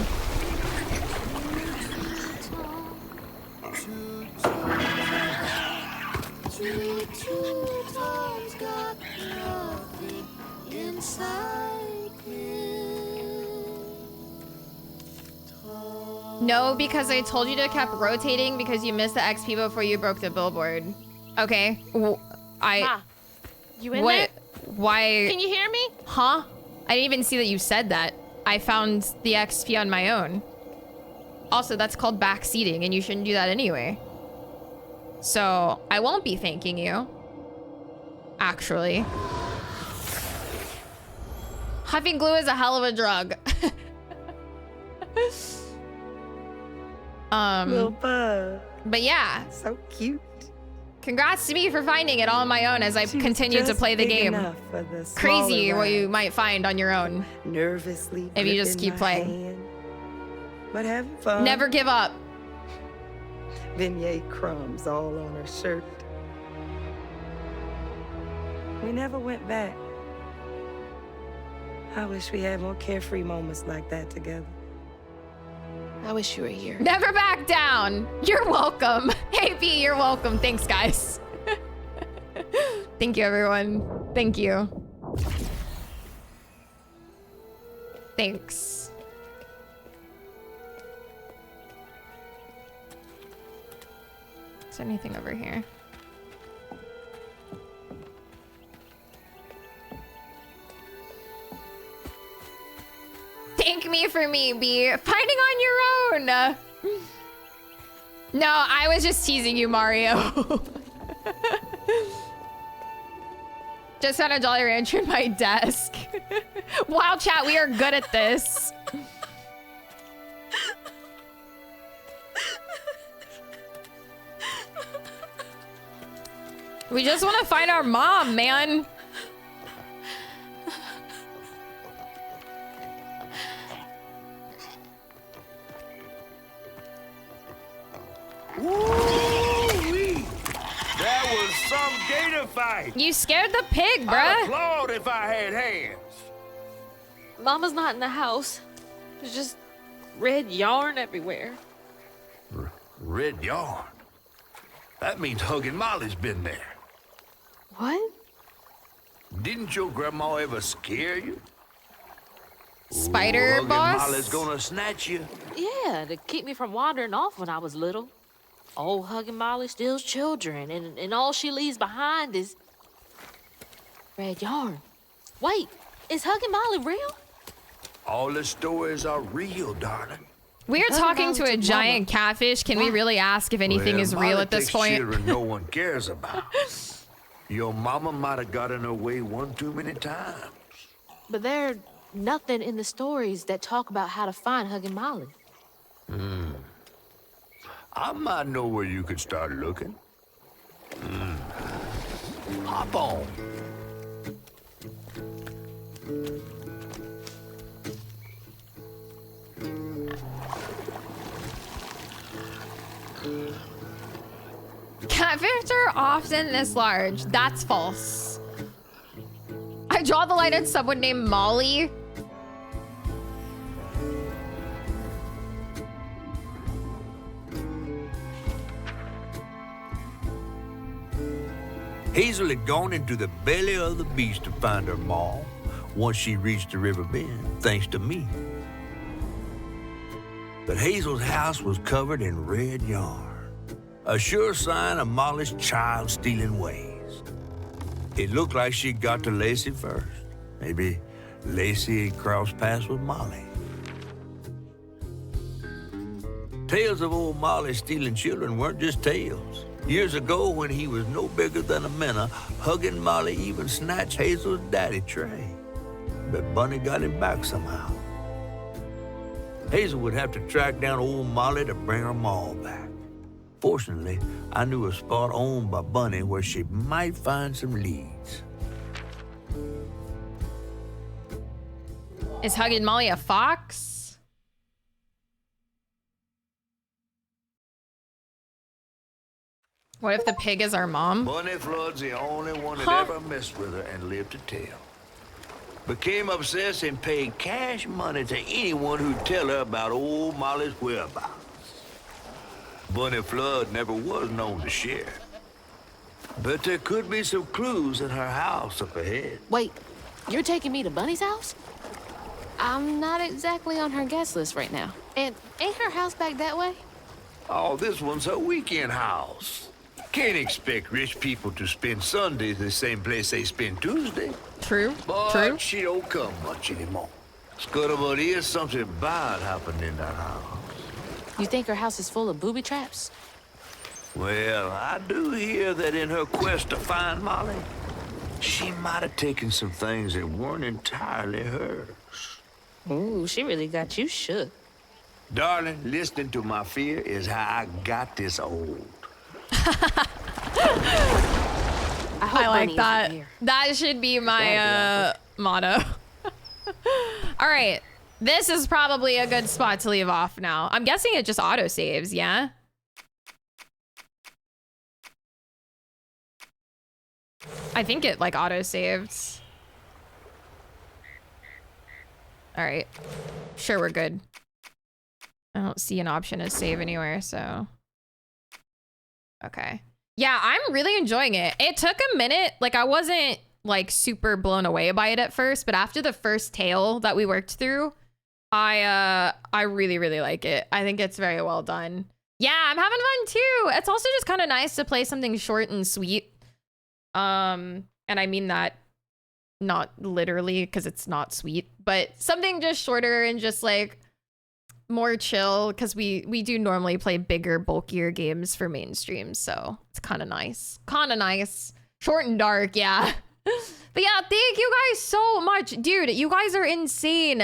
No, because I told you to keep rotating because you missed the XP before you broke the billboard. Okay. Ma, you in what? there? Why? Can you hear me? Huh? I didn't even see that you said that. I found the XP on my own. Also, that's called backseating, and you shouldn't do that anyway. So, I won't be thanking you. Actually. Huffing glue is a hell of a drug. Little bug. But yeah. So cute. Congrats to me for finding it all on my own as I continue to play the game. Crazy what you might find on your own. Nervously. If you just keep playing. Hand. But having fun. Never give up. Beignet crumbs all on her shirt. We never went back. I wish we had more carefree moments like that together. I wish you were here. Never back down. You're welcome. Hey, P, you're welcome. Thanks, guys. Thank you, everyone. Thank you. Thanks. Is there anything over here? Thank me for me, B. Finding on your own. No, I was just teasing you, Mario. Just found a Jolly Rancher in my desk. Wow, chat, we are good at this. We just want to find our mom, man. Woo-wee! That was some gator fight. You scared the pig, I'd bruh. applaud if I had hands. Mama's not in the house. There's just red yarn everywhere. Red yarn? That means Huggin' Molly's been there. What? Didn't your grandma ever scare you? Spider Huggin' boss? Molly's gonna snatch you. Yeah, to keep me from wandering off when I was little. Old Huggin' Molly steals children, and all she leaves behind is red yarn. Wait, is Huggin' Molly real? All the stories are real, darling. We are talking to a giant catfish. Can we really ask if anything is real Molly at this takes point? Children no one cares about. Your mama might have got in her way one too many times. But there's nothing in the stories that talk about how to find Huggin' Molly. I might know where you could start looking. Hop on. Catfish are often this large. That's false. I draw the line at someone named Molly. Hazel had gone into the belly of the beast to find her maw once she reached the river bend, thanks to me. But Hazel's house was covered in red yarn, a sure sign of Molly's child-stealing ways. It looked like she'd got to Lacey first. Maybe Lacey had crossed paths with Molly. Tales of old Molly stealing children weren't just tales. Years ago, when he was no bigger than a minnow, Huggin' Molly even snatched Hazel's daddy, Trey. But Bunny got him back somehow. Hazel would have to track down old Molly to bring her maw back. Fortunately, I knew a spot owned by Bunny where she might find some leads. Is Huggin' Molly a fox? What if the pig is our mom? Bunny Flood's the only one that ever messed with her and lived to tell. Became obsessed and paid cash money to anyone who'd tell her about old Molly's whereabouts. Bunny Flood never was known to share. But there could be some clues in her house up ahead. Wait, you're taking me to Bunny's house? I'm not exactly on her guest list right now. And ain't her house back that way? Oh, this one's her weekend house. Can't expect rich people to spend Sunday the same place they spend Tuesday. True, but true. She don't come much anymore. Scuttlebutt is something bad happened in that house. You think her house is full of booby traps? Well, I do hear that in her quest to find Molly, she might have taken some things that weren't entirely hers. Ooh, she really got you shook. Darling, listening to my fear is how I got this old. I like that. That should be my motto. All right. This is probably a good spot to leave off now. I'm guessing it just auto saves, yeah? I think it like auto saves. All right. Sure, we're good. I don't see an option to save anywhere, so. Okay. Yeah, I'm really enjoying it. It took a minute. Like, I wasn't like super blown away by it at first, but after the first tale that we worked through, I really, really like it. I think it's very well done. Yeah, I'm having fun too. It's also just kind of nice to play something short and sweet. And I mean that not literally because it's not sweet, but something just shorter and just like more chill because we do normally play bigger, bulkier games for mainstream, so it's kind of nice. Kind of nice. Short and dark, yeah. But yeah, thank you guys so much. Dude, you guys are insane.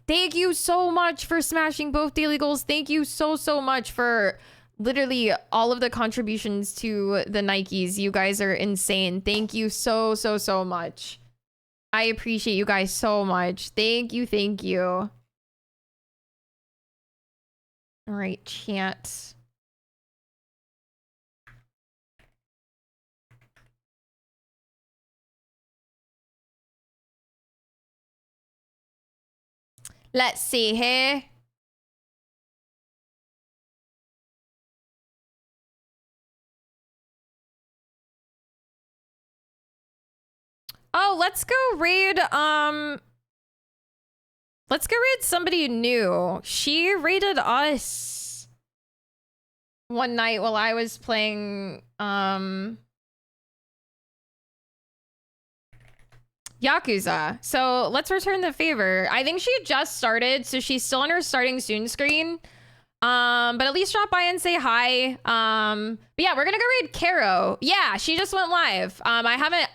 Thank you so much for smashing both daily goals. Thank you so much for literally all of the contributions to the Nikes. You guys are insane. Thank you so much. I appreciate you guys so much. Thank you. All right, chat. Let's see here. Oh, let's go raid somebody new. She raided us one night while I was playing Yakuza. So let's return the favor. I think she just started, so she's still on her starting soon screen. But at least drop by and say hi. But yeah, we're gonna go raid Caro. Yeah, she just went live. I haven't,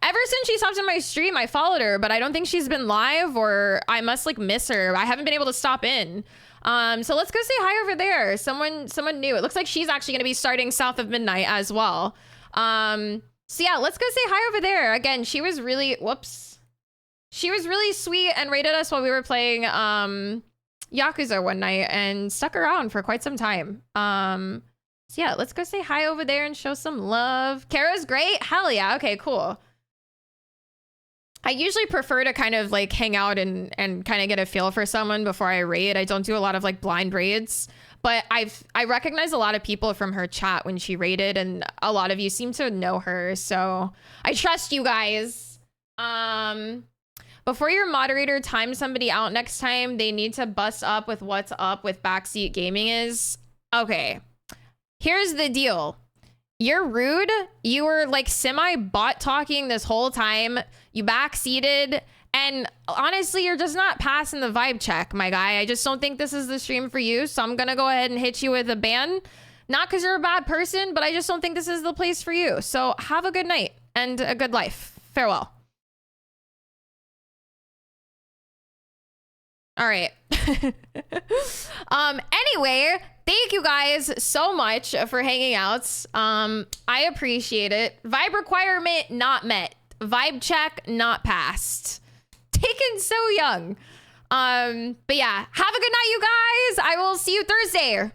ever since she stopped in my stream, I followed her, but I don't think she's been live, or I must like miss her. I haven't been able to stop in. So let's go say hi over there. Someone new. It looks like she's actually gonna be starting South of Midnight as well. So yeah, let's go say hi over there. Again, she was really, she was really sweet and raided us while we were playing Yakuza one night and stuck around for quite some time. So yeah, let's go say hi over there and show some love. Kara's great? Hell yeah. Okay, cool. I usually prefer to kind of like hang out and kind of get a feel for someone before I raid. I don't do a lot of like blind raids. But I recognize a lot of people from her chat when she raided, and a lot of you seem to know her, so I trust you guys. Before your moderator times somebody out next time, they need to bust up with what's up with backseat gaming is. Okay, here's the deal. You're rude. You were like semi-bot talking this whole time. You backseated. And honestly, you're just not passing the vibe check, my guy. I just don't think this is the stream for you. So I'm going to go ahead and hit you with a ban. Not because you're a bad person, but I just don't think this is the place for you. So have a good night and a good life. Farewell. All right. Anyway, thank you guys so much for hanging out. I appreciate it. Vibe requirement not met. Vibe check not passed. Taken so young. But yeah, have a good night, you guys. I will see you Thursday.